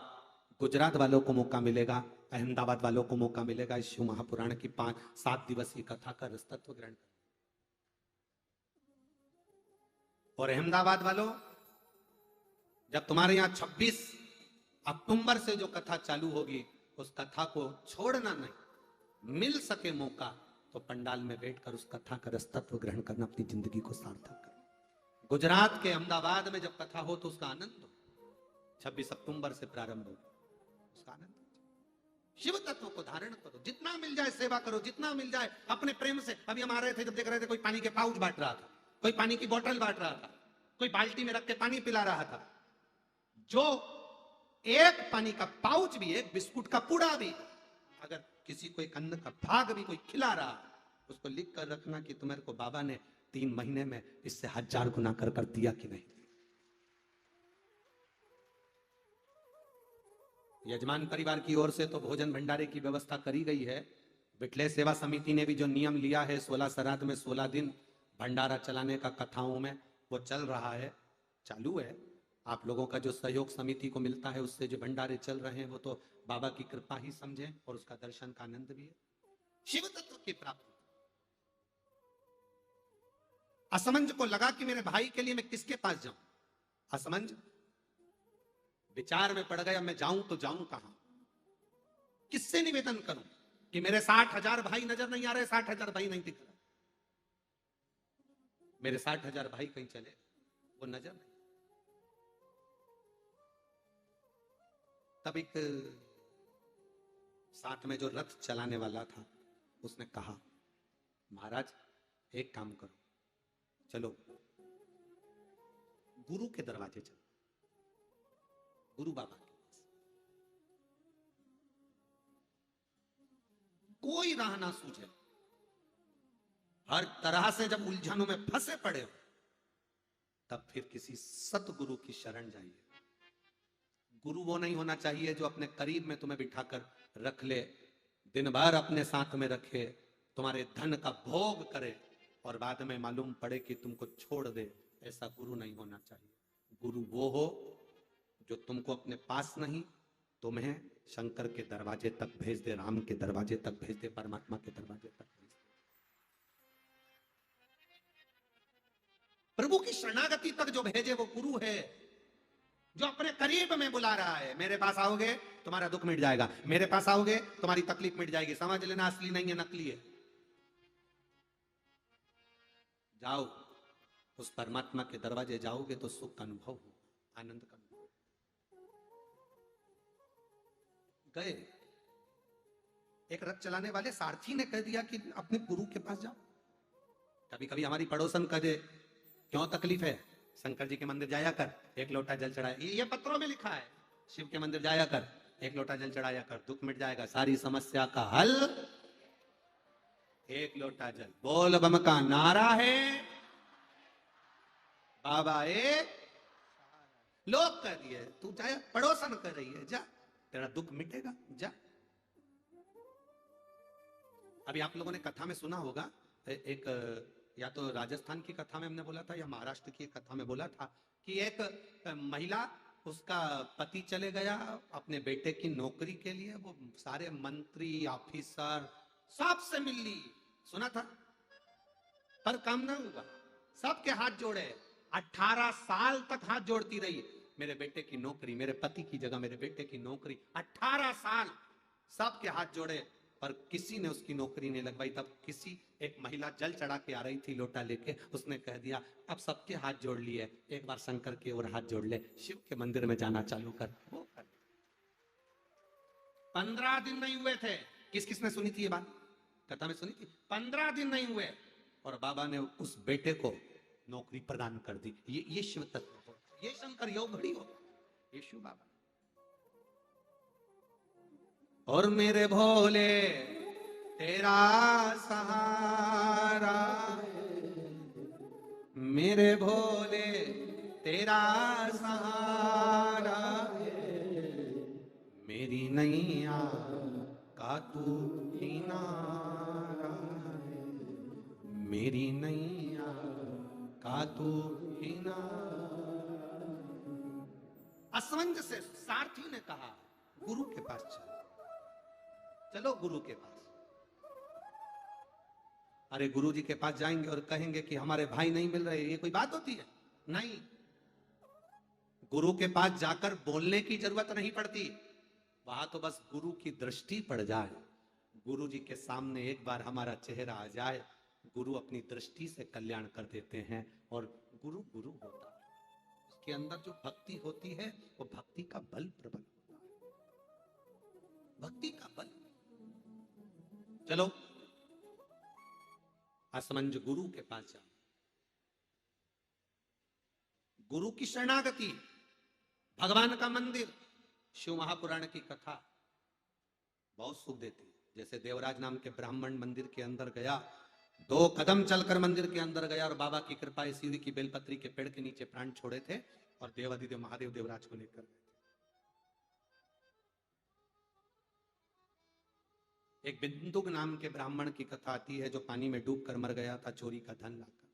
गुजरात वालों को मौका मिलेगा, अहमदाबाद वालों को मौका मिलेगा इस शिव महापुराण की 7 दिवसीय कथा का रसतत्व ग्रहण। और अहमदाबाद वालों, जब तुम्हारे यहां 26 अक्टूबर से जो कथा चालू होगी, उस कथा को छोड़ना नहीं। मिल सके मौका तो पंडाल में बैठकर उस कथा का रसतत्व ग्रहण करना, अपनी जिंदगी को सार्थक करना। गुजरात के अहमदाबाद में जब कथा हो तो उसका आनंद हो। 26 अक्टूबर से प्रारंभ हो, उसका आनंद हो। शिव तत्व को धारण करो, जितना मिल जाए सेवा करो, जितना मिल जाए अपने प्रेम से। अभी हम आ रहे थे, जब देख रहे थे कोई पानी के पाउच बांट रहा था, कोई पानी की बोतल बांट रहा था, कोई बाल्टी में रख के पानी पिला रहा था। जो एक पानी का पाउच भी, एक बिस्कुट का पूड़ा भी, अगर किसी को एक अन्न का भाग भी कोई खिला रहा, उसको लिख कर रखना कि तुम्हारे को बाबा ने 3 महीने में इससे 1000 गुना कर दिया कि नहीं। यजमान परिवार की ओर से तो भोजन भंडारे की व्यवस्था करी गई है। बिटले सेवा समिति ने भी जो नियम लिया है, 16 श्राद्ध में 16 दिन भंडारा चलाने का कथाओं में, वो चल रहा है, चालू है। आप लोगों का जो सहयोग समिति को मिलता है, उससे जो भंडारे चल रहे हैं, वो तो बाबा की कृपा ही समझें, और उसका दर्शन का आनंद भी है। शिव तत्व की प्राप्ति। असमंज को लगा कि मेरे भाई के लिए मैं किसके पास जाऊं। असमंज विचार में पड़ गया, मैं जाऊं तो जाऊं कहां, किससे निवेदन करूं कि मेरे 60,000 भाई नजर नहीं आ रहे, 60,000 भाई नहीं दिख रहे, मेरे 60,000 भाई कहीं चले, वो नजर नहीं। तब एक साथ में जो रथ चलाने वाला था, उसने कहा, महाराज एक काम करो, चलो गुरु के दरवाजे चलो, गुरु बाबा के पास। कोई राह ना सूझे, हर तरह से जब उलझनों में फंसे पड़े हो, तब फिर किसी सतगुरु की शरण जाइए। गुरु वो नहीं होना चाहिए जो अपने करीब में तुम्हें बिठाकर रख ले, दिन भर अपने साथ में रखे, तुम्हारे धन का भोग करे, और बाद में मालूम पड़े कि तुमको छोड़ दे। ऐसा गुरु नहीं होना चाहिए। गुरु वो हो जो तुमको अपने पास नहीं, तुम्हें शंकर के दरवाजे तक भेज दे, राम के दरवाजे तक भेज दे, परमात्मा के दरवाजे तक भेज दे। प्रभु की शरणागति तक जो भेजे वो गुरु है, जो अपने करीब में बुला रहा है। मेरे पास आओगे तुम्हारा दुख मिट जाएगा, मेरे पास आओगे तुम्हारी तकलीफ मिट जाएगी। समझ लेना, असली नहीं है, नकली है। जाओ, उस परमात्मा के दरवाजे जाओगे तो सुख का अनुभव हो, आनंद का अनुभव। गए, एक रथ चलाने वाले सारथी ने कह दिया कि अपने गुरु के पास जाओ। कभी कभी हमारी पड़ोसन कह दे, क्यों तकलीफ है, शंकर जी के मंदिर जाया कर, 1 लोटा जल चढ़ाया। ये पत्रों में लिखा है, शिव के मंदिर जाया कर, 1 लोटा जल चढ़ाया कर, दुख मिट जाएगा। सारी समस्या का हल 1 लोटा जल। बोल बम का नारा है, बाबा एक लोग कह दिए तू चाहे पड़ोसन कर रही है, जा तेरा दुख मिटेगा, जा। अभी आप लोगों ने कथा में सुना होगा, एक या तो राजस्थान की कथा में हमने बोला था या महाराष्ट्र की कथा में बोला था कि एक महिला, उसका पति चले गया अपने बेटे की नौकरी के लिए, वो सारे मंत्री ऑफिसर सबसे मिल ली, सुना था, पर काम ना हुआ, सबके हाथ जोड़े, 18 साल तक हाथ जोड़ती रही, मेरे बेटे की नौकरी, मेरे पति की जगह मेरे बेटे की नौकरी, 18 साल सबके हाथ जोड़े, पर किसी ने उसकी नौकरी नहीं लगवाई। तब किसी एक महिला जल चढ़ा के आ रही थी लोटा लेके, उसने कह दिया अब सबके हाथ जोड़ लिए, एक बार शंकर की ओर हाथ जोड़ ले, शिव के मंदिर में जाना चालू कर। वो कर 15 दिन नहीं हुए थे, किसने सुनी थी ये बात, कथा में सुनी थी, 15 दिन नहीं हुए और बाबा ने उस बेटे को नौकरी प्रदान कर दी। ये शिव तत्व हो, ये शंकर योग घड़ी हो, ये शिव बाबा। और मेरे भोले तेरा सहारा, मेरे भोले तेरा सहारा, मेरी नैया का तू किनारा, मेरी नैया का तू किनारा। असमंज से सारथी ने कहा गुरु के पास चलो, चलो गुरु के पास। अरे गुरु जी के पास जाएंगे और कहेंगे कि हमारे भाई नहीं मिल रहे, ये कोई बात होती है? नहीं, गुरु के पास जाकर बोलने की जरूरत नहीं पड़ती, वहां तो बस गुरु की दृष्टि पड़ जाए, गुरु जी के सामने एक बार हमारा चेहरा आ जाए, गुरु अपनी दृष्टि से कल्याण कर देते हैं और गुरु गुरु होता है। उसके अंदर जो भक्ति होती है वो भक्ति का बल प्रबल होता है, भक्ति का बल। चलो असमंज गुरु के पास जाओ, गुरु की शरणागति, भगवान का मंदिर, शिव महापुराण की कथा बहुत सुख देती है। जैसे देवराज नाम के ब्राह्मण मंदिर के अंदर गया, 2 कदम चलकर मंदिर के अंदर गया और बाबा की कृपा इसी की बेलपत्री के पेड़ के नीचे प्राण छोड़े थे और देवाधिदेव महादेव देवराज को लेकर गए। एक बिंदुक नाम के ब्राह्मण की कथा आती है जो पानी में डूब कर मर गया था चोरी का धन लाकर,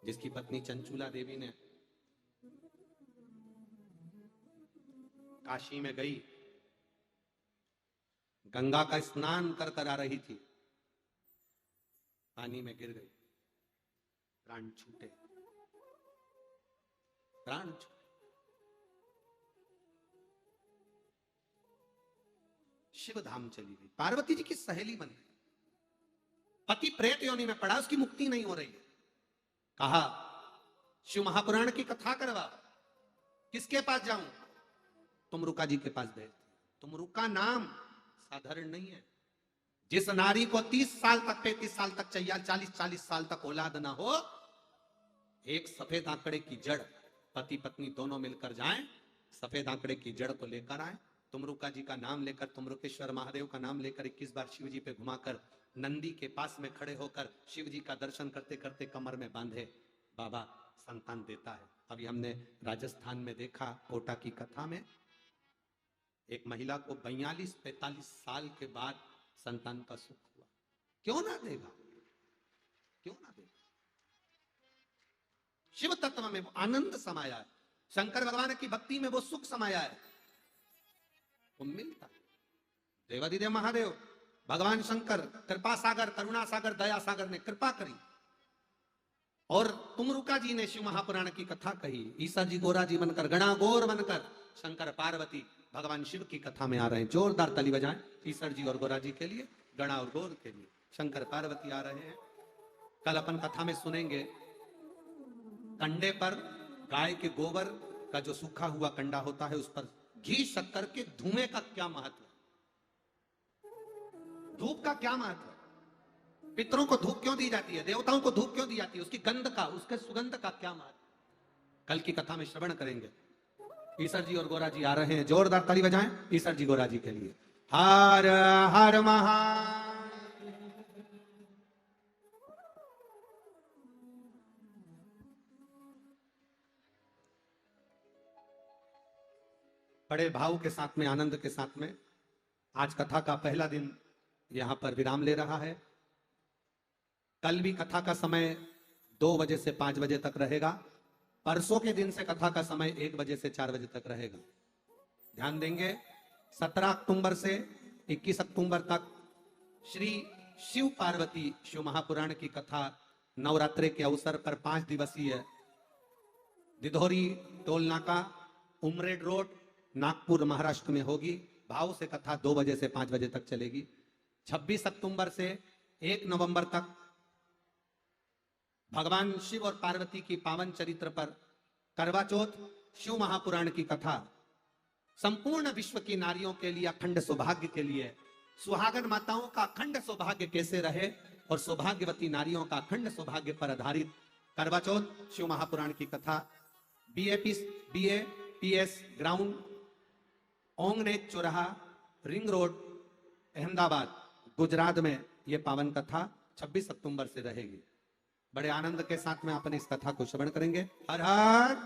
जिसकी पत्नी चंचूला देवी ने काशी में गई, गंगा का स्नान कर कर आ रही थी, पानी में गिर गई, प्राण छूटे, प्राण छूटे। शिव धाम चली गई, पार्वती जी की सहेली बन गई, पति प्रेत योनि में पड़ा, उसकी मुक्ति नहीं हो रही है। कहा शिव महापुराण की कथा करवा, किसके पास जाऊं? तुमरुका जी के पास भेज। तुमरुका नाम साधारण नहीं है। जिस नारी को 30 साल तक 35 साल तक चाहिए, 40 साल तक औलाद ना हो, एक सफेद आंकड़े की जड़, पति पत्नी दोनों मिलकर जाएं, सफेद आंकड़े की जड़ को लेकर आए, तुमरुका जी का नाम लेकर, तुमरुकेश्वर महादेव का नाम लेकर 21 बार शिव जी पे घुमाकर, नंदी के पास में खड़े होकर शिव जी का दर्शन करते करते कमर में बांधे, बाबा संतान देता है। अभी हमने राजस्थान में देखा कोटा की कथा में, एक महिला को 42-45 साल के बाद संतान का सुख हुआ। क्यों ना देगा, क्यों ना देगा? शिव तत्व में वो आनंद समाया है, शंकर भगवान की भक्ति में वो सुख समाया है, वो मिलता है। देवाधिदेव महादेव भगवान शंकर कृपा सागर, करुणा सागर, दया सागर ने कृपा करी और तुमरुका जी ने शिव महापुराण की कथा कही। ईसा जी गोरा जी बनकर, गणा गोर बनकर शंकर पार्वती भगवान शिव की कथा में आ रहे हैं। जोरदार ताली बजाएं ईसर जी और गोरा जी के लिए, गणा और गोर के लिए। शंकर पार्वती आ रहे हैं। कल अपन कथा में सुनेंगे, कंडे पर गाय के गोबर का जो सूखा हुआ कंडा होता है, उस पर घी शक्कर के धुएं का क्या महत्व है, धूप का क्या महत्व है, पितरों को धूप क्यों दी जाती है, देवताओं को धूप क्यों दी जाती है, उसकी गंध का, उसके सुगंध का क्या महत्व, कल की कथा में श्रवण करेंगे। ईसर जी और गोरा जी आ रहे हैं, जोरदार ताली बजाएं ईसर जी गोरा जी के लिए। हर हर महा बड़े भाव के साथ में, आनंद के साथ में आज कथा का पहला दिन यहां पर विराम ले रहा है। कल भी कथा का समय 2 बजे से 5 बजे तक रहेगा। परसों के दिन से कथा का समय 1 बजे से 4 बजे तक रहेगा। ध्यान देंगे, 17 अक्टूबर से 21 अक्टूबर तक श्री शिव पार्वती शिव महापुराण की कथा नवरात्रि के अवसर पर 5 दिवसीय दिधौरी टोल नाका, उमरेड रोड, नागपुर, महाराष्ट्र में होगी। भाव से कथा 2 बजे से 5 बजे तक चलेगी। 26 अक्टूबर से 1 नवंबर तक भगवान शिव और पार्वती की पावन चरित्र पर करवा चौथ शिव महापुराण की कथा संपूर्ण विश्व की नारियों के लिए अखंड सौभाग्य के लिए, सुहागन माताओं का अखंड सौभाग्य कैसे रहे और सौभाग्यवती नारियों का अखंड सौभाग्य पर आधारित करवा चौथ शिव महापुराण की कथा BAPS ग्राउंड, ओंगनेज चौराहा, रिंग रोड, अहमदाबाद, गुजरात में यह पावन कथा 26 अक्टूबर से रहेगी। बड़े आनंद के साथ में अपन इस कथा को श्रवण करेंगे। हर हर